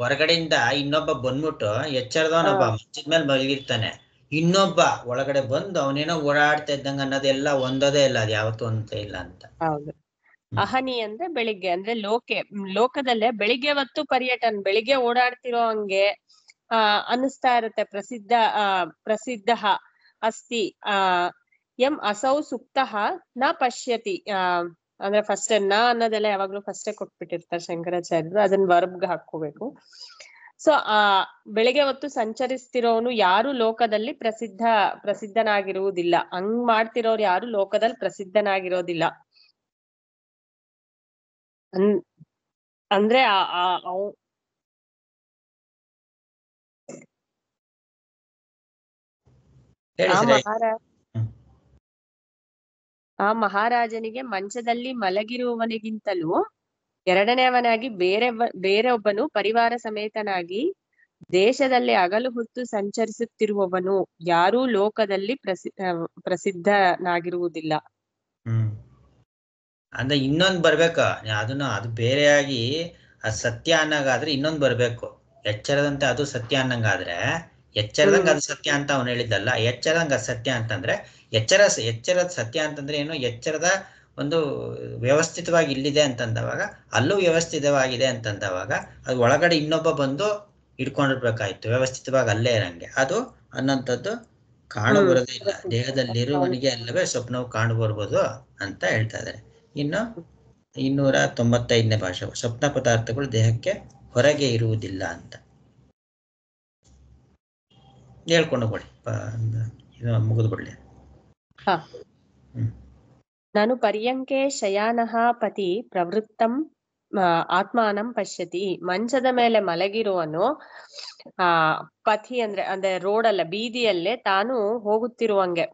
ಹೊರಗಡೆಯಿಂದ ಇನ್ನೊಬ್ಬ ಬಂದ್ಬಿಟ್ಟು ಎಚ್ಚರದವನೊಬ್ಬ ಮಂಚದ ಮೇಲೆ ಮಲಗಿರ್ತಾನೆ, ಇನ್ನೊಬ್ಬ ಒಳಗಡೆ ಬಂದು ಅವನೇನೋ ಓಡಾಡ್ತಾ ಇದ್ದಂಗ ಅನ್ನೋದೆಲ್ಲ ಒಂದೋದೇ ಇಲ್ಲ, ಅದು ಯಾವತ್ತೂ ಒಂದೇ ಇಲ್ಲ ಅಂತ. ಹೌದು. ಅಹನಿ ಅಂದ್ರೆ ಬೆಳಿಗ್ಗೆ, ಅಂದ್ರೆ ಲೋಕದಲ್ಲೇ ಬೆಳಿಗ್ಗೆ ಹೊತ್ತು ಪರ್ಯಟನ್, ಬೆಳಿಗ್ಗೆ ಓಡಾಡ್ತಿರೋ ಹಂಗೆ ಅನ್ನಿಸ್ತಾ ಇರುತ್ತೆ. ಪ್ರಸಿದ್ಧ ಅಸ್ತಿ ಎಂ ಅಸೌ ಸುಪ್ತಃ ನ ಪಶ್ಯತಿ, ಅಂದ್ರೆ ಫಸ್ಟ್ ನ ಅನ್ನೋದೆಲ್ಲ ಯಾವಾಗ್ಲೂ ಫಸ್ಟೇ ಕೊಟ್ಬಿಟ್ಟಿರ್ತಾರೆ ಶಂಕರಾಚಾರ್ಯರು, ಅದನ್ನ ವರ್ಬ್ಗೆ ಹಾಕೋಬೇಕು. ಸೊ ಬೆಳಿಗ್ಗೆ ಹೊತ್ತು ಸಂಚರಿಸ್ತಿರೋನು ಯಾರು ಲೋಕದಲ್ಲಿ ಪ್ರಸಿದ್ಧನಾಗಿರುವುದಿಲ್ಲ, ಹಂಗ್ ಮಾಡ್ತಿರೋರು ಯಾರು ಲೋಕದಲ್ಲಿ ಪ್ರಸಿದ್ಧನಾಗಿರೋದಿಲ್ಲ. ಅಂದ್ರೆ ಆ ಮಹಾರಾಜನಿಗೆ ಮಂಚದಲ್ಲಿ ಮಲಗಿರುವವನಿಗಿಂತಲೂ ಎರಡನೇವನಾಗಿ ಬೇರೊಬ್ಬನು ಪರಿವಾರ ಸಮೇತನಾಗಿ ದೇಶದಲ್ಲಿ ಹಗಲು ಹೊತ್ತು ಸಂಚರಿಸುತ್ತಿರುವವನು ಯಾರೂ ಲೋಕದಲ್ಲಿ ಪ್ರಸಿದ್ಧನಾಗಿರುವುದಿಲ್ಲ. ಅಂದ್ರೆ ಇನ್ನೊಂದು ಬರ್ಬೇಕು, ಅದು ಬೇರೆಯಾಗಿ ಅದು ಸತ್ಯ ಅನ್ನಂಗಾದ್ರೆ ಇನ್ನೊಂದು ಬರ್ಬೇಕು. ಎಚ್ಚರದಂತೆ ಅದು ಸತ್ಯ ಅನ್ನಂಗಾದ್ರೆ ಎಚ್ಚರದಂಗ ಅದು ಸತ್ಯ ಅಂತ ಅವನು ಹೇಳಿದ್ದಲ್ಲ, ಎಚ್ಚರದಂಗ ಅದು ಸತ್ಯ ಅಂತಂದ್ರೆ ಎಚ್ಚರದ ಸತ್ಯ ಅಂತಂದ್ರೆ ಏನು, ಎಚ್ಚರದ ಒಂದು ವ್ಯವಸ್ಥಿತವಾಗಿ ಇಲ್ಲಿದೆ ಅಂತಂದವಾಗ ಅಲ್ಲೂ ವ್ಯವಸ್ಥಿತವಾಗಿದೆ ಅಂತಂದವಾಗ ಅದು ಒಳಗಡೆ ಇನ್ನೊಬ್ಬ ಬಂದು ಇಟ್ಕೊಂಡಿರ್ಬೇಕಾಯ್ತು ವ್ಯವಸ್ಥಿತವಾಗಿ ಅಲ್ಲೇ ಇರಂಗೆ. ಅದು ಅನ್ನೋಂಥದ್ದು ಕಾಣು ಬರೋದೇ ಇಲ್ಲ, ದೇಹದಲ್ಲಿರುವವನಿಗೆ ಅಲ್ಲವೇ ಸ್ವಪ್ನವು ಕಾಣು ಬರ್ಬೋದು ಅಂತ ಹೇಳ್ತಾ ಇದ್ದಾರೆ. ಇನ್ನು 295ನೇ ಭಾಷೆ, ಸ್ವಪ್ನ ಪದಾರ್ಥಗಳು ದೇಹಕ್ಕೆ ಹೊರಗೆ ಇರುವುದಿಲ್ಲ ಅಂತ ಹೇಳ್ಕೊಂಡು ಕೊಡಿ, ಮುಗಿದು ಬಿಡ್ಲಿ. ನಾನು ಪರ್ಯಂಕೆ ಶಯಾನಃ ಪತಿ ಪ್ರವೃತ್ತಂ ಆತ್ಮಾನಂ ಪಶ್ಯತಿ, ಮಂಚದ ಮೇಲೆ ಮಲಗಿರುವನು ಪಥಿ ಅಂದ್ರೆ ರೋಡ್ ಅಲ್ಲ, ಬೀದಿಯಲ್ಲೇ ತಾನು ಹೋಗುತ್ತಿರುವಂಗೆ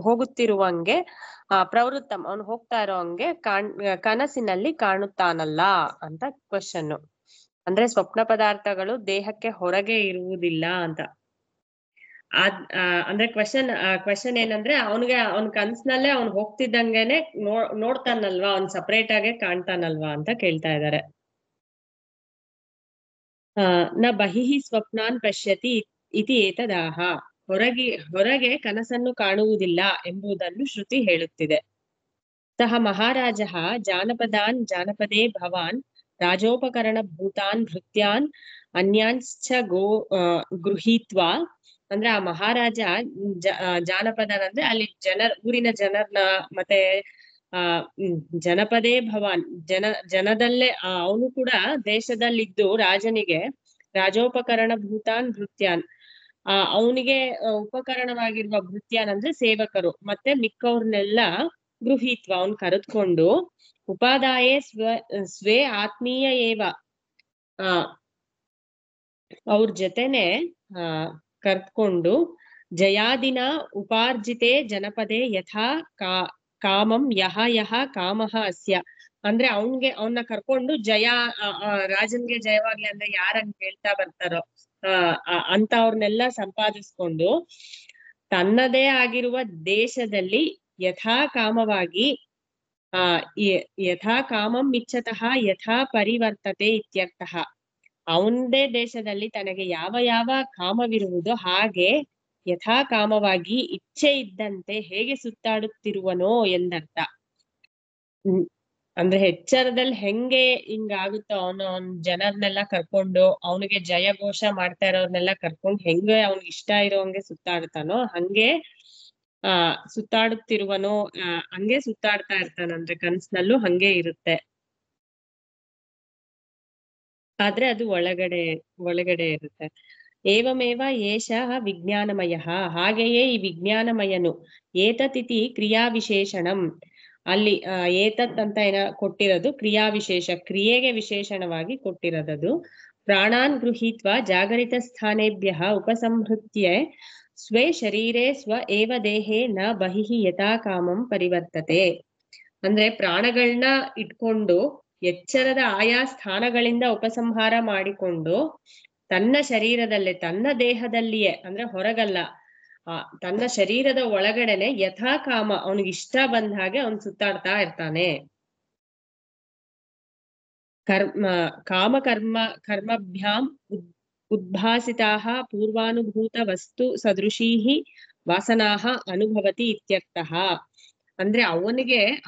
ಹೋಗುತ್ತಿರುವಂಗೆ ಪ್ರವೃತ್ತಂ, ಅವನು ಹೋಗ್ತಾ ಇರೋಂಗೆ ಕನಸಿನಲ್ಲಿ ಕಾಣುತ್ತಾನಲ್ಲ ಅಂತ ಕ್ವಶನ್. ಅಂದ್ರೆ ಸ್ವಪ್ನ ಪದಾರ್ಥಗಳು ದೇಹಕ್ಕೆ ಹೊರಗೆ ಇರುವುದಿಲ್ಲ ಅಂತ. ಅಂದ್ರೆ ಕ್ವಶನ್ ಏನಂದ್ರೆ ಅವ್ನ ಕನ್ಸ್ನಲ್ಲೇ ಅವ್ನ್ ಹೋಗ್ತಿದ್ದಂಗೆನೆ ನೋಡ್ತಾನಲ್ವಾ, ಅವ್ನ್ ಸಪರೇಟ್ ಆಗೇ ಕಾಣ್ತಾನಲ್ವಾ ಅಂತ ಕೇಳ್ತಾ ಇದ್ದಾರೆ. ನ ಬಹಿಃ ಸ್ವಪ್ನಾನ್ ಪಶ್ಯತಿ ಇತಿ ಏತದಾಹ, ಹೊರಗೆ ಕನಸನ್ನು ಕಾಣುವುದಿಲ್ಲ ಎಂಬುದನ್ನು ಶ್ರುತಿ ಹೇಳುತ್ತಿದೆ. ಸಹ ಮಹಾರಾಜಃ ಜಾನಪದಾನ್ ಜಾನಪದೇ ಭವಾನ್ ರಾಜೋಪಕರಣ ಭೂತಾನ್ ಭೃತ್ಯಾನ್ ಅನ್ಯಾಂಶ್ಚ ಗೃಹೀತ್ವಾ, ಅಂದ್ರೆ ಆ ಮಹಾರಾಜ ಜಾನಪದನ್ ಅಂದ್ರೆ ಅಲ್ಲಿ ಊರಿನ ಜನರ್ನ ಮತ್ತೆ ಜನಪದೇ ಭವಾನ್ ಜನದಲ್ಲೇ ಅವನು ಕೂಡ ದೇಶದಲ್ಲಿದ್ದು ರಾಜನಿಗೆ ರಾಜೋಪಕರಣ ಭೂತಾನ್ ಭೃತ್ಯಾನ್, ಅವನಿಗೆ ಉಪಕರಣವಾಗಿರುವ ಭೃತ್ಯಾನ್ ಅಂದ್ರೆ ಸೇವಕರು ಮತ್ತೆ ಮಿಕ್ಕವ್ರನ್ನೆಲ್ಲ ಗೃಹೀತ್ವ ಅವನ್ ಕರೆದುಕೊಂಡು ಉಪಾದಾಯೇ ಸ್ವೇ ಆತ್ಮೀಯ ಏವ, ಅವ್ರ ಜೊತೆನೆ ಕರ್ಕೊಂಡು ಜಯಾದಿನ ಉಪಾರ್ಜಿತೆ ಜನಪದೇ ಯಥಾ ಕಾಮಂ ಯಹ ಕಾಮಃ ಅಸ್ಯ, ಅಂದ್ರೆ ಅವನ್ನ ಕರ್ಕೊಂಡು ರಾಜನ್ಗೆ ಜಯವಾಗ್ಲಿ ಅಂದ್ರೆ ಯಾರನ್ನ ಹೇಳ್ತಾ ಬರ್ತಾರೋ ಅಂತ ಅವ್ರನ್ನೆಲ್ಲ ಸಂಪಾದಿಸ್ಕೊಂಡು ತನ್ನದೇ ಆಗಿರುವ ದೇಶದಲ್ಲಿ ಯಥಾ ಕಾಮವಾಗಿ ಯಥಾ ಕಾಮಂ ಇಚ್ಛತಃ ಯಥಾ ಪರಿವರ್ತತೆ ಇತ್ಯರ್ಥಃ, ಅವನದೇ ದೇಶದಲ್ಲಿ ತನಗೆ ಯಾವ ಕಾಮವಿರುವುದೋ ಹಾಗೆ ಯಥಾ ಕಾಮವಾಗಿ ಇಚ್ಛೆ ಇದ್ದಂತೆ ಹೇಗೆ ಸುತ್ತಾಡುತ್ತಿರುವನೋ ಎಂದರ್ಥ. ಅಂದ್ರೆ ಎಚ್ಚರದಲ್ಲಿ ಹೆಂಗೆ ಹಿಂಗಾಗುತ್ತೋ ಅವನ್ ಜನರ್ನೆಲ್ಲ ಕರ್ಕೊಂಡು ಅವನಿಗೆ ಜಯಘೋಷ ಮಾಡ್ತಾ ಇರೋರ್ನೆಲ್ಲ ಕರ್ಕೊಂಡು ಹೆಂಗೆ ಅವ್ನಿಗೆ ಇಷ್ಟ ಇರೋಂಗೆ ಸುತ್ತಾಡ್ತಾನೋ ಹಂಗೆ ಸುತ್ತಾಡುತ್ತಿರುವನೋ, ಹಂಗೆ ಸುತ್ತಾಡ್ತಾ ಇರ್ತಾನಂದ್ರೆ ಕನ್ಸ್ನಲ್ಲೂ ಹಂಗೆ ಇರುತ್ತೆ, ಆದ್ರೆ ಅದು ಒಳಗಡೆ ಇರುತ್ತೆ. ಏವಮೇವ ಏಷಃ ವಿಜ್ಞಾನಮಯಃ, ಹಾಗೆಯೇ ಈ ವಿಜ್ಞಾನಮಯನು ಏತತಿಥಿ ಕ್ರಿಯಾ ವಿಶೇಷಣಂ, ಅಲ್ಲಿ ಏತತ್ ಅಂತ ಕೊಟ್ಟಿರೋದು ಕ್ರಿಯಾ ವಿಶೇಷ, ಕ್ರಿಯೆಗೆ ವಿಶೇಷಣವಾಗಿ ಕೊಟ್ಟಿರೋದದು. ಪ್ರಾಣಾನ್ ಗೃಹೀತ್ವ ಜಾಗರಿತ ಸ್ಥಾನೇಭ್ಯ ಉಪಸಂಹೃತ್ಯ ಸ್ವೇ ಶರೀರೇ ಸ್ವ ಏವ ದೇಹೇ ನ ಬಹಿಃ ಯಥಾ ಕಾಮಂ ಪರಿವರ್ತತೆ, ಅಂದ್ರೆ ಪ್ರಾಣಗಳನ್ನ ಇಟ್ಕೊಂಡು ಎಚ್ಚರದ ಆಯಾ ಸ್ಥಾನಗಳಿಂದ ಉಪಸಂಹಾರ ಮಾಡಿಕೊಂಡು ತನ್ನ ಶರೀರದಲ್ಲೇ ತನ್ನ ದೇಹದಲ್ಲಿಯೇ ಅಂದ್ರೆ ಹೊರಗಲ್ಲ, ತನ್ನ ಶರೀರದ ಒಳಗಡೆನೆ ಯಥಾ ಕಾಮ ಅವನಿಗಿಷ್ಟ ಬಂದ ಹಾಗೆ ಅವನ್ ಸುತ್ತಾಡ್ತಾ ಇರ್ತಾನೆ. ಕರ್ಮಭ್ಯಾಂ ಉದ್ಭಾಸಿತಾಃ ಪೂರ್ವಾನುಭೂತ ವಸ್ತು ಸದೃಶೀಃ ವಾಸನಾಃ ಅನುಭವತಿ ಇತ್ಯರ್ಥಃ, ಅಂದ್ರೆ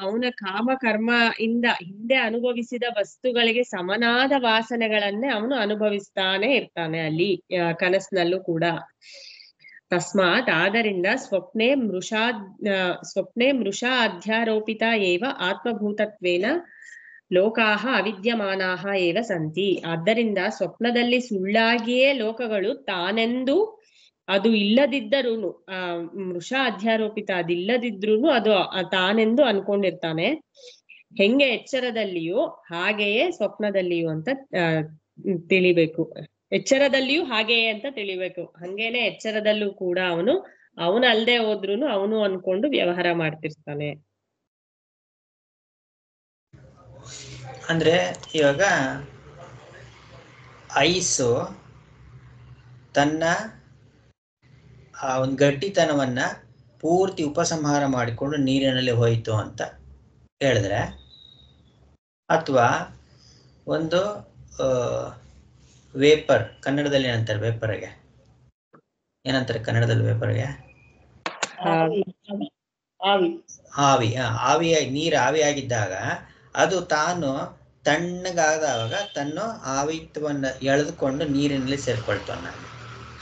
ಅವನ ಕಾಮಕರ್ಮ ಇಂದ ಹಿಂದೆ ಅನುಭವಿಸಿದ ವಸ್ತುಗಳಿಗೆ ಸಮನಾದ ವಾಸನೆಗಳನ್ನೇ ಅವನು ಅನುಭವಿಸ್ತಾನೆ ಇರ್ತಾನೆ ಅಲ್ಲಿ ಕನಸಿನಲ್ಲೂ ಕೂಡ. ತಸ್ಮಾತ್ ಆದ್ದರಿಂದ ಸ್ವಪ್ನೆ ಮೃಷಾ ಅಧ್ಯಾರೋಪಿತ ಏವ ಆತ್ಮಭೂತತ್ವೇನ ಲೋಕಾಹ ಅವಿದ್ಯಮಾನಾಹ ಏವ ಸಂತಿ, ಆದ್ದರಿಂದ ಸ್ವಪ್ನದಲ್ಲಿ ಸುಳ್ಳಾಗಿಯೇ ಲೋಕಗಳು ತಾನೆಂದು ಅದು ಇಲ್ಲದಿದ್ದರೂನು ಮೃಷಾ ಅಧ್ಯಾರೋಪಿತ ಅದಿಲ್ಲದಿದ್ರೂನು ಅದು ತಾನೆಂದು ಅನ್ಕೊಂಡಿರ್ತಾನೆ. ಹೆಂಗೆ ಎಚ್ಚರದಲ್ಲಿಯೂ ಹಾಗೆಯೇ ಸ್ವಪ್ನದಲ್ಲಿಯೂ ಅಂತ ತಿಳಿಬೇಕು, ಎಚ್ಚರದಲ್ಲಿಯೂ ಹಾಗೆಯೇ ಅಂತ ತಿಳಿಬೇಕು. ಹಂಗೇನೆ ಎಚ್ಚರದಲ್ಲೂ ಕೂಡ ಅವನು ಅಲ್ದೆ ಹೋದ್ರುನು ಅವನು ಅನ್ಕೊಂಡು ವ್ಯವಹಾರ ಮಾಡ್ತಿರ್ತಾನೆ. ಅಂದ್ರೆ ಇವಾಗ ಐಸು ತನ್ನ ಆ ಒಂದು ಗಟ್ಟಿತನವನ್ನ ಪೂರ್ತಿ ಉಪಸಂಹಾರ ಮಾಡಿಕೊಂಡು ನೀರಿನಲ್ಲಿ ಹೋಯಿತು ಅಂತ ಹೇಳಿದ್ರೆ, ಅಥವಾ ಒಂದು ವೇಪರ್, ಕನ್ನಡದಲ್ಲಿ ಏನಂತಾರೆ ವೇಪರ್ಗೆ, ಏನಂತಾರೆ ಕನ್ನಡದಲ್ಲಿ ವೇಪರ್ಗೆ? ಆವಿಯಾಗಿ ನೀರು ಆವಿಯಾಗಿದ್ದಾಗ ಅದು ತಾನು ತಣ್ಣಗಾದಾಗ ತನ್ನ ಆವಿತ್ವವನ್ನು ಎಳೆದುಕೊಂಡು ನೀರಿನಲ್ಲಿ ಸೇರ್ಕೊಳ್ತಾನೆ.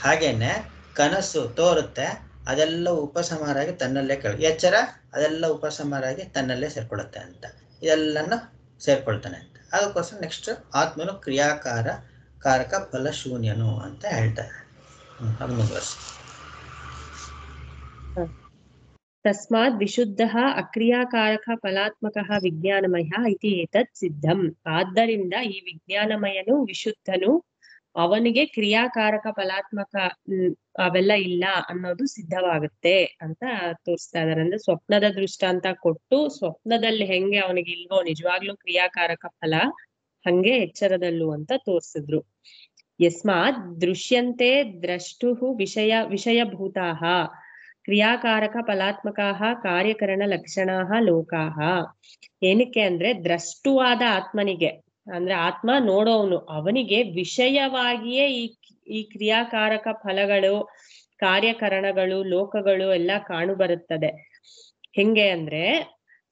ಹಾಗೇನೆ ಕನಸು ತೋರುತ್ತೆ, ಅದೆಲ್ಲ ಉಪಸಂಹಾರ ಆಗಿ ತನ್ನಲ್ಲೇ ಎಚ್ಚರ ಅದೆಲ್ಲ ಉಪಸಂಹಾರ ಆಗಿ ತನ್ನಲ್ಲೇ ಸೇರ್ಕೊಳ್ಳುತ್ತೆ ಅಂತ, ಇದೆಲ್ಲನ್ನು ಸೇರ್ಕೊಳ್ತಾನೆ ಅಂತ. ಅದಕ್ಕೋಸ್ಕರ ನೆಕ್ಸ್ಟ್ ಆತ್ಮನು ಕಾರಕ ಫಲ ಶೂನ್ಯನು ಅಂತ ಹೇಳ್ತಾರೆ. ಅದು ಮುಂದುವರಿಸಿ. ತಸ್ಮಾತ್ ವಿಶುದ್ಧಃ ಅಕ್ರಿಯಾಕಾರಕ ಫಲಾತ್ಮಕಃ ವಿಜ್ಞಾನಮಯ ಇತಿ ಏತತ್ ಸಿದ್ಧಂ. ಆದ್ದರಿಂದ ಈ ವಿಜ್ಞಾನಮಯನು ವಿಶುದ್ಧನು, ಅವನಿಗೆ ಕ್ರಿಯಾಕಾರಕ ಫಲಾತ್ಮಕ ಅವೆಲ್ಲ ಇಲ್ಲ ಅನ್ನೋದು ಸಿದ್ಧವಾಗುತ್ತೆ ಅಂತ ತೋರಿಸ್ತಾ ಇದಾರೆ. ಅಂದ್ರೆ ಸ್ವಪ್ನದ ದೃಷ್ಟಾಂತ ಕೊಟ್ಟು ಸ್ವಪ್ನದಲ್ಲಿ ಹೆಂಗೆ ಅವನಿಗೆ ಇಲ್ವೋ ನಿಜವಾಗ್ಲೂ ಕ್ರಿಯಾಕಾರಕ ಫಲ, ಹಂಗೆ ಎಚ್ಚರದಲ್ಲೂ ಅಂತ ತೋರ್ಸಿದ್ರು. ಯಸ್ಮಾತ್ ದೃಶ್ಯಂತೆ ದ್ರಷ್ಟುಃ ವಿಷಯಭೂತಾಃ ಕ್ರಿಯಾಕಾರಕ ಫಲಾತ್ಮಕಾಃ ಕಾರ್ಯಕರಣ ಲಕ್ಷಣಾಃ ಲೋಕಾಃ. ಏನಕ್ಕೆ ಅಂದ್ರೆ ದ್ರಷ್ಟುವಾದ ಆತ್ಮನಿಗೆ, ಅಂದ್ರೆ ಆತ್ಮ ನೋಡೋವನು, ಅವನಿಗೆ ವಿಷಯವಾಗಿಯೇ ಈ ಕ್ರಿಯಾಕಾರಕ ಫಲಗಳು, ಕಾರ್ಯಕರಣಗಳು, ಲೋಕಗಳು ಎಲ್ಲ ಕಾಣು ಬರುತ್ತದೆ. ಹೆಂಗೆ ಅಂದ್ರೆ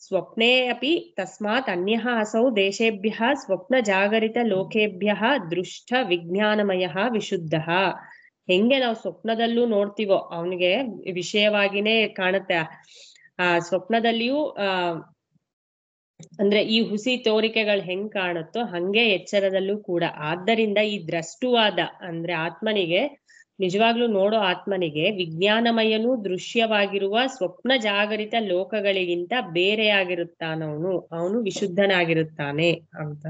ಸ್ವಪ್ನೇ ಅಪಿ ತಸ್ಮಾತ್ ಅನ್ಯಃ ಅಸೌ ದೇಶೇಭ್ಯಃ ಸ್ವಪ್ನ ಜಾಗರಿತ ಲೋಕೇಭ್ಯಃ ದೃಷ್ಟ ವಿಜ್ಞಾನಮಯಃ ವಿಶುದ್ಧಃ. ಹೆಂಗೆ ನಾವು ಸ್ವಪ್ನದಲ್ಲೂ ನೋಡ್ತೀವೋ ಅವನಿಗೆ ವಿಷಯವಾಗಿನೇ ಕಾಣುತ್ತೆ, ಆ ಸ್ವಪ್ನದಲ್ಲಿಯೂ ಅಂದ್ರೆ ಈ ಹುಸಿ ತೋರಿಕೆಗಳು ಹೆಂಗ್ ಕಾಣುತ್ತೋ ಹಂಗೆ ಎಚ್ಚರದಲ್ಲೂ ಕೂಡ. ಆದ್ದರಿಂದ ಈ ದ್ರಷ್ಟುವಾದ ಅಂದ್ರೆ ಆತ್ಮನಿಗೆ, ನಿಜವಾಗ್ಲೂ ನೋಡೋ ಆತ್ಮನಿಗೆ ವಿಜ್ಞಾನಮಯನು ದೃಶ್ಯವಾಗಿರುವ ಸ್ವಪ್ನ ಜಾಗರಿತ ಲೋಕಗಳಿಗಿಂತ ಬೇರೆಯಾಗಿರುತ್ತಾನವನು, ಅವನು ವಿಶುದ್ಧನಾಗಿರುತ್ತಾನೆ ಅಂತ.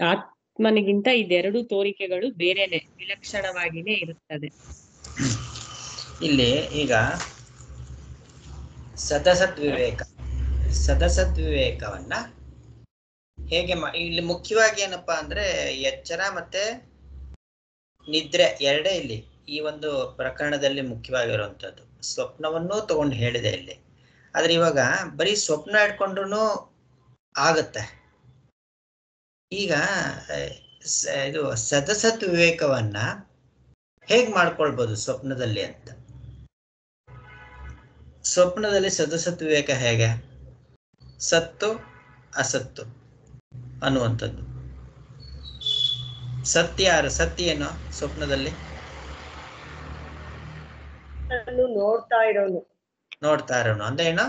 ಆತ್ಮನಿಗಿಂತ ಇದೆರಡು ತೋರಿಕೆಗಳು ಬೇರೆನೆ, ವಿಲಕ್ಷಣವಾಗಿನೇ ಇರುತ್ತದೆ. ಇಲ್ಲಿ ಈಗ ಸದಸದ್ವಿವೇಕವನ್ನ ಹೇಗೆ ಇಲ್ಲಿ ಮುಖ್ಯವಾಗಿ ಏನಪ್ಪಾ ಅಂದ್ರೆ ಎಚ್ಚರ ಮತ್ತೆ ನಿದ್ರೆ ಎರಡೇ ಇಲ್ಲಿ ಈ ಒಂದು ಪ್ರಕರಣದಲ್ಲಿ ಮುಖ್ಯವಾಗಿರುವಂತದ್ದು. ಸ್ವಪ್ನವನ್ನೂ ತಗೊಂಡು ಹೇಳಿದೆ ಇಲ್ಲಿ. ಆದ್ರೆ ಇವಾಗ ಬರೀ ಸ್ವಪ್ನ ಇಟ್ಕೊಂಡ್ರು ಆಗತ್ತೆ. ಈಗ ಇದು ಸದಸತ್ ವಿವೇಕವನ್ನ ಹೇಗ್ ಮಾಡ್ಕೊಳ್ಬೋದು ಸ್ವಪ್ನದಲ್ಲಿ ಅಂತ. ಸ್ವಪ್ನದಲ್ಲಿ ಸದಸತ್ ವಿವೇಕ ಹೇಗೆ? ಸತ್ತು ಅಸತ್ತು ಅನ್ನುವಂಥದ್ದು. ಸತ್ಯ ಯಾರು? ಸತ್ಯ ಏನು ಸ್ವಪ್ನದಲ್ಲಿ? ನೋಡ್ತಾ ಇರೋನು ಅಂದ್ರೆ ಏನು?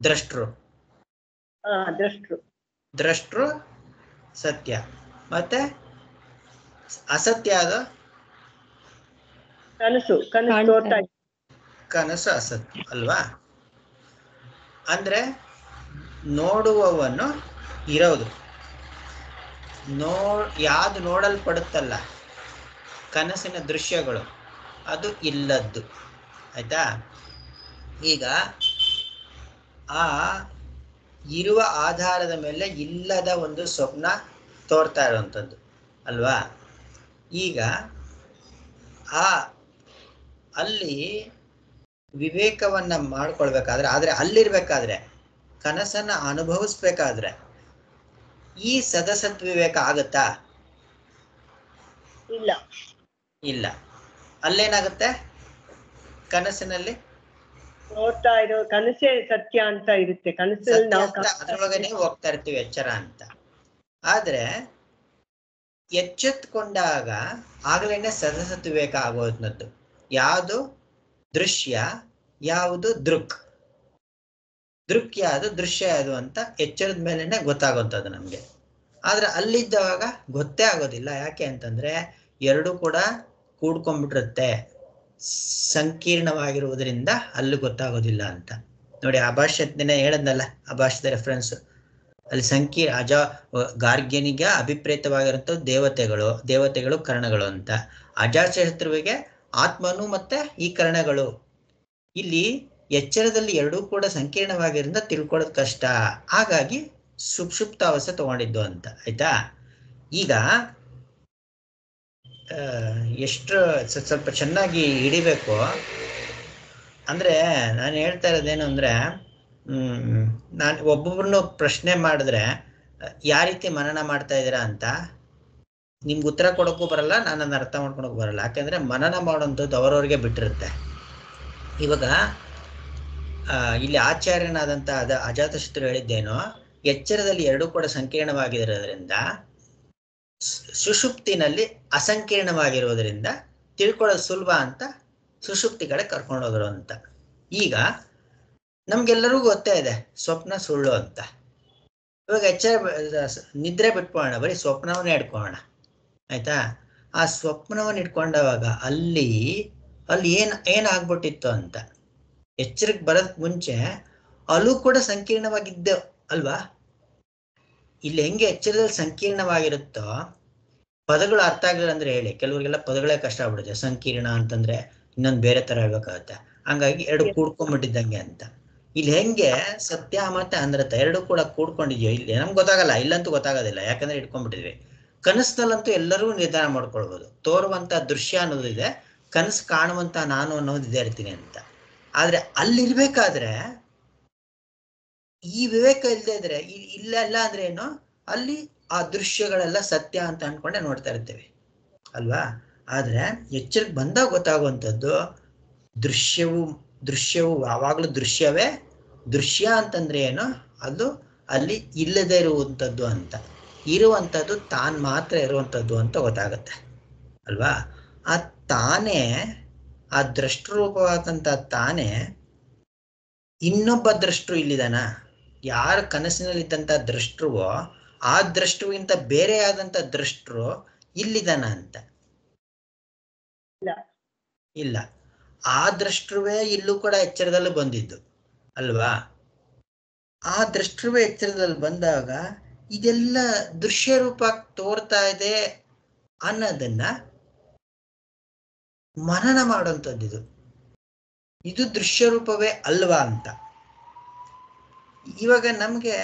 ದ್ರಷ್ಟೃ. ದ್ರಷ್ಟೃ ಸತ್ಯ. ಮತ್ತೆ ಅಸತ್ಯ ಅದು ಕನಸು ಅಸತ್ಯ ಅಲ್ವಾ? ಅಂದ್ರೆ ನೋಡುವವನು ಇರೋದು, ಯಾವುದು ನೋಡಲ್ಪಡುತ್ತಲ್ಲ ಕನಸಿನ ದೃಶ್ಯಗಳು, ಅದು ಇಲ್ಲದ್ದು. ಆಯ್ತಾ? ಈಗ ಆ ಇರುವ ಆಧಾರದ ಮೇಲೆ ಇಲ್ಲದ ಒಂದು ಸ್ವಪ್ನ ತೋರ್ತಾ ಇರುವಂಥದ್ದು ಅಲ್ವಾ? ಈಗ ಅಲ್ಲಿ ವಿವೇಕವನ್ನ ಮಾಡ್ಕೊಳ್ಬೇಕಾದ್ರೆ, ಆದ್ರೆ ಅಲ್ಲಿರ್ಬೇಕಾದ್ರೆ, ಕನಸನ್ನ ಅನುಭವಿಸ್ಬೇಕಾದ್ರೆ ಈ ಸದಸತ್ ವಿವೇಕ ಆಗತ್ತಾ? ಇಲ್ಲ. ಅಲ್ಲೇನಾಗುತ್ತೆ? ಕನಸಿನಲ್ಲಿ ನೋಡ್ತಾ ಇರೋ ಕನಸೇ ಸತ್ಯ ಅಂತ ಇರುತ್ತೆ. ಕನಸಲ್ಲಿ ನಾವು ಅದ್ರೊಳಗನೆ ಹೋಗ್ತಾ ಇರ್ತೀವಿ ಎಚ್ಚರ ಅಂತ. ಆದ್ರೆ ಎಚ್ಚೆತ್ಕೊಂಡಾಗ ಆಗ್ಲೇನೆ ಸದಸತ್ ವಿವೇಕ ಆಗೋದ್ನದ್ದು. ಯಾವುದು ದೃಶ್ಯ, ಯಾವುದು ದೃಕ್. ದೃಕ್ ಯಾವುದು, ದೃಶ್ಯ ಯಾವುದು ಅಂತ ಎಚ್ಚರದ ಮೇಲೆನೆ ಗೊತ್ತಾಗುವಂಥದ್ದು ನಮ್ಗೆ. ಆದ್ರೆ ಅಲ್ಲಿದ್ದಾಗ ಗೊತ್ತೇ ಆಗೋದಿಲ್ಲ. ಯಾಕೆ ಅಂತಂದ್ರೆ ಎರಡೂ ಕೂಡ ಕೂಡ್ಕೊಂಡ್ಬಿಟ್ಟಿರುತ್ತೆ, ಸಂಕೀರ್ಣವಾಗಿರುವುದರಿಂದ ಅಲ್ಲಿ ಗೊತ್ತಾಗೋದಿಲ್ಲ ಅಂತ. ನೋಡಿ ಅಭಾಷ್ಯದಿಂದ ಹೇಳದ್ನಲ್ಲ, ಅಭಾಷ್ಯದ ರೆಫರೆನ್ಸ್ ಅಲ್ಲಿ ಗಾರ್ಗ್ಯನಿಗೆ ಅಭಿಪ್ರೇತವಾಗಿರುವಂಥ ದೇವತೆಗಳು ಕರ್ಣಗಳು ಅಂತ, ಅಜಾತಶತ್ರುವಿಗೆ ಆತ್ಮನು ಮತ್ತೆ ಈ ಕರ್ಣಗಳು. ಇಲ್ಲಿ ಎಚ್ಚರದಲ್ಲಿ ಎರಡೂ ಕೂಡ ಸಂಕೀರ್ಣವಾಗಿರೋದ್ರಿಂದ ತಿಳ್ಕೊಳ್ಳೋದು ಕಷ್ಟ, ಹಾಗಾಗಿ ಸುಪ್ಸುಪ್ತ ಅವಸ್ಥೆ ತಗೊಂಡಿದ್ದು ಅಂತ. ಆಯ್ತಾ? ಈಗ ಎಷ್ಟು ಸ್ವಲ್ಪ ಚೆನ್ನಾಗಿ ಹಿಡಿಬೇಕು ಅಂದ್ರೆ, ನಾನು ಹೇಳ್ತಾ ಇರೋದೇನು ಅಂದ್ರೆ, ನಾನು ಒಬ್ಬೊಬ್ರನ್ನು ಪ್ರಶ್ನೆ ಮಾಡಿದ್ರೆ ಯಾವ ರೀತಿ ಮನನ ಮಾಡ್ತಾ ಇದ್ದೀರಾ ಅಂತ ನಿಮ್ಗೆ ಉತ್ತರ ಕೊಡೋಕ್ಕೂ ಬರಲ್ಲ, ನಾನು ಅರ್ಥ ಮಾಡ್ಕೊಳಕ್ಕೂ ಬರಲ್ಲ. ಯಾಕೆಂದ್ರೆ ಮನನ ಮಾಡೋಂಥದ್ದು ಅವರವ್ರಿಗೆ ಬಿಟ್ಟಿರುತ್ತೆ. ಇವಾಗ ಇಲ್ಲಿ ಆಚಾರ್ಯನಾದಂಥ ಅಜಾತಶತ್ರು ಹೇಳಿದ್ದೇನೋ, ಎಚ್ಚರದಲ್ಲಿ ಎರಡೂ ಕೂಡ ಸಂಕೀರ್ಣವಾಗಿರೋದ್ರಿಂದ ಸುಷುಪ್ತಿನಲ್ಲಿ ಅಸಂಕೀರ್ಣವಾಗಿರುವುದರಿಂದ ತಿಳ್ಕೊಳ್ಳೋದು ಸುಲಭ ಅಂತ ಸುಷುಪ್ತಿ ಕಡೆ ಕರ್ಕೊಂಡೋದ್ರು ಅಂತ. ಈಗ ನಮ್ಗೆಲ್ಲರಿಗೂ ಗೊತ್ತೇ ಇದೆ ಸ್ವಪ್ನ ಸುಳ್ಳು ಅಂತ. ಇವಾಗ ನಿದ್ರೆ ಬಿಟ್ಕೊಳ್ಳೋಣ, ಬರೀ ಸ್ವಪ್ನವನ್ನೇ ಇಟ್ಕೊಳ್ಳೋಣ. ಆಯ್ತಾ? ಆ ಸ್ವಪ್ನವನ್ನು ಇಟ್ಕೊಂಡವಾಗ ಅಲ್ಲಿ ಅಲ್ಲಿ ಏನಾಗ್ಬಿಟ್ಟಿತ್ತು ಅಂತ ಎಚ್ಚರಿಕೆ ಬರೋದ್ ಮುಂಚೆ ಅಲ್ಲೂ ಕೂಡ ಸಂಕೀರ್ಣವಾಗಿದ್ದ ಅಲ್ವಾ? ಇಲ್ಲಿ ಹೆಂಗೆ ಎಚ್ಚರದಲ್ಲಿ ಸಂಕೀರ್ಣವಾಗಿರುತ್ತೋ ಪದಗಳು ಅರ್ಥ ಆಗಲಿಲ್ಲ ಅಂದ್ರೆ ಹೇಳಿ, ಕೆಲವರಿಗೆಲ್ಲ ಪದಗಳೇ ಕಷ್ಟ ಆಗ್ಬಿಡುತ್ತೆ. ಸಂಕೀರ್ಣ ಅಂತಂದ್ರೆ ಇನ್ನೊಂದು ಬೇರೆ ತರ ಹೇಳ್ಬೇಕಾಗತ್ತೆ, ಹಂಗಾಗಿ ಎರಡು ಕೂಡ್ಕೊಂಡ್ಬಿಟ್ಟಿದ್ದಂಗೆ ಅಂತ. ಇಲ್ಲಿ ಹೆಂಗೆ ಸತ್ಯ ಮತ್ತೆ ಅನೃತ ಎರಡು ಕೂಡ ಕೂಡ್ಕೊಂಡಿದ್ಯೋ ಇಲ್ಲಿ ನಮ್ಗೆ ಗೊತ್ತಾಗಲ್ಲ, ಇಲ್ಲಂತೂ ಗೊತ್ತಾಗೋದಿಲ್ಲ, ಯಾಕಂದ್ರೆ ಇಟ್ಕೊಂಡ್ಬಿಟ್ಟಿದ್ವಿ. ಕನಸಿನಲ್ಲಂತೂ ಎಲ್ಲರೂ ನಿರ್ಧಾರ ಮಾಡ್ಕೊಳ್ಬೋದು. ತೋರುವಂತ ದೃಶ್ಯ ಅನ್ನೋದಿದೆ, ಕನಸು ಕಾಣುವಂತ ನಾನು ಅನ್ನೋದು ಇದೇ ಇರ್ತೀನಿ ಅಂತ. ಆದ್ರೆ ಅಲ್ಲಿರ್ಬೇಕಾದ್ರೆ ಈ ವಿವೇಕ ಇಲ್ಲದೆ ಇದ್ರೆ ಇಲ್ಲ ಅಂದ್ರೆ ಏನು, ಅಲ್ಲಿ ಆ ದೃಶ್ಯಗಳೆಲ್ಲ ಸತ್ಯ ಅಂತ ಅನ್ಕೊಂಡೆ ನೋಡ್ತಾ ಇರ್ತೇವೆ ಅಲ್ವಾ? ಆದ್ರೆ ಎಚ್ಚರಿಕೆ ಬಂದಾಗ ಗೊತ್ತಾಗುವಂಥದ್ದು ದೃಶ್ಯವು ಯಾವಾಗ್ಲೂ ದೃಶ್ಯವೇ. ದೃಶ್ಯ ಅಂತಂದ್ರೆ ಏನು, ಅದು ಅಲ್ಲಿ ಇಲ್ಲದೆ ಇರುವಂಥದ್ದು ಅಂತ, ಇರುವಂಥದ್ದು ತಾನ್ ಮಾತ್ರ ಇರುವಂಥದ್ದು ಅಂತ ಗೊತ್ತಾಗತ್ತೆ ಅಲ್ವಾ? ಆ ತಾನೇ, ಆ ದೃಷ್ಟರೂಪವಾದಂಥ ತಾನೇ ಇನ್ನೊಬ್ಬ ದೃಷ್ಟರು ಇಲ್ಲಿದಾನ. ಯಾರು ಕನಸಿನಲ್ಲಿದ್ದಂಥ ದೃಷ್ಟರುವೋ ಆ ದೃಷ್ಟುವಿಗಿಂತ ಬೇರೆ ಆದಂತ ದೃಷ್ಟರು ಇಲ್ಲಿದಾನ ಅಂತ ಇಲ್ಲ. ಆ ದೃಷ್ಟರುವೇ ಇಲ್ಲೂ ಕೂಡ ಎಚ್ಚರದಲ್ಲಿ ಬಂದಿದ್ದು ಅಲ್ವಾ? ಆ ದೃಷ್ಟರುವೇ ಎಚ್ಚರದಲ್ಲಿ ಬಂದಾಗ ಇದೆಲ್ಲ ದೃಶ್ಯ ರೂಪ ತೋರ್ತಾ ಇದೆ ಅನ್ನೋದನ್ನ ಮನನ ಮಾಡುವಂಥದ್ದು. ಇದು ದೃಶ್ಯ ರೂಪವೇ ಅಲ್ವಾ ಅಂತ. ಇವಾಗ ನಮ್ಗೆ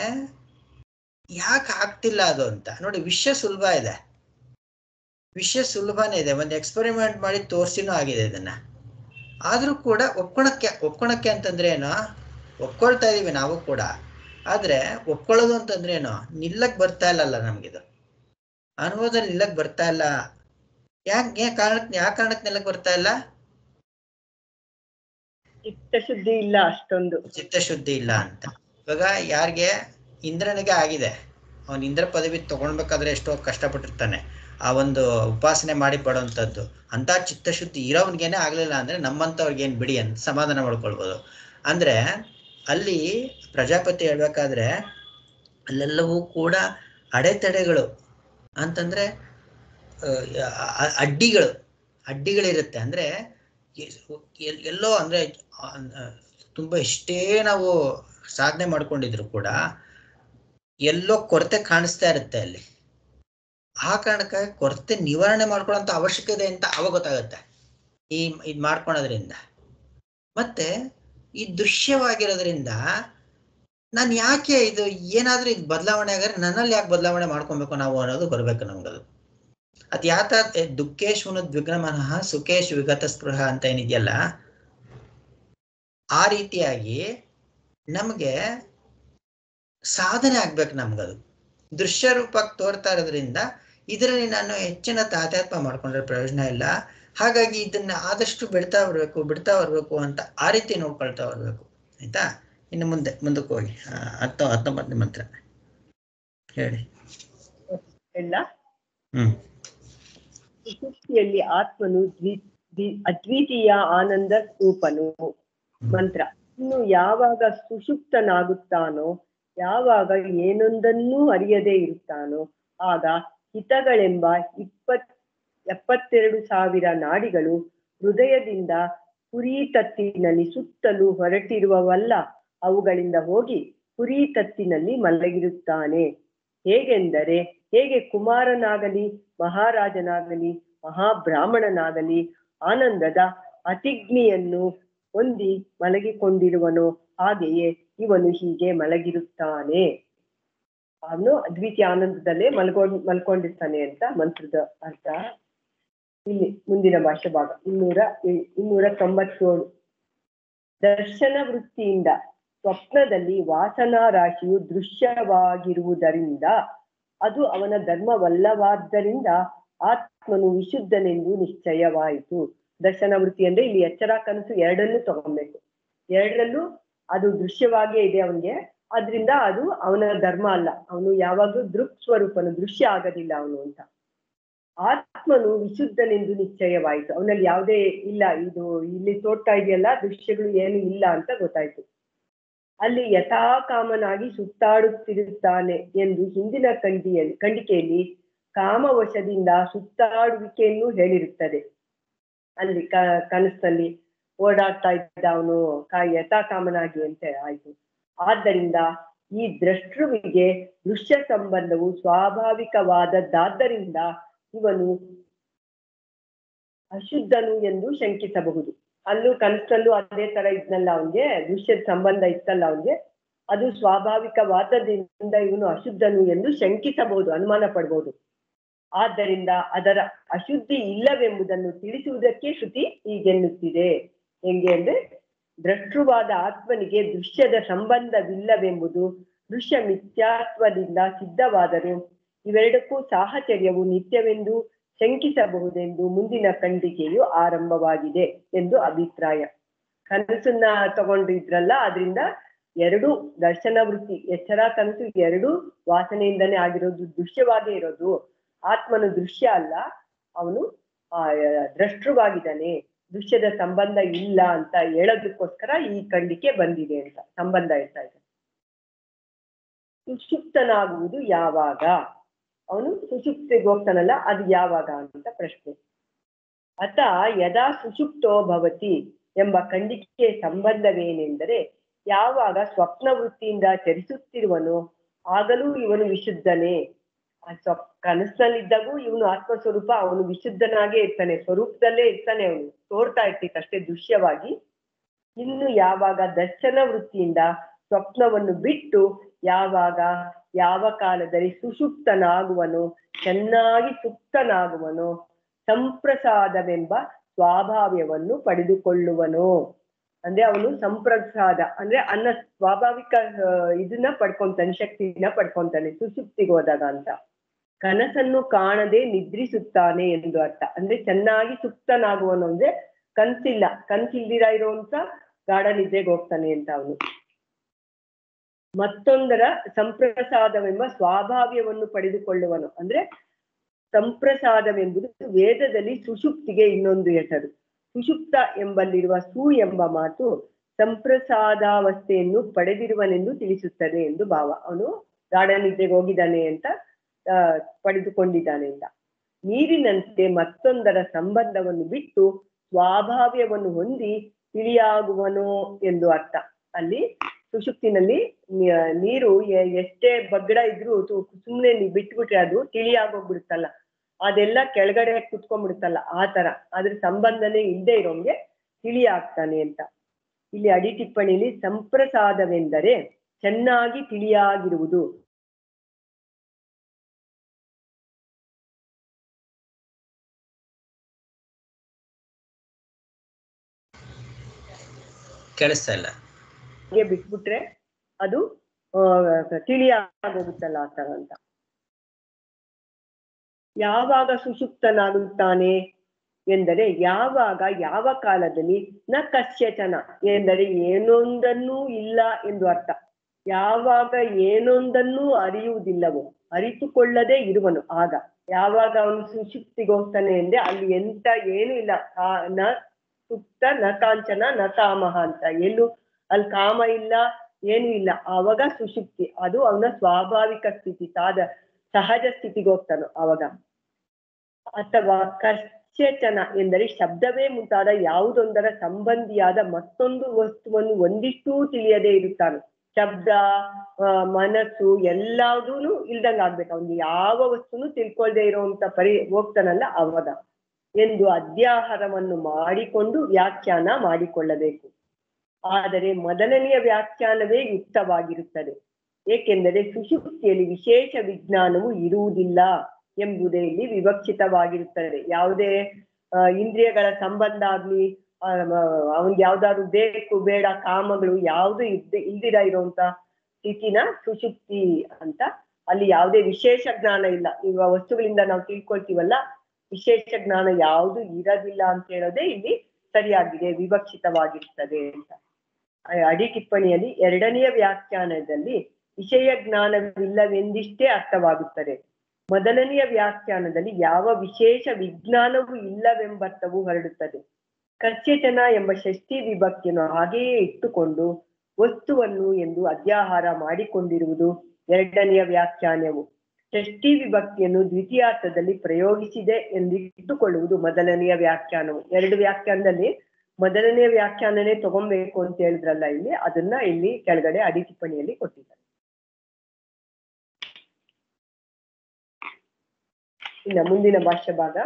ಯಾಕೆ ಆಗ್ತಿಲ್ಲ ಅದು ಅಂತ ನೋಡಿ. ವಿಷಯ ಸುಲಭ ಇದೆ, ವಿಷಯ ಸುಲಭನೇ ಇದೆ, ಒಂದು ಎಕ್ಸ್ಪೆರಿಮೆಂಟ್ ಮಾಡಿ ತೋರಿಸಿನೂ ಆಗಿದೆ ಇದನ್ನ. ಆದ್ರೂ ಕೂಡ ಒಪ್ಕೊಳಕ್ಕೆ ಅಂತಂದ್ರೆ ಏನು, ಒಪ್ಕೊಳ್ತಾ ಇದೀವಿ ನಾವು ಕೂಡ. ಆದ್ರೆ ಒಪ್ಕೊಳ್ಳೋದು ಅಂತಂದ್ರೆ ಏನು, ನಿಲ್ಲಕ್ ಬರ್ತಾ ಇಲ್ಲಲ್ಲ ನಮ್ಗಿದು. ಅನುಭವದಲ್ಲಿ ನಿಲ್ಲಕ್ ಬರ್ತಾ ಇಲ್ಲ. ಯಾವ ಕಾರಣಕ್ಕೆ ನಿಲ್ಲಕ್ ಬರ್ತಾ ಇಲ್ಲ? ಚಿತ್ತಶುದ್ಧಿ ಇಲ್ಲ, ಅಷ್ಟೊಂದು ಚಿತ್ತಶುದ್ಧಿ ಇಲ್ಲ ಅಂತ. ಇವಾಗ ಯಾರಿಗೆ ಇಂದ್ರನಿಗೆ ಆಗಿದೆ, ಅವನ್ ಇಂದ್ರ ಪದವಿ ತಗೊಳ್ಬೇಕಾದ್ರೆ ಎಷ್ಟೋ ಕಷ್ಟಪಟ್ಟಿರ್ತಾನೆ, ಆ ಒಂದು ಉಪಾಸನೆ ಮಾಡಿ ಪಡುವಂಥದ್ದು. ಅಂತ ಚಿತ್ತಶುದ್ಧಿ ಇರೋವನ್ಗೇನೆ ಆಗ್ಲಿಲ್ಲ ಅಂದ್ರೆ ನಮ್ಮಂತವ್ರಿಗೇನ್ ಬಿಡಿ ಅಂತ ಸಮಾಧಾನ ಮಾಡ್ಕೊಳ್ಬೋದು. ಅಂದ್ರೆ ಅಲ್ಲಿ ಪ್ರಜಾಪತಿ ಹೇಳ್ಬೇಕಾದ್ರೆ ಅಲ್ಲೆಲ್ಲವೂ ಕೂಡ ಅಡೆತಡೆಗಳು ಅಂತಂದ್ರೆ ಅಡ್ಡಿಗಳಿರುತ್ತೆ. ಅಂದ್ರೆ ಎಲ್ಲೋ ಅಂದ್ರೆ ತುಂಬಾ ಎಷ್ಟೇ ನಾವು ಸಾಧನೆ ಮಾಡ್ಕೊಂಡಿದ್ರು ಕೂಡ ಎಲ್ಲೋ ಕೊರತೆ ಕಾಣಿಸ್ತಾ ಇರುತ್ತೆ ಅಲ್ಲಿ. ಆ ಕಾರಣಕ್ಕೆ ಕೊರತೆ ನಿವಾರಣೆ ಮಾಡ್ಕೊಳ್ಳೋಂತ ಅವಶ್ಯಕತೆ ಅಂತ ಅವಾಗ ಗೊತ್ತಾಗತ್ತೆ ಇದ್ ಮಾಡ್ಕೊಳೋದ್ರಿಂದ. ಮತ್ತೆ ಈ ದೃಶ್ಯವಾಗಿರೋದ್ರಿಂದ ನಾನು ಯಾಕೆ ಇದು ಏನಾದ್ರೂ ಇದು ಬದಲಾವಣೆ ಆಗಿದ್ರೆ ನನ್ನಲ್ಲಿ ಯಾಕೆ ಬದಲಾವಣೆ ಮಾಡ್ಕೊಬೇಕು ನಾವು ಅನ್ನೋದು ಬರ್ಬೇಕು ನಮ್ಗದು. ಅದ್ ಯಾತ ದುಃಖೇಶು ದ್ವಿಗ್ನಮನಃ ಸುಖೇಶು ವಿಗತ ಸ್ಪೃಹ ಅಂತ ಏನಿದೆಯಲ್ಲ, ಆ ರೀತಿಯಾಗಿ ನಮ್ಗೆ ಸಾಧನೆ ಆಗ್ಬೇಕು. ನಮ್ಗದು ದೃಶ್ಯ ರೂಪಕ್ಕೆ ತೋರ್ತಾ ಇರೋದ್ರಿಂದ ಇದರಲ್ಲಿ ನಾನು ಹೆಚ್ಚಿನ ತಾತಾತ್ಮ್ಯ ಮಾಡ್ಕೊಂಡ್ರೆ ಪ್ರಯೋಜನ ಇಲ್ಲ. ಹಾಗಾಗಿ ಇದನ್ನ ಆದಷ್ಟು ಬಿಡ್ತಾ ಬರ್ಬೇಕು ಅಂತ ಆ ರೀತಿ ನೋಡ್ಕೊಳ್ತಾ ಬರ್ಬೇಕು. ಆಯ್ತಾ? ಇನ್ನು ಮುಂದಕ್ಕೆ ಹೋಗಿ 19ನೇ ಮಂತ್ರ ಹೇಳಿ. ಸುಷುಪ್ತಿಯಲ್ಲಿ ಆತ್ಮನು ಅದ್ವಿತೀಯ ಆನಂದ ರೂಪನು. ಮಂತ್ರ. ಇನ್ನು ಯಾವಾಗ ಸುಷುಪ್ತನಾಗುತ್ತಾನೋ, ಯಾವಾಗ ಏನೊಂದನ್ನೂ ಅರಿಯದೇ ಇರುತ್ತಾನೋ, ಆಗ ಹಿತಗಳೆಂಬ 72,000 ನಾಡಿಗಳು ಹೃದಯದಿಂದ ಪುರೀತತ್ತಿನಲ್ಲಿ ಸುತ್ತಲೂ ಹೊರಟಿರುವವಲ್ಲ, ಅವುಗಳಿಂದ ಹೋಗಿ ಪುರೀತತ್ತಿನಲ್ಲಿ ಮಲಗಿರುತ್ತಾನೆ. ಹೇಗೆ ಕುಮಾರನಾಗಲಿ ಮಹಾರಾಜನಾಗಲಿ ಮಹಾಬ್ರಾಹ್ಮಣನಾಗಲಿ ಆನಂದದ ಅತಿಗ್ನಿಯನ್ನು ಹೊಂದಿ ಮಲಗಿಕೊಂಡಿರುವನೋ, ಹಾಗೆಯೇ ಇವನು ಹೀಗೆ ಮಲಗಿರುತ್ತಾನೆ. ಅವನು ಅದ್ವಿತೀಯ ಆನಂದದಲ್ಲೇ ಮಲ್ಕೊಂಡಿರ್ತಾನೆ ಅಂತ ಮಂತ್ರದ ಅರ್ಥ. ಇಲ್ಲಿ ಮುಂದಿನ ಭಾಷೆ ಭಾಗ 297. ದರ್ಶನ ವೃತ್ತಿಯಿಂದ ಸ್ವಪ್ನದಲ್ಲಿ ವಾಸನಾ ರಾಶಿಯು ದೃಶ್ಯವಾಗಿರುವುದರಿಂದ ಅದು ಅವನ ಧರ್ಮವಲ್ಲವಾದ್ದರಿಂದ ಆತ್ಮನು ವಿಶುದ್ಧನೆಂದು ನಿಶ್ಚಯವಾಯಿತು. ದರ್ಶನ ವೃತ್ತಿ ಅಂದ್ರೆ ಇಲ್ಲಿ ಎಚ್ಚರ ಕನಸು ಎರಡನ್ನೂ ತಗೊಬೇಕು. ಎರಡರಲ್ಲೂ ಅದು ದೃಶ್ಯವಾಗಿಯೇ ಇದೆ ಅವನಿಗೆ, ಆದ್ರಿಂದ ಅದು ಅವನ ಧರ್ಮ ಅಲ್ಲ. ಅವನು ಯಾವಾಗ್ಲೂ ದೃಕ್ ಸ್ವರೂಪನು, ದೃಶ್ಯ ಆಗೋದಿಲ್ಲ ಅವನು ಅಂತ. ಆತ್ಮನು ವಿಶುದ್ಧನೆಂದು ನಿಶ್ಚಯವಾಯಿತು. ಅವನಲ್ಲಿ ಯಾವುದೇ ಇಲ್ಲ, ಇದು ಇಲ್ಲಿ ತೋರ್ತಾ ಇದೆಯಲ್ಲ ದೃಶ್ಯಗಳು ಏನು ಇಲ್ಲ ಅಂತ ಗೊತ್ತಾಯ್ತು. ಅಲ್ಲಿ ಯಥಾಕಾಮನಾಗಿ ಸುತ್ತಾಡುತ್ತಿರುತ್ತಾನೆ ಎಂದು ಹಿಂದಿನ ಖಂಡಿಕೆಯಲ್ಲಿ ಕಾಮವಶದಿಂದ ಸುತ್ತಾಡುವಿಕೆಯನ್ನು ಹೇಳಿರುತ್ತದೆ. ಅಲ್ಲಿ ಕನಸಲ್ಲಿ ಓಡಾಡ್ತಾ ಇದ್ದ ಅವನು ಯಥಾಕಾಮನಾಗಿ ಅಂತ ಆಯ್ತು. ಆದ್ದರಿಂದ ಈ ದ್ರಷ್ಟೃವಿಗೆ ದೃಶ್ಯ ಸಂಬಂಧವು ಸ್ವಾಭಾವಿಕವಾದದ್ದಾದ್ದರಿಂದ ಇವನು ಅಶುದ್ಧನು ಎಂದು ಶಂಕಿಸಬಹುದು. ಅಲ್ಲೂ ಕನಸಲ್ಲೂ ಅದೇ ತರ ಇದ್ನಲ್ಲ, ಅವನ್ಗೆ ದೃಶ್ಯದ ಸಂಬಂಧ ಇತ್ತಲ್ಲ ಅವನ್ಗೆ, ಅದು ಸ್ವಾಭಾವಿಕವಾದದಿಂದ ಇವನು ಅಶುದ್ಧನು ಎಂದು ಶಂಕಿಸಬಹುದು, ಅನುಮಾನ ಪಡ್ಬಹುದು. ಆದ್ದರಿಂದ ಅದರ ಅಶುದ್ಧಿ ಇಲ್ಲವೆಂಬುದನ್ನು ತಿಳಿಸುವುದಕ್ಕೆ ಶ್ರುತಿ ಹೀಗೆನ್ನುತ್ತಿದೆ. ಹೆಂಗೆ ಅಂದ್ರೆ, ದ್ರಷ್ಟೃವಾದ ಆತ್ಮನಿಗೆ ದೃಶ್ಯದ ಸಂಬಂಧವಿಲ್ಲವೆಂಬುದು ದೃಶ್ಯ ಮಿಥ್ಯಾತ್ವದಿಂದ ಸಿದ್ಧವಾದರೂ ಇವೆರಡಕ್ಕೂ ಸಾಹಚರ್ಯವು ನಿತ್ಯವೆಂದು ಶಂಕಿಸಬಹುದೆಂದು ಮುಂದಿನ ಖಂಡಿಕೆಯು ಆರಂಭವಾಗಿದೆ ಎಂದು ಅಭಿಪ್ರಾಯ. ಕನಸನ್ನ ತಗೊಂಡಿದ್ರಲ್ಲ, ಅದರಿಂದ ಎರಡು ದರ್ಶನ ವೃತ್ತಿ, ಎಚ್ಚರ ಕನಸು ಎರಡು ವಾಸನೆಯಿಂದನೇ ಆಗಿರೋದು, ದೃಶ್ಯವಾಗೇ ಇರೋದು. ಆತ್ಮನು ದೃಶ್ಯ ಅಲ್ಲ, ಅವನು ದ್ರಷ್ಟೃವಾಗಿದ್ದಾನೆ, ದೃಶ್ಯದ ಸಂಬಂಧ ಇಲ್ಲ ಅಂತ ಹೇಳೋದಕ್ಕೋಸ್ಕರ ಈ ಖಂಡಿಕೆ ಬಂದಿದೆ ಅಂತ ಸಂಬಂಧ ಹೇಳ್ತಾ ಇದ್ದಾರೆ. ಸುಷುಪ್ತನಾಗುವುದು ಯಾವಾಗ? ಅವನು ಸುಷುಪ್ತಿಗೆ ಹೋಗ್ತಾನಲ್ಲ, ಅದು ಯಾವಾಗ ಅಂತ ಪ್ರಶ್ನೆ. ಅತ ಯದಾ ಸುಷುಪ್ತೋ ಭವತಿ ಎಂಬ ಖಂಡಿಕೆ ಸಂಬಂಧವೇನೆಂದರೆ, ಯಾವಾಗ ಸ್ವಪ್ನ ವೃತ್ತಿಯಿಂದ ಚರಿಸುತ್ತಿರುವನೋ ಆಗಲೂ ಇವನು ವಿಶುದ್ಧನೇ. ಕನಸಿನಲ್ಲಿದ್ದಾಗೂ ಇವನು ಆತ್ಮಸ್ವರೂಪ, ಅವನು ವಿಶುದ್ಧನಾಗೇ ಇರ್ತಾನೆ, ಸ್ವರೂಪದಲ್ಲೇ ಇರ್ತಾನೆ, ಅವನು ತೋರ್ತಾ ಇರ್ತಿತ್ತು ಅಷ್ಟೇ ದೃಶ್ಯವಾಗಿ. ಇನ್ನು ಯಾವಾಗ ದರ್ಶನ ವೃತ್ತಿಯಿಂದ ಸ್ವಪ್ನವನ್ನು ಬಿಟ್ಟು ಯಾವಾಗ ಯಾವ ಕಾಲದಲ್ಲಿ ಸುಷುಪ್ತನಾಗುವನೋ, ಚೆನ್ನಾಗಿ ಸುಪ್ತನಾಗುವನೋ, ಸಂಪ್ರಸಾದವೆಂಬ ಸ್ವಾಭಾವ್ಯವನ್ನು ಪಡೆದುಕೊಳ್ಳುವನೋ. ಅಂದ್ರೆ ಅವನು ಸಂಪ್ರಸಾದ ಅಂದ್ರೆ ಸ್ವಾಭಾವಿಕ ಇದನ್ನ ಪಡ್ಕೊಂತಾನೆ, ಶಕ್ತಿನ ಪಡ್ಕೊಂತಾನೆ ಸುಷುಪ್ತಿಗೆ ಹೋದಾಗ ಅಂತ. ಕನಸನ್ನು ಕಾಣದೆ ನಿದ್ರಿಸುತ್ತಾನೆ ಎಂದು ಅರ್ಥ. ಅಂದ್ರೆ ಚೆನ್ನಾಗಿ ಸುಪ್ತನಾಗುವನು ಅಂದ್ರೆ ಕನ್ಸಿಲ್ದಿರ ಇರುವಂತ ಗಾಢ ನಿದ್ರೆಗೆ ಹೋಗ್ತಾನೆ ಅಂತ ಅವನು. ಮತ್ತೊಂದರ ಸಂಪ್ರಸಾದವೆಂಬ ಸ್ವಾಭಾವ್ಯವನ್ನು ಪಡೆದುಕೊಳ್ಳುವನು ಅಂದ್ರೆ, ಸಂಪ್ರಸಾದವೆಂಬುದು ವೇದದಲ್ಲಿ ಸುಷುಪ್ತಿಗೆ ಇನ್ನೊಂದು ಹೆಸರು. ಸುಷುಪ್ತ ಎಂಬಲ್ಲಿರುವ ಸು ಎಂಬ ಮಾತು ಸಂಪ್ರಸಾದಾವಸ್ಥೆಯನ್ನು ಪಡೆದಿರುವನೆಂದು ತಿಳಿಸುತ್ತದೆ ಎಂದು ಭಾವ. ಅವನು ಗಾಢ ನಿದ್ರೆಗೆ ಹೋಗಿದ್ದಾನೆ ಅಂತ, ಪಡೆದುಕೊಂಡಿದ್ದಾನೆ ಅಂತ. ನೀರಿನಂತೆ ಮತ್ತೊಂದರ ಸಂಬಂಧವನ್ನು ಬಿಟ್ಟು ಸ್ವಾಭಾವ್ಯವನ್ನು ಹೊಂದಿ ತಿಳಿಯಾಗುವನೋ ಎಂದು ಅರ್ಥ. ಅಲ್ಲಿ ಸುಷುಪ್ತಿನಲ್ಲಿ ನೀರು ಎಷ್ಟೇ ಬಗ್ಗಡ ಇದ್ರೂ ಸುಮ್ನೆ ಬಿಟ್ಬಿಟ್ರೆ ಅದು ತಿಳಿಯಾಗೋಗ್ಬಿಡುತ್ತಲ್ಲ, ಅದೆಲ್ಲ ಕೆಳಗಡೆ ಕುತ್ಕೊಂಡ್ಬಿಡುತ್ತಲ್ಲ, ಆ ತರ ಅದ್ರ ಸಂಬಂಧನೇ ಇಲ್ಲದೆ ಇರೋಂಗೆ ತಿಳಿಯಾಗ್ತಾನೆ ಅಂತ. ಇಲ್ಲಿ ಅಡಿ ಟಿಪ್ಪಣಿಲಿ ಸಂಪ್ರಸಾದವೆಂದರೆ ಚೆನ್ನಾಗಿ ತಿಳಿಯಾಗಿರುವುದು. ಕೇಳಿಸ್ತಾ ಇಲ್ಲ, ಬಿಟ್ಬಿಟ್ರೆ ಅದು ತಿಳಿಯಾಗೋಗುತ್ತಲ್ಲ ಆ ತರ ಅಂತ. ಯಾವಾಗ ಸುಷುಪ್ತನಾಗುತ್ತಾನೆ ಎಂದರೆ, ಯಾವಾಗ ಯಾವ ಕಾಲದಲ್ಲಿ ನ ಕಸ್ಯಚನ ಎಂದರೆ ಏನೊಂದನ್ನೂ ಇಲ್ಲ ಎಂದು ಅರ್ಥ. ಯಾವಾಗ ಏನೊಂದನ್ನೂ ಅರಿಯುವುದಿಲ್ಲವೋ, ಅರಿತುಕೊಳ್ಳದೆ ಇರುವನು, ಆಗ ಯಾವಾಗ ಅವನು ಸುಷುಪ್ತಿಗೆ ಹೋಗ್ತಾನೆ ಅಂದ್ರೆ ಅಲ್ಲಿ ಎಂತ ಏನು ಇಲ್ಲ, ನ ಸುಪ್ತ ನ ಕಾಂಚನ ನ ಕಾಮಹ ಅಂತ, ಎಲ್ಲೂ ಅಲ್ಲಿ ಕಾಮ ಇಲ್ಲ, ಏನು ಇಲ್ಲ, ಆವಾಗ ಸುಷುಪ್ತಿ. ಅದು ಅವನ ಸ್ವಾಭಾವಿಕ ಸ್ಥಿತಿ, ಸಹಜ ಸ್ಥಿತಿಗೆ ಹೋಗ್ತಾನೋ ಆವಾಗ. ಅಥವಾ ಕಸ್ಯಚನ ಎಂದರೆ ಶಬ್ದವೇ ಮುಂತಾದ ಯಾವುದೊಂದರ ಸಂಬಂಧಿಯಾದ ಮತ್ತೊಂದು ವಸ್ತುವನ್ನು ಒಂದಿಷ್ಟೂ ತಿಳಿಯದೆ ಇರುತ್ತಾನೆ. ಶಬ್ದ, ಮನಸ್ಸು ಎಲ್ಲದೂ ಇಲ್ದಂಗ ಆಗ್ಬೇಕು, ಅವ್ನಿಗೆ ಯಾವ ವಸ್ತುನು ತಿಳ್ಕೊಳ್ದೆ ಇರೋಂತ ಹೋಗ್ತಾನಲ್ಲ ಅವಾಗ ಎಂದು ಅಧ್ಯಾಹಾರವನ್ನು ಮಾಡಿಕೊಂಡು ವ್ಯಾಖ್ಯಾನ ಮಾಡಿಕೊಳ್ಳಬೇಕು. ಆದರೆ ಮೊದಲನೆಯ ವ್ಯಾಖ್ಯಾನವೇ ಯುಕ್ತವಾಗಿರುತ್ತದೆ. ಏಕೆಂದರೆ ಸುಷುಪ್ತಿಯಲ್ಲಿ ವಿಶೇಷ ವಿಜ್ಞಾನವು ಇರುವುದಿಲ್ಲ ಎಂಬುದೇ ಇಲ್ಲಿ ವಿವಕ್ಷಿತವಾಗಿರುತ್ತದೆ. ಯಾವುದೇ ಇಂದ್ರಿಯಗಳ ಸಂಬಂಧ ಆಗ್ಲಿ, ಅವನ್ಗೆ ಯಾವ್ದಾದ್ರು ಬೇಕು ಬೇಡ ಕಾಮಗಳು ಯಾವ್ದು ಇಲ್ದಿರ ಇರುವಂತ ಸ್ಥಿತಿನ ಸುಷುಪ್ತಿ ಅಂತ. ಅಲ್ಲಿ ಯಾವುದೇ ವಿಶೇಷ ಜ್ಞಾನ ಇಲ್ಲ. ಈಗ ವಸ್ತುಗಳಿಂದ ನಾವು ತಿಳ್ಕೊಳ್ತೀವಲ್ಲ, ವಿಶೇಷ ಜ್ಞಾನ ಯಾವುದು ಇರೋದಿಲ್ಲ ಅಂತ ಹೇಳೋದೇ ಇಲ್ಲಿ ಸರಿಯಾಗಿದೆ, ವಿವಕ್ಷಿತವಾಗಿರ್ತದೆ ಅಂತ. ಅಡಿ ಟಿಪ್ಪಣಿಯಲ್ಲಿ ಎರಡನೆಯ ವ್ಯಾಖ್ಯಾನದಲ್ಲಿ ವಿಷಯ ಜ್ಞಾನವಿಲ್ಲವೆಂದಿಷ್ಟೇ ಅರ್ಥವಾಗುತ್ತದೆ. ಮೊದಲನೆಯ ವ್ಯಾಖ್ಯಾನದಲ್ಲಿ ಯಾವ ವಿಶೇಷ ವಿಜ್ಞಾನವೂ ಇಲ್ಲವೆಂಬರ್ಥವು ಹರಡುತ್ತದೆ. ಕಸ್ಯಚನ ಎಂಬ ಷಷ್ಠಿ ವಿಭಕ್ತಿಯನ್ನು ಹಾಗೆಯೇ ಇಟ್ಟುಕೊಂಡು ವಸ್ತುವನ್ನು ಎಂದು ಅಧ್ಯಾಹಾರ ಮಾಡಿಕೊಂಡಿರುವುದು ಎರಡನೆಯ ವ್ಯಾಖ್ಯಾನವು. ಷಷ್ಠಿ ವಿಭಕ್ತಿಯನ್ನು ದ್ವಿತೀಯಾರ್ಥದಲ್ಲಿ ಪ್ರಯೋಗಿಸಿದೆ ಎಂದಿಟ್ಟುಕೊಳ್ಳುವುದು ಮೊದಲನೆಯ ವ್ಯಾಖ್ಯಾನವು. 2 ವ್ಯಾಖ್ಯಾನದಲ್ಲಿ ಮೊದಲನೆಯ ವ್ಯಾಖ್ಯಾನನೇ ತಗೊಬೇಕು ಅಂತ ಹೇಳಿದ್ರಲ್ಲ, ಇಲ್ಲಿ ಅದನ್ನ ಇಲ್ಲಿ ಕೆಳಗಡೆ ಅಡಿ ಟಿಪ್ಪಣಿಯಲ್ಲಿ ಕೊಟ್ಟಿದ್ದಾರೆ. ಇನ್ನ ಮುಂದಿನ ಭಾಷ್ಯ ಭಾಗ,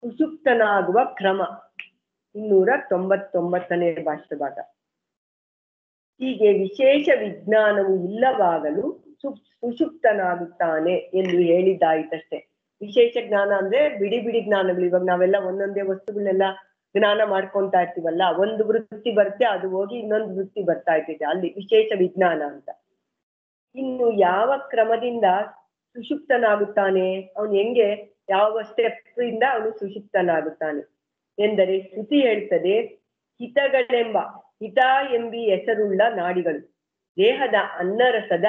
ಸುಷುಪ್ತನಾಗುವ ಕ್ರಮ, 299ನೇ ಭಾಷ್ಯ ಭಾಗ. ಹೀಗೆ ವಿಶೇಷ ವಿಜ್ಞಾನವು ಇಲ್ಲವಾಗಲು ಸುಷುಪ್ತನಾಗುತ್ತಾನೆ ಎಂದು ಹೇಳಿದ್ದಾಯ್ತಷ್ಟೇ. ವಿಶೇಷ ಜ್ಞಾನ ಅಂದ್ರೆ ಬಿಡಿ ಬಿಡಿ ಜ್ಞಾನಗಳು. ಇವಾಗ ನಾವೆಲ್ಲ ಒಂದೊಂದೇ ವಸ್ತುಗಳನ್ನೆಲ್ಲ ಜ್ಞಾನ ಮಾಡ್ಕೊಂತಾ ಇರ್ತೀವಲ್ಲ, ಒಂದು ವೃತ್ತಿ ಬರುತ್ತೆ, ಅದು ಹೋಗಿ ಇನ್ನೊಂದು ವೃತ್ತಿ ಬರ್ತಾ ಇರ್ತೈತೆ, ಅಲ್ಲಿ ವಿಶೇಷ ವಿಜ್ಞಾನ ಅಂತ. ಇನ್ನು ಯಾವ ಕ್ರಮದಿಂದ ಸುಷುಪ್ತನಾಗುತ್ತಾನೆ, ಅವನು ಹೆಂಗೆ, ಯಾವ ಸ್ಟೆಪ್ ಇಂದ ಅವನು ಸುಷುಪ್ತನಾಗುತ್ತಾನೆ ಎಂದರೆ, ಶ್ರುತಿ ಹೇಳ್ತದೆ, ಹಿತಗಳೆಂಬ, ಹಿತ ಎಂಬಿ ಹೆಸರುಳ್ಳ ನಾಡಿಗಳು, ದೇಹದ ಅನ್ನರಸದ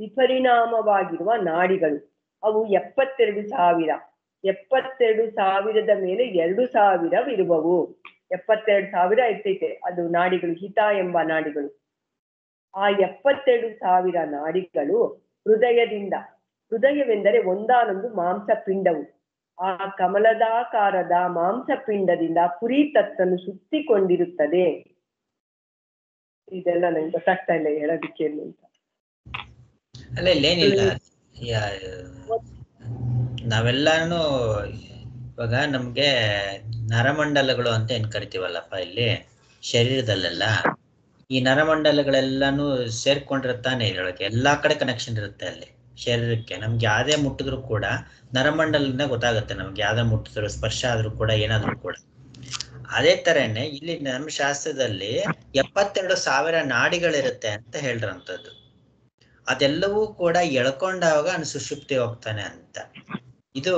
ವಿಪರಿಣಾಮವಾಗಿರುವ ನಾಡಿಗಳು. ಅವು 72,000. 72,000ದ ಮೇಲೆ 2,000 ಇರುವವು. 72,000 ಇರ್ತೈತೆ ಅದು ನಾಡಿಗಳು, ಹಿತ ಎಂಬ ನಾಡಿಗಳು. ಆ 72,000 ನಾಡಿಗಳು ಹೃದಯದಿಂದ, ಹೃದಯವೆಂದರೆ ಒಂದಾನೊಂದು ಮಾಂಸಪಿಂಡವು, ಆ ಕಮಲದಾಕಾರದ ಮಾಂಸಪಿಂಡದಿಂದ ಪುರಿತತ್ತನ್ನು ಸುತ್ತಿಕೊಂಡಿರುತ್ತದೆ. ಇದೆಲ್ಲ ನಂಗೆ ಗೊತ್ತಾಗ್ತಾ ಇಲ್ಲ ಹೇಳೋದಕ್ಕೆ ಅಂತ. ಅಲ್ಲ, ಇಲ್ಲೇನಿಲ್ಲ, ನಾವೆಲ್ಲಾನು ಇವಾಗ ನಮ್ಗೆ ನರಮಂಡಲಗಳು ಅಂತ ಏನ್ ಕರಿತೀವಲ್ಲಪ್ಪ ಇಲ್ಲಿ ಶರೀರದಲ್ಲೆಲ್ಲ, ಈ ನರಮಂಡಲಗಳೆಲ್ಲಾನು ಸೇರ್ಕೊಂಡಿರುತ್ತಾನೆ ಇದ್ರೊಳಗೆ, ಎಲ್ಲಾ ಕಡೆ ಕನೆಕ್ಷನ್ ಇರುತ್ತೆ ಅಲ್ಲಿ ಶರೀರಕ್ಕೆ. ನಮ್ಗೆ ಯಾವ್ದೇ ಮುಟ್ಟಿದ್ರು ಕೂಡ ನರಮಂಡಲದಿಂದ ಗೊತ್ತಾಗುತ್ತೆ, ನಮ್ಗೆ ಯಾವ್ದೇ ಮುಟ್ಟಿದ್ರು, ಸ್ಪರ್ಶ ಆದ್ರೂ ಕೂಡ, ಏನಾದ್ರು ಕೂಡ. ಅದೇ ತರನೇ ಇಲ್ಲಿ ನಮ್ಮ ಶಾಸ್ತ್ರದಲ್ಲಿ 72,000 ನಾಡಿಗಳಿರುತ್ತೆ ಅಂತ ಹೇಳ್ರಂಥದ್ದು. ಅದೆಲ್ಲವೂ ಕೂಡ ಎಳ್ಕೊಂಡಾಗ ಅವನು ಸುಷುಪ್ತಿ ಹೋಗ್ತಾನೆ ಅಂತ. ಇದು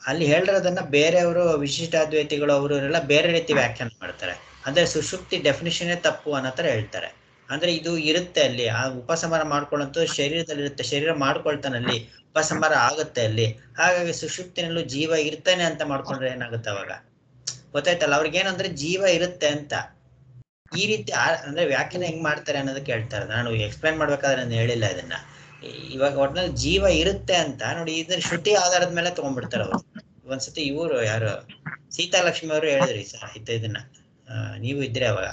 ಅಲ್ಲಿ ಹೇಳಿರೋದನ್ನ ಬೇರೆಯವರು, ವಿಶಿಷ್ಟಾದ್ವೈತಿಗಳು ಅವರು ಎಲ್ಲ ಬೇರೆ ರೀತಿ ವ್ಯಾಖ್ಯಾನ ಮಾಡ್ತಾರೆ. ಅಂದ್ರೆ ಸುಷುಪ್ತಿ ಡೆಫಿನಿಷನ್ನೇ ತಪ್ಪು ಅನ್ನೋ ತರ ಹೇಳ್ತಾರೆ. ಅಂದ್ರೆ ಇದು ಇರುತ್ತೆ ಅಲ್ಲಿ, ಆ ಉಪಸಂಹಾರ ಮಾಡ್ಕೊಳ್ಳೋಂಥ ಶರೀರದಲ್ಲಿ ಇರುತ್ತೆ, ಶರೀರ ಮಾಡ್ಕೊಳ್ತಾನೆ ಅಲ್ಲಿ, ಉಪಸಂಹಾರ ಆಗುತ್ತೆ ಅಲ್ಲಿ. ಹಾಗಾಗಿ ಸುಷುಪ್ತಿನಲ್ಲೂ ಜೀವ ಇರ್ತಾನೆ ಅಂತ ಮಾಡ್ಕೊಂಡ್ರೆ ಏನಾಗುತ್ತೆ ಅವಾಗ? ಗೊತ್ತಾಯ್ತಲ್ಲ, ಅವ್ರಿಗೇನಂದ್ರೆ ಜೀವ ಇರುತ್ತೆ ಅಂತ. ಈ ರೀತಿ ಅಂದ್ರೆ ವ್ಯಾಖ್ಯಾನ ಹೆಂಗ್ ಮಾಡ್ತಾರೆ ಅನ್ನೋದಕ್ಕೆ ಹೇಳ್ತಾರೆ. ನಾನು ಎಕ್ಸ್ಪ್ಲೈನ್ ಮಾಡ್ಬೇಕಾದ್ರೆ ನಾನು ಹೇಳಿಲ್ಲ ಇದನ್ನ. ಇವಾಗ ಒಟ್ನಲ್ಲಿ ಜೀವ ಇರುತ್ತೆ ಅಂತ ನೋಡಿ, ಇದ್ರ ಶ್ರುತಿ ಆಧಾರದ ಮೇಲೆ ತಗೊಂಡ್ಬಿಡ್ತಾರೆ ಅವರು. ಒಂದ್ಸತಿ ಇವರು ಯಾರು ಸೀತಾಲಕ್ಷ್ಮಿ ಅವರು ಹೇಳಿದ್ರಿ ಇದನ್ನ, ನೀವು ಇದ್ರೆ ಅವಾಗ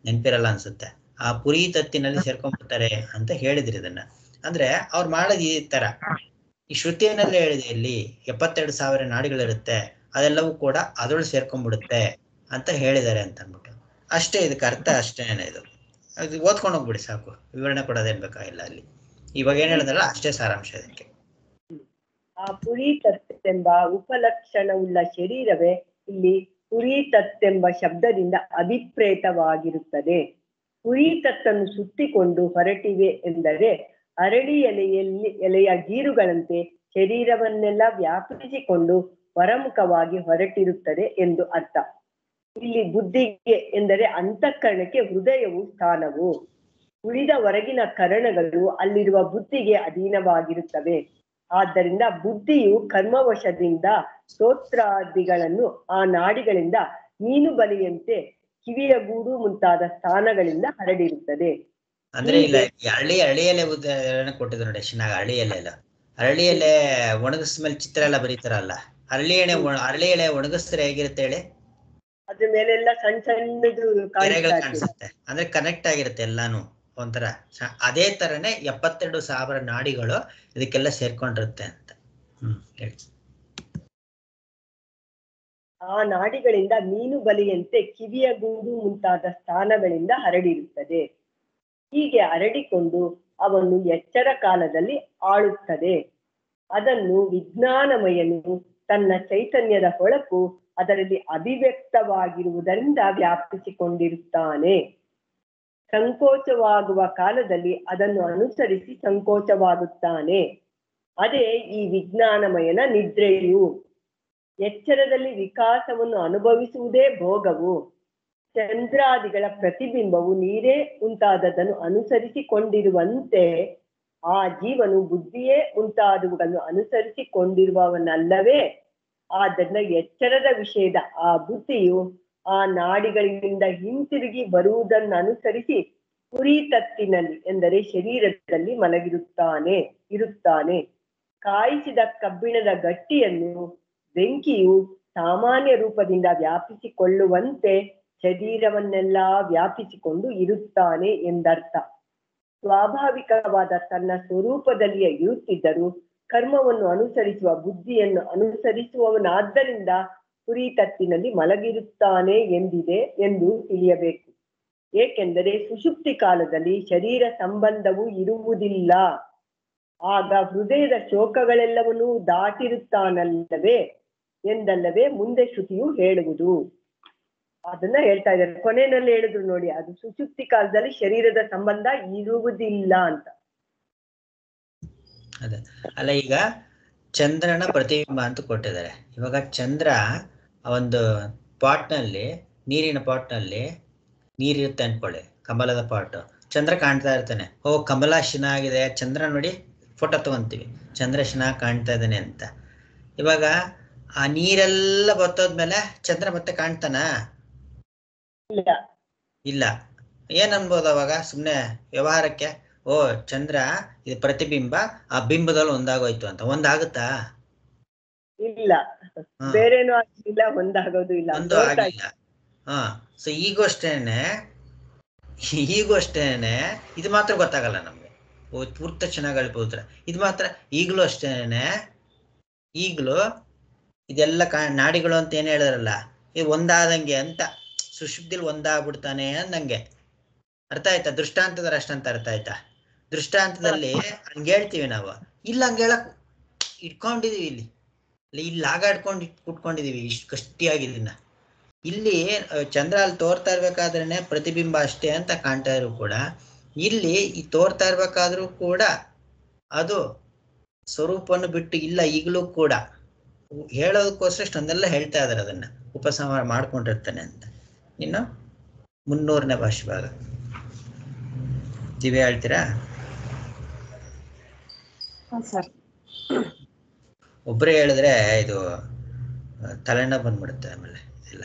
ನೆನ್ಪಿರಲ್ಲ ಅನ್ಸುತ್ತೆ, ಆ ಪುರಿ ತತ್ತಿನಲ್ಲಿ ಸೇರ್ಕೊಂಡ್ಬಿಡ್ತಾರೆ ಅಂತ ಹೇಳಿದ್ರಿ ಇದನ್ನ. ಅಂದ್ರೆ ಅವ್ರು ಮಾಡೋದು ಈ ತರ, ಈ ಶ್ರುತಿಯನ್ನೆಲ್ಲ ಹೇಳಿದೆ, ಇಲ್ಲಿ 72,000 ನಾಡಿಗಳಿರುತ್ತೆ, ಅದೆಲ್ಲವೂ ಕೂಡ ಅದ್ರೊಳಗೆ ಸೇರ್ಕೊಂಡ್ಬಿಡುತ್ತೆ ಅಂತ ಹೇಳಿದ್ದಾರೆ ಅಂತ ಅಂದ್ಬಿಟ್ಟು ಅಷ್ಟೇ. ಇದಕ್ಕೆ ಅರ್ಥ ಅಷ್ಟೇನೆ. ಇದು ಅದು ಓದ್ಕೊಂಡು ಹೋಗ್ಬಿಡಿ ಸಾಕು, ವಿವರಣೆ ಕೊಡೋದೇನ್ ಬೇಕಾಗಿಲ್ಲ ಅಲ್ಲಿ. ಇವಾಗ ಏನ್ ಹೇಳಿದ್ರಲ್ಲ ಅಷ್ಟೇ ಸಾರಾಂಶ ಇದಕ್ಕೆ. ಆ ಪುರಿತತ್ತೆಂಬ ಉಪಲಕ್ಷಣವುಳ್ಳ ಶರೀರವೇ ಇಲ್ಲಿ ಪುರಿತತ್ತೆಂಬ ಶಬ್ದದಿಂದ ಅಭಿಪ್ರೇತವಾಗಿರುತ್ತದೆ. ಪುರಿತತ್ತನ್ನು ಸುತ್ತಿಕೊಂಡು ಹೊರಟಿವೆ ಎಂದರೆ ಅರಳಿ ಎಲೆಯ ಗೀರುಗಳಂತೆ ಶರೀರವನ್ನೆಲ್ಲ ವ್ಯಾಪಿಸಿಕೊಂಡು ಹೊರಮುಖವಾಗಿ ಹೊರಟಿರುತ್ತದೆ ಎಂದು ಅರ್ಥ. ಇಲ್ಲಿ ಬುದ್ಧಿಗೆ ಎಂದರೆ ಅಂತಃಕರಣಕ್ಕೆ ಹೃದಯವು ಸ್ಥಾನವು, ಉಳಿದ ಹೊರಗಿನ ಕರಣಗಳು ಅಲ್ಲಿರುವ ಬುದ್ಧಿಗೆ ಅಧೀನವಾಗಿರುತ್ತವೆ. ಆದ್ದರಿಂದ ಬುದ್ಧಿಯು ಕರ್ಮವಶದಿಂದ ಸ್ತೋತ್ರಾದಿಗಳನ್ನು ಆ ನಾಡಿಗಳಿಂದ ಮೀನು ಬಲಿಯಂತೆ ಕಿವಿಯ ಗೂಡು ಮುಂತಾದ ಸ್ಥಾನಗಳಿಂದ ಹರಡಿರುತ್ತದೆ. ಅಂದ್ರೆ ಇಲ್ಲ ಹಳ್ಳಿ ಎಲೆ ಉದಾಹರಣೆ ಕೊಟ್ಟಿದ್ರು ನೋಡಿ ಚೆನ್ನಾಗಿ. ಹಳ್ಳಿ ಎಲೆ ಎಲ್ಲ, ಹಳ್ಳಿ ಎಲೆ ಒಣಗಿಸ್ಮೇಲೆ ಚಿತ್ರ ಎಲ್ಲ ಬರೀತಾರಲ್ಲ, ಹಳ್ಳಿ ಎಲೆ ಒಣಗಿಸ್ತಾರೆ ಹೇಗಿರುತ್ತೆ ಹೇಳಿ? ಅದ್ರ ಮೇಲೆಲ್ಲ ಸಣ್ಣ ಸಣ್ಣದು ಕಾಣಿಸುತ್ತೆ, ಅಂದ್ರೆ ಕನೆಕ್ಟ್ ಆಗಿರುತ್ತೆ ಎಲ್ಲಾನು ಒಂಥರ. ಅದೇ ತರನೇ 72,000 ನಾಡಿಗಳು ಇದಕ್ಕೆಲ್ಲ ಸೇರ್ಕೊಂಡಿರುತ್ತೆ ಅಂತ ಹೇಳಿ. ಆ ನಾಡಿಗಳಿಂದ ಮೀನು ಬಲಿಯಂತೆ ಕಿವಿಯ ಗೂಡು ಮುಂತಾದ ಸ್ಥಾನಗಳಿಂದ ಹರಡಿರುತ್ತದೆ. ಹೀಗೆ ಹರಡಿಕೊಂಡು ಅವನ್ನು ಎಚ್ಚರ ಕಾಲದಲ್ಲಿ ಆಳುತ್ತದೆ. ಅದನ್ನು ವಿಜ್ಞಾನಮಯನು ತನ್ನ ಚೈತನ್ಯದ ಹೊಳಪು ಅದರಲ್ಲಿ ಅಭಿವ್ಯಕ್ತವಾಗಿರುವುದರಿಂದ ವ್ಯಾಪಿಸಿಕೊಂಡಿರುತ್ತಾನೆ. ಸಂಕೋಚವಾಗುವ ಕಾಲದಲ್ಲಿ ಅದನ್ನು ಅನುಸರಿಸಿ ಸಂಕೋಚವಾಗುತ್ತಾನೆ. ಅದೇ ಈ ವಿಜ್ಞಾನಮಯನ ನಿದ್ರೆಯು. ಎಚ್ಚರದಲ್ಲಿ ವಿಕಾಸವನ್ನು ಅನುಭವಿಸುವುದೇ ಭೋಗವು. ಚಂದ್ರಾದಿಗಳ ಪ್ರತಿಬಿಂಬವು ನೀರೇ ಮುಂತಾದದನ್ನು ಅನುಸರಿಸಿಕೊಂಡಿರುವಂತೆ ಆ ಜೀವನು ಬುದ್ಧಿಯೇ ಮುಂತಾದವುಗಳನ್ನು ಅನುಸರಿಸಿಕೊಂಡಿರುವವನಲ್ಲವೇ? ಆದ್ದರಿಂದ ಎಚ್ಚರದ ವಿಷಯದ ಆ ಬುದ್ಧಿಯು ಆ ನಾಡಿಗಳಿಂದ ಹಿಂತಿರುಗಿ ಬರುವುದನ್ನು ಅನುಸರಿಸಿ ಪುರಿತತ್ತಿನಲ್ಲಿ ಎಂದರೆ ಶರೀರದಲ್ಲಿ ಇರುತ್ತಾನೆ. ಕಾಯಿಸಿದ ಕಬ್ಬಿಣದ ಗಟ್ಟಿಯನ್ನು ಬೆಂಕಿಯು ಸಾಮಾನ್ಯ ರೂಪದಿಂದ ವ್ಯಾಪಿಸಿಕೊಳ್ಳುವಂತೆ ಶರೀರವನ್ನೆಲ್ಲ ವ್ಯಾಪಿಸಿಕೊಂಡು ಇರುತ್ತಾನೆ ಎಂದರ್ಥ. ಸ್ವಾಭಾವಿಕವಾದ ತನ್ನ ಸ್ವರೂಪದಲ್ಲಿಯೇ ಇರುತ್ತಿದ್ದರೂ ಕರ್ಮವನ್ನು ಅನುಸರಿಸುವ ಬುದ್ಧಿಯನ್ನು ಅನುಸರಿಸುವವನಾದ್ದರಿಂದ ಪುರಿತತ್ತಿನಲ್ಲಿ ಮಲಗಿರುತ್ತಾನೆ ಎಂದಿದೆ ಎಂದು ತಿಳಿಯಬೇಕು. ಏಕೆಂದರೆ ಸುಷುಪ್ತಿ ಕಾಲದಲ್ಲಿ ಶರೀರ ಸಂಬಂಧವು ಇರುವುದಿಲ್ಲ. ಆಗ ಹೃದಯದ ಶೋಕಗಳೆಲ್ಲವನ್ನೂ ದಾಟಿರುತ್ತಾನಲ್ಲವೇ ಎಂದಲ್ಲವೇ ಮುಂದೆ ಶ್ರುತಿಯು ಹೇಳುವುದು. ಅದನ್ನ ಹೇಳ್ತಾ ಇದ್ದಾರೆ. ಕೊನೆಯಲ್ಲಿ ಹೇಳಿದ್ರು ನೋಡಿ, ಅದು ಸುಷುಪ್ತಿ ಕಾಲದಲ್ಲಿ ಶರೀರದ ಸಂಬಂಧ ಇರುವುದಿಲ್ಲ ಅಂತ. ಅದೇ ಅಲ್ಲ, ಈಗ ಚಂದ್ರನ ಪ್ರತಿಬಿಂಬ ಅಂತ ಕೊಟ್ಟಿದ್ದಾರೆ. ಇವಾಗ ಚಂದ್ರ ಒಂದು ಪಾಟ್ನಲ್ಲಿ, ನೀರಿನ ಪಾಟ್ನಲ್ಲಿ ನೀರಿರುತ್ತೆ ಅನ್ಕೊಳ್ಳಿ, ಕಮಲದ ಪಾಟ್. ಚಂದ್ರ ಕಾಣ್ತಾ ಇರ್ತಾನೆ. ಓ ಕಮಲ ಚೆನ್ನಾಗಿದೆ, ಚಂದ್ರ ನೋಡಿ ಫೋಟೋ ತಗೊಂತೀವಿ, ಚಂದ್ರ ಚೆನ್ನಾಗಿ ಕಾಣ್ತಾ ಇದ್ದಾನೆ ಅಂತ. ಇವಾಗ ಆ ನೀರೆಲ್ಲ ಬತ್ತೋದ್ಮೇಲೆ ಚಂದ್ರ ಮತ್ತೆ ಕಾಣ್ತಾನ? ಇಲ್ಲ. ಏನ್ ಅನ್ಬೋದು ಅವಾಗ? ಸುಮ್ನೆ ವ್ಯವಹಾರಕ್ಕೆ, ಓ ಚಂದ್ರ ಇದು ಪ್ರತಿಬಿಂಬ, ಆ ಬಿಂಬದಲ್ಲಿ ಒಂದಾಗೋಯ್ತು ಅಂತ. ಒಂದಾಗುತ್ತಾ? ಇಲ್ಲ, ಬೇರೆನೂ ಆಗಿಲ್ಲ, ಒಂದಾಗೋದು ಇಲ್ಲ, ಒಂದು ಆಗಿಲ್ಲ. ಸೊ ಈಗೂ ಅಷ್ಟೇನೆ ಇದು ಮಾತ್ರ ಗೊತ್ತಾಗಲ್ಲ ನಮ್ಗೆ. ಪೂರ್ತಿ ಚೆನ್ನಾಗಿ ಹೇಳ್ಬೋದ್ರ ಇದು ಮಾತ್ರ. ಈಗಲೂ ಅಷ್ಟೇನೆ, ಈಗಲೂ ಇದೆಲ್ಲ ನಾಡಿಗಳು ಅಂತ ಏನ್ ಹೇಳಿದ್ರಲ್ಲ, ಇದು ಒಂದಾದಂಗೆ ಅಂತ. ಸುಷುಪ್ತಿಲಿ ಒಂದಾಗ್ಬಿಡ್ತಾನೆ ಅಂದಂಗೆ ಅರ್ಥ ಆಯ್ತಾ? ದೃಷ್ಟಾಂತದ ಅಷ್ಟಂತ ಅರ್ಥ ಆಯ್ತಾ? ದೃಷ್ಟಾಂತದಲ್ಲಿ ಹಂಗೆ ಹೇಳ್ತೀವಿ ನಾವು, ಇಲ್ಲ ಹಂಗೆ ಹೇಳಕ್ ಇಟ್ಕೊಂಡಿದೀವಿ, ಇಲ್ಲಿ ಆಗಾಡ್ಕೊಂಡು ಕುಟ್ಕೊಂಡಿದೀವಿ ಇಷ್ಟು ಗಟ್ಟಿಯಾಗಿದ್ದೀನ. ಇಲ್ಲಿ ಚಂದ್ರ ಅಲ್ಲಿ ತೋರ್ತಾ ಇರ್ಬೇಕಾದ್ರೇನೆ ಪ್ರತಿಬಿಂಬ ಅಷ್ಟೇ ಅಂತ ಕಾಣ್ತಾ ಇದ್ರು ಕೂಡ, ಇಲ್ಲಿ ಈ ತೋರ್ತಾ ಇರ್ಬೇಕಾದ್ರೂ ಕೂಡ ಅದು ಸ್ವರೂಪವನ್ನು ಬಿಟ್ಟು ಇಲ್ಲ ಈಗಲೂ ಕೂಡ ಹೇಳೋದಕ್ಕೋಸ್ಕರ ಇಷ್ಟೊಂದೆಲ್ಲ ಹೇಳ್ತಾ ಇದಾರೆ. ಅದನ್ನ ಉಪಸಂಹಾರ ಮಾಡ್ಕೊಂಡಿರ್ತಾನೆ ಅಂತ. ಇನ್ನು 300ನೇ ಭಾಷೆ ಭಾಗ ದಿವ್ಯ ಹೇಳ್ತೀರಾ? ಒಬ್ಬರೇ ಹೇಳಿದ್ರೆ ಇದು ತಲೆನ ಬಂದ್ಬಿಡುತ್ತೆ ಆಮೇಲೆ. ಇಲ್ಲ,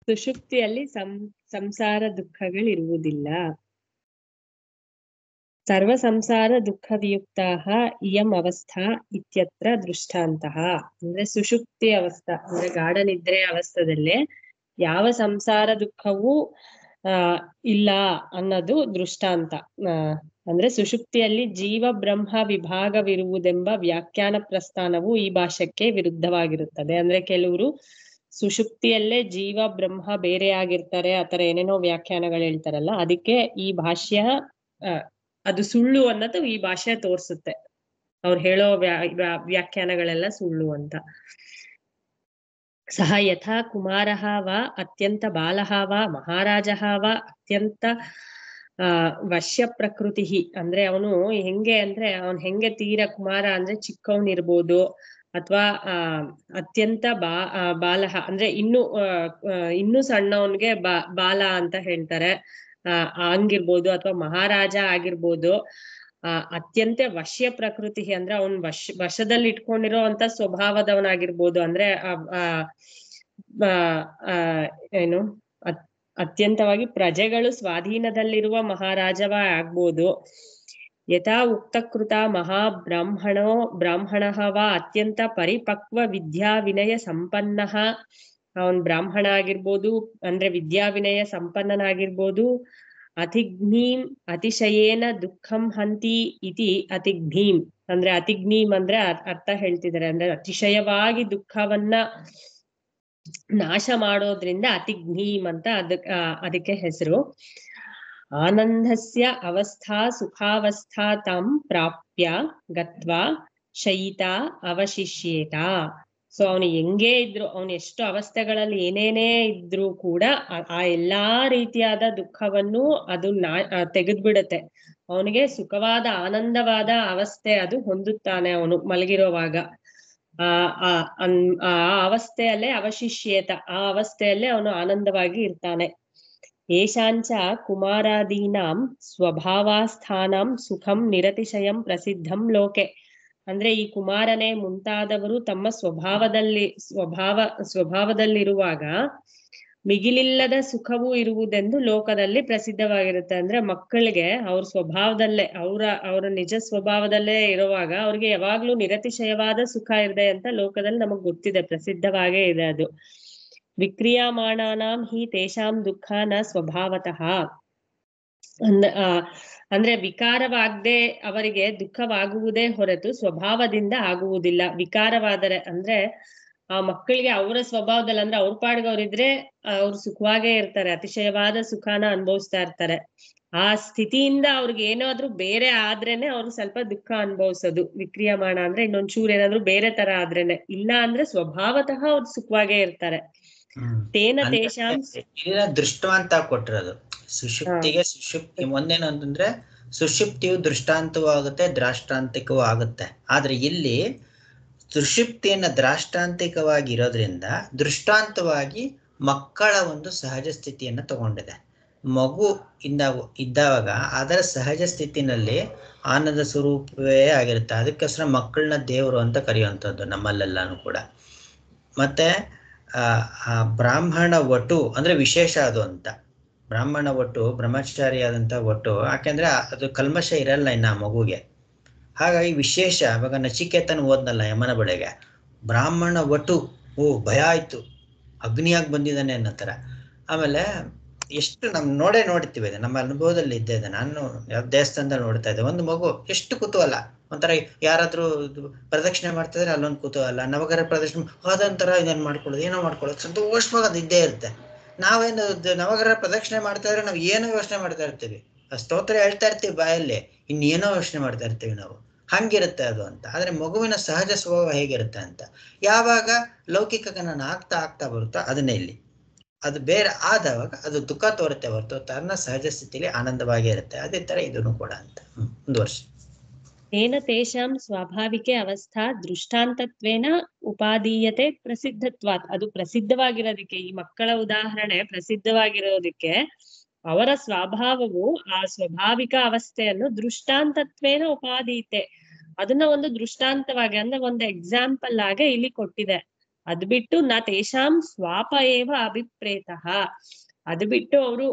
ಸುಷುಪ್ತಿಯಲ್ಲಿ ಸಂಸಾರ ದುಃಖಗಳಿರುವುದಿಲ್ಲ. ಸರ್ವ ಸಂಸಾರ ದುಃಖ ವಿಯುಕ್ತಾಹ ಇಯಂ ಅವಸ್ಥಾ ಇತ್ಯತ್ರ ದೃಷ್ಟಾಂತಃ. ಅಂದ್ರೆ ಸುಷುಪ್ತಿ ಅವಸ್ಥಾ ಅಂದ್ರೆ ಗಾಢ ನಿದ್ರೆ ಅವಸ್ಥಾದಲ್ಲೇ ಯಾವ ಸಂಸಾರ ದುಃಖವೂ ಇಲ್ಲ ಅನ್ನೋದು ದೃಷ್ಟಾಂತ. ಅಂದ್ರೆ ಸುಷುಪ್ತಿಯಲ್ಲಿ ಜೀವ ಬ್ರಹ್ಮ ವಿಭಾಗವಿರುವುದೆಂಬ ವ್ಯಾಖ್ಯಾನ ಪ್ರಸ್ಥಾನವು ಈ ಭಾಷ್ಯಕ್ಕೆ ವಿರುದ್ಧವಾಗಿರುತ್ತದೆ. ಅಂದ್ರೆ ಕೆಲವರು ಸುಷುಪ್ತಿಯಲ್ಲೇ ಜೀವ ಬ್ರಹ್ಮ ಬೇರೆ ಆಗಿರ್ತಾರೆ, ಆತರ ಏನೇನೋ ವ್ಯಾಖ್ಯಾನಗಳು ಹೇಳ್ತಾರಲ್ಲ, ಅದಕ್ಕೆ ಈ ಭಾಷ್ಯ ಅದು ಸುಳ್ಳು ಅನ್ನೋದು ಈ ಭಾಷೆ ತೋರ್ಸುತ್ತೆ. ಅವ್ರು ಹೇಳೋ ವ್ಯಾಖ್ಯಾನಗಳೆಲ್ಲ ಸುಳ್ಳು ಅಂತ. ಸಹ ಯಥಾ ಕುಮಾರಃ ವಾ ಅತ್ಯಂತ ಬಾಲಃ ವಾ ಮಹಾರಾಜಃ ವಾ ಅತ್ಯಂತ ವಶ್ಯ ಪ್ರಕೃತಿ. ಅಂದ್ರೆ ಅವನು ಹೆಂಗೆ ಅಂದ್ರೆ ಅವನ್ ಹೆಂಗೆ ತೀರ ಕುಮಾರ ಅಂದ್ರೆ ಚಿಕ್ಕವನಿರ್ಬೋದು, ಅಥವಾ ಅತ್ಯಂತ ಬಾಲಃ ಅಂದ್ರೆ ಇನ್ನು ಸಣ್ಣವನ್ಗೆ ಬಾಲ ಅಂತ ಹೇಳ್ತಾರೆ, ಹಂಗಿರ್ಬೋದು. ಅಥವಾ ಮಹಾರಾಜ ಆಗಿರ್ಬೋದು. ಅತ್ಯಂತ ವಶ್ಯ ಪ್ರಕೃತಿ ಅಂದ್ರೆ ಅವನ್ ವಶದಲ್ಲಿ ಇಟ್ಕೊಂಡಿರೋ ಅಂತ ಸ್ವಭಾವದವನಾಗಿರ್ಬೋದು. ಅಂದ್ರೆ ಏನು ಅತ್ಯಂತವಾಗಿ ಪ್ರಜೆಗಳು ಸ್ವಾಧೀನದಲ್ಲಿರುವ ಮಹಾರಾಜವ ಆಗ್ಬೋದು. ಯಥಾ ಉಕ್ತಕೃತ ಬ್ರಾಹ್ಮಣಃ ವಾ ಅತ್ಯಂತ ಪರಿಪಕ್ವ ವಿದ್ಯಾ ವಿನಯ ಸಂಪನ್ನಃ. ಅವನ್ ಬ್ರಾಹ್ಮಣ ಆಗಿರ್ಬೋದು, ಅಂದ್ರೆ ವಿದ್ಯಾ ವಿನಯ ಸಂಪನ್ನನಾಗಿರ್ಬೋದು. ಅತಿಘ್ನೀಂ ಅತಿಶಯೇನ ದುಃಖಂ ಹಂತಿ ಇತಿ ಅತಿಘ್ನೀಂ ಅಂದ್ರೆ ಅತಿಘ್ನೀಂ ಅಂದ್ರೆ ಅರ್ಥ ಹೇಳ್ತಿದ್ದಾರೆ. ಅಂದ್ರೆ ಅತಿಶಯವಾಗಿ ದುಃಖವನ್ನ ನಾಶ ಮಾಡೋದ್ರಿಂದ ಅತಿಘ್ನೀಂ ಅಂತ ಅದಕ್ಕೆ ಹೆಸರು. ಆನಂದಸ್ಯ ಅವಸ್ಥಾ ಸುಖಾವಸ್ಥಾ ತಂ ಪ್ರಾಪ್ಯ ಗತ್ವಾ ಶಯಿತ ಅವಶಿಷ್ಯೇತ. ಸೊ ಅವನು ಹೆಂಗೇ ಇದ್ರು, ಅವನು ಎಷ್ಟು ಅವಸ್ಥೆಗಳಲ್ಲಿ ಏನೇನೇ ಇದ್ರು ಕೂಡ ಆ ಎಲ್ಲಾ ರೀತಿಯಾದ ದುಃಖವನ್ನು ಅದು ತೆಗೆದ್ಬಿಡುತ್ತೆ. ಅವನಿಗೆ ಸುಖವಾದ ಆನಂದವಾದ ಅವಸ್ಥೆ ಅದು ಹೊಂದುತ್ತಾನೆ ಅವನು ಮಲಗಿರೋವಾಗ. ಆ ಅವಸ್ಥೆಯಲ್ಲೇ ಅವಶಿಷ್ಯೇತ, ಆ ಅವಸ್ಥೆಯಲ್ಲೇ ಅವನು ಆನಂದವಾಗಿ ಇರ್ತಾನೆ. ಏಷಾಂಚ ಕುಮಾರಾದೀನಾಂ ಸ್ವಭಾವಾಸ್ಥಾನಂ ಸುಖಂ ನಿರತಿಶಯಂ ಪ್ರಸಿದ್ಧಂ ಲೋಕೆ. ಅಂದ್ರೆ ಈ ಕುಮಾರನೇ ಮುಂತಾದವರು ತಮ್ಮ ಸ್ವಭಾವದಲ್ಲಿರುವಾಗ ಮಿಗಿಲಿಲ್ಲದ ಸುಖವೂ ಇರುವುದೆಂದು ಲೋಕದಲ್ಲಿ ಪ್ರಸಿದ್ಧವಾಗಿರುತ್ತೆ. ಅಂದ್ರೆ ಮಕ್ಕಳಿಗೆ ಅವ್ರ ಸ್ವಭಾವದಲ್ಲೇ ಅವರ ನಿಜ ಸ್ವಭಾವದಲ್ಲೇ ಇರುವಾಗ ಅವ್ರಿಗೆ ಯಾವಾಗ್ಲೂ ನಿರತಿಶಯವಾದ ಸುಖ ಇದೆ ಅಂತ ಲೋಕದಲ್ಲಿ ನಮಗ್ ಗೊತ್ತಿದೆ, ಪ್ರಸಿದ್ಧವಾಗೇ ಇದೆ ಅದು. ವಿಕ್ರಿಯಮಾಣಾನಾಂ ಹಿ ತೇಷಾಂ ದುಃಖ ನ ಸ್ವಭಾವತಃ. ಅಂದ್ರೆ ವಿಕಾರವಾಗದೆ ಅವರಿಗೆ ದುಃಖವಾಗುವುದೇ ಹೊರತು ಸ್ವಭಾವದಿಂದ ಆಗುವುದಿಲ್ಲ. ವಿಕಾರವಾದರೆ ಅಂದ್ರೆ ಆ ಮಕ್ಕಳಿಗೆ ಅವರ ಸ್ವಭಾವದಲ್ಲಿ ಅಂದ್ರೆ ಅವ್ರ ಪಾಡ್ಗೆ ಅವ್ರಿದ್ರೆ ಅವ್ರು ಸುಖವಾಗೇ ಇರ್ತಾರೆ, ಅತಿಶಯವಾದ ಸುಖಾನ ಅನುಭವಿಸ್ತಾ ಇರ್ತಾರೆ. ಆ ಸ್ಥಿತಿಯಿಂದ ಅವ್ರಿಗೆ ಏನಾದ್ರೂ ಬೇರೆ ಆದ್ರೇನೆ ಅವ್ರು ಸ್ವಲ್ಪ ದುಃಖ ಅನುಭವಿಸೋದು. ವಿಕ್ರಿಯಮಾಣ ಅಂದ್ರೆ ಇನ್ನೊಂಚೂರು ಏನಾದ್ರು ಬೇರೆ ತರ ಆದ್ರೇನೆ, ಇಲ್ಲ ಅಂದ್ರೆ ಸ್ವಭಾವತಃ ಅವ್ರು ಸುಖವಾಗೇ ಇರ್ತಾರೆ. ತೇನ ತೇಷಾಂ ದೃಷ್ಟಾಂತ ಕೊಟ್ಟಿರೋದು ಸುಷುಪ್ತಿಗೆ. ಸುಷುಪ್ತಿ ಒಂದೇನು ಅಂತಂದ್ರೆ ಸುಷುಪ್ತಿಯು ದೃಷ್ಟಾಂತವೂ ಆಗುತ್ತೆ, ದ್ರಾಷ್ಟಾಂತಿಕವೂ ಆಗುತ್ತೆ. ಆದ್ರೆ ಇಲ್ಲಿ ಸುಷುಪ್ತಿಯನ್ನ ದ್ರಾಷ್ಟಾಂತಿಕವಾಗಿ ಇರೋದ್ರಿಂದ ದೃಷ್ಟಾಂತವಾಗಿ ಮಕ್ಕಳ ಒಂದು ಸಹಜ ಸ್ಥಿತಿಯನ್ನ ತಗೊಂಡಿದೆ. ಮಗು ಇದ್ದಾಗ ಅದರ ಸಹಜ ಸ್ಥಿತಿನಲ್ಲಿ ಆನಂದ ಸ್ವರೂಪವೇ ಆಗಿರುತ್ತೆ. ಅದಕ್ಕೋಸ್ಕರ ಮಕ್ಕಳನ್ನ ದೇವರು ಅಂತ ಕರೆಯುವಂಥದ್ದು ನಮ್ಮಲ್ಲೆಲ್ಲಾನು ಕೂಡ. ಮತ್ತೆ ಬ್ರಾಹ್ಮಣ ವಟು ಅಂದ್ರೆ ವಿಶೇಷ ಅದು ಅಂತ. ಬ್ರಾಹ್ಮಣ ವಟು ಬ್ರಹ್ಮಚಾರಿ ಆದಂತ ವಟು, ಯಾಕೆಂದ್ರೆ ಅದು ಕಲ್ಮಶ ಇರಲ್ಲ ಇನ್ನ ಮಗುಗೆ. ಹಾಗಾಗಿ ವಿಶೇಷ. ಇವಾಗ ನಚಿಕೇತನ ಓದ್ನಲ್ಲ ಯಮನ ಬಳಿಗೆ, ಬ್ರಾಹ್ಮಣ ವಟು, ಓ ಭಯ ಆಯ್ತು, ಅಗ್ನಿಯಾಗಿ ಬಂದಿದ್ದಾನೆ ಅನ್ನೋ ಥರ. ಆಮೇಲೆ ಎಷ್ಟು ನೋಡ್ತೀವಿ ಅದು, ನಮ್ಮ ಅನುಭವದಲ್ಲಿ ಇದ್ದೇ ಇದೆ. ನಾನು ದೇವಸ್ಥಾನದಲ್ಲಿ ನೋಡ್ತಾ ಇದ್ದೆ, ಒಂದು ಮಗು ಎಷ್ಟು ಕುತೂಹಲ, ಒಂಥರ ಯಾರಾದ್ರೂ ಪ್ರದಕ್ಷಿಣೆ ಮಾಡ್ತಿದ್ರೆ ಅಲ್ಲೊಂದು ಕುತೂಹಲ, ನವಗ್ರಹ ಪ್ರದಕ್ಷಿಣೆ ಅದೊಂಥರ ಇದನ್ನು ಮಾಡ್ಕೊಳ್ಳೋದು, ಏನೋ ಮಾಡ್ಕೊಳ್ಳೋದು, ಸಂತೋಷವಾಗಿ ಅದು ಇದ್ದೇ ಇರುತ್ತೆ. ನಾವೇನು ನವಗ್ರಹ ಪ್ರದಕ್ಷಿಣೆ ಮಾಡ್ತಾ ಇದ್ರೆ ನಾವು ಏನೋ ಯೋಚನೆ ಮಾಡ್ತಾ ಇರ್ತೀವಿ, ಸ್ತೋತ್ರ ಹೇಳ್ತಾ ಇರ್ತೀವಿ ಬಾಯಲ್ಲಿ, ಇನ್ನೇನೋ ಯೋಚನೆ ಮಾಡ್ತಾ ಇರ್ತೀವಿ ನಾವು. ಹಂಗಿರುತ್ತೆ ಅದು ಅಂತ. ಆದ್ರೆ ಮಗುವಿನ ಸಹಜ ಸ್ವಭಾವ ಹೇಗಿರುತ್ತೆ ಅಂತ, ಯಾವಾಗ ಲೌಕಿಕ ಗಣನ ಆಗ್ತಾ ಬರುತ್ತೋ ಅದನ್ನೇ ಇಲ್ಲಿ ಅದು ಬೇರೆ ಆದವಾಗ ಅದು ದುಃಖ ತೋರುತ್ತೆ ಹೊರತು ತನ್ನ ಸಹಜ ಸ್ಥಿತಿಲಿ ಆನಂದವಾಗಿ ಇರುತ್ತೆ. ಅದೇ ತರ ಇದನ್ನು ಕೂಡ ಅಂತ. ಮುಂದುವರ್ಷ. ತೇನ ತೇಷಾಂ ಸ್ವಾಭಾವಿಕೆ ಅವಸ್ಥಾ ದೃಷ್ಟಾಂತತ್ವೇನ ಉಪಾದೀಯತೆ ಪ್ರಸಿದ್ಧತ್ವಾತ್. ಅದು ಪ್ರಸಿದ್ಧವಾಗಿರೋದಕ್ಕೆ, ಈ ಮಕ್ಕಳ ಉದಾಹರಣೆ ಪ್ರಸಿದ್ಧವಾಗಿರೋದಕ್ಕೆ ಅವರ ಸ್ವಭಾವವು ಆ ಸ್ವಾಭಾವಿಕ ಅವಸ್ಥೆಯನ್ನು ದೃಷ್ಟಾಂತತ್ವೇನ ಉಪಾದೀಯತೆ, ಅದನ್ನ ಒಂದು ದೃಷ್ಟಾಂತವಾಗಿ ಅಂದ್ರೆ ಒಂದು ಎಕ್ಸಾಂಪಲ್ ಆಗಿ ಇಲ್ಲಿ ಕೊಟ್ಟಿದೆ. ಅದ್ ಬಿಟ್ಟು ನ ತೇಷಾಂ ಸ್ವಾಪ ಏವ ಅಭಿಪ್ರೇತಃ, ಅದು ಬಿಟ್ಟು ಅವರು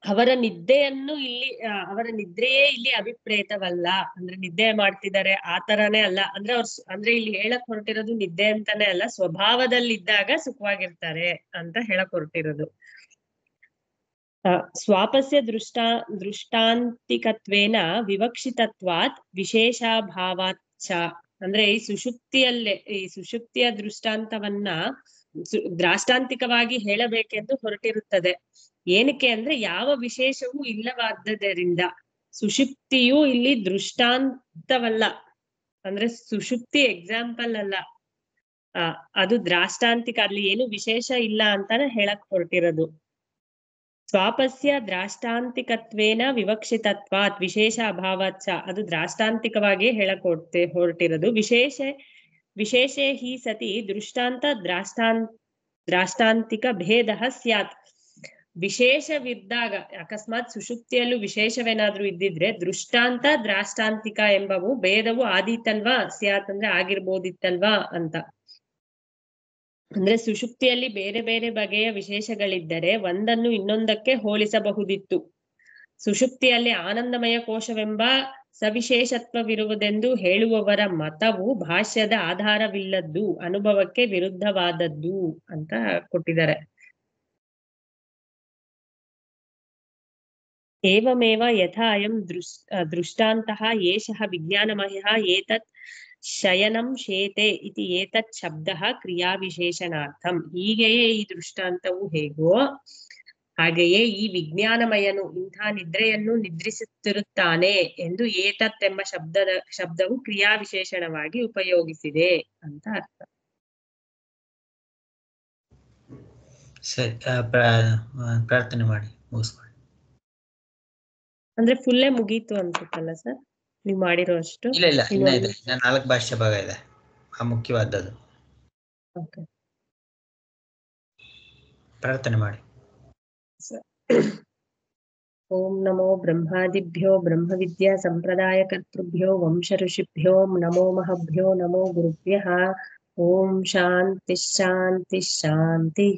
ಅವರ ನಿದ್ದೆಯನ್ನು ಇಲ್ಲಿ ಅವರ ನಿದ್ರೆಯೇ ಇಲ್ಲಿ ಅಭಿಪ್ರೇತವಲ್ಲ. ಅಂದ್ರೆ ನಿದ್ದೆ ಮಾಡ್ತಿದ್ದಾರೆ ಆ ತರಾನೇ ಅಲ್ಲ. ಅಂದ್ರೆ ಅಂದ್ರೆ ಇಲ್ಲಿ ಹೇಳಕ್ ಹೊರಟಿರೋದು ನಿದ್ದೆ ಅಂತಾನೆ ಅಲ್ಲ, ಸ್ವಭಾವದಲ್ಲಿದ್ದಾಗ ಸುಖವಾಗಿರ್ತಾರೆ ಅಂತ ಹೇಳಕ್ ಹೊರಟಿರೋದು. ಸ್ವಾಪಸ್ಯ ದೃಷ್ಟಾಂತಿಕತ್ವೇನ ವಿವಕ್ಷಿತತ್ವಾತ್ ವಿಶೇಷಾಭಾವಾಚ್ಚ. ಅಂದ್ರೆ ಈ ಸುಷುಪ್ತಿಯ ದೃಷ್ಟಾಂತವನ್ನ ದ್ರಾಷ್ಟಾಂತಿಕವಾಗಿ ಹೇಳಬೇಕೆಂದು ಹೊರಟಿರುತ್ತದೆ. ಏನಕ್ಕೆ ಅಂದ್ರೆ ಯಾವ ವಿಶೇಷವೂ ಇಲ್ಲವಾದ್ದರಿಂದ. ಸುಷುಪ್ತಿಯು ಇಲ್ಲಿ ದೃಷ್ಟಾಂತವಲ್ಲ, ಅಂದ್ರೆ ಸುಷುಪ್ತಿ ಎಕ್ಸಾಂಪಲ್ ಅಲ್ಲ, ಅದು ದ್ರಾಷ್ಟಾಂತಿಕ, ಅಲ್ಲಿ ಏನು ವಿಶೇಷ ಇಲ್ಲ ಅಂತಾನೆ ಹೇಳಕ್ ಹೊರಟಿರೋದು. ಸ್ವಾಪಸ್ಯ ದ್ರಾಷ್ಟಾಂತಿಕತ್ವೇನ ವಿವಕ್ಷಿತತ್ವಾತ್ ವಿಶೇಷ ಅಭಾವಾಚ್ಚ, ಅದು ದ್ರಾಷ್ಟಾಂತಿಕವಾಗಿ ಹೇಳಕ್ ಹೊರಟಿರೋದು. ವಿಶೇಷೇ ಹಿ ಸತಿ ದೃಷ್ಟಾಂತ ದ್ರಾಷ್ಟಾಂತಿಕ ಭೇದ ಸ್ಯಾತ್. ವಿಶೇಷವಿದ್ದಾಗ, ಅಕಸ್ಮಾತ್ ಸುಷುಪ್ತಿಯಲ್ಲೂ ವಿಶೇಷವೇನಾದ್ರೂ ಇದ್ದಿದ್ರೆ ದೃಷ್ಟಾಂತ ದ್ರಾಷ್ಟಾಂತಿಕ ಎಂಬವು ಭೇದವು ಆದೀತಲ್ವಾ, ಸ್ಯಾತ್ ಅಂದ್ರೆ ಆಗಿರ್ಬೋದಿತ್ತಲ್ವಾ ಅಂತ. ಅಂದ್ರೆ ಸುಷುಪ್ತಿಯಲ್ಲಿ ಬೇರೆ ಬೇರೆ ಬಗೆಯ ವಿಶೇಷಗಳಿದ್ದರೆ ಒಂದನ್ನು ಇನ್ನೊಂದಕ್ಕೆ ಹೋಲಿಸಬಹುದಿತ್ತು. ಸುಷುಪ್ತಿಯಲ್ಲಿ ಆನಂದಮಯ ಕೋಶವೆಂಬ ಸವಿಶೇಷತ್ವವಿರುವುದೆಂದು ಹೇಳುವವರ ಮತವು ಭಾಷ್ಯದ ಆಧಾರವಿಲ್ಲದ್ದು, ಅನುಭವಕ್ಕೆ ವಿರುದ್ಧವಾದದ್ದು ಅಂತ ಕೊಟ್ಟಿದ್ದಾರೆ. ಏವಮೇವ ಯಥಾ ಅಯಂ ದೃಷ್ಟಾಂತಃ ಏಷಃ ವಿಜ್ಞಾನಮಯಃ ಏತತ್ ಶಯನಂ ಶೇತೆ ಇತಿ ಏತತ್ ಶಬ್ದಃ ಕ್ರಿಯಾವಿಶೇಷಣಾರ್ಥಂ. ಹೀಗೆಯೇ ಈ ದೃಷ್ಟಾಂತವು ಹೇಗೋ ಹಾಗೆಯೇ ಈ ವಿಜ್ಞಾನಮಯನು ಇಂಥ ನಿದ್ರೆಯನ್ನು ನಿದ್ರಿಸುತ್ತಿರುತ್ತಾನೆ ಎಂದು ಏತತ್ ಎಂಬ ಶಬ್ದವು ಕ್ರಿಯಾವಿಶೇಷಣವಾಗಿ ಉಪಯೋಗಿಸಿದೆ ಅಂತ ಅರ್ಥ. ಸರಿ, ಪ್ರಾರ್ಥನೆ ಮಾಡಿ ಮುಗಿಸ್ಕೊಳ್ಳಿ. ಅಂದ್ರೆ ಫುಲ್ಲೇ ಮುಗೀತು ಅನ್ಸುತ್ತಲ್ಲ ಸರ್ ನೀವು ಮಾಡಿರೋ ಅಷ್ಟು? ಇಲ್ಲ ಇನ್ನ ಇದೆ, 4 ಭಾಷ್ಯ ಭಾಗ ಇದೆ, ಆ ಮುಖ್ಯವಾದದ್ದು. ಪ್ರಾರ್ಥನೆ ಮಾಡಿ. ಓಂ ನಮೋ ಬ್ರಹ್ಮಾದಿಭ್ಯೋ ಬ್ರಹ್ಮವಿದ್ಯಾ ಸಂಪ್ರದಾಯ ಕರ್ತೃಭ್ಯೋ ವಂಶ ಋಷಿಭ್ಯೋ ನಮೋ ಮಹಭ್ಯೋ ನಮೋ ಗುರುಭ್ಯಃ. ಓಂ ಶಾಂತಿ ಶಾಂತಿ ಶಾಂತಿ.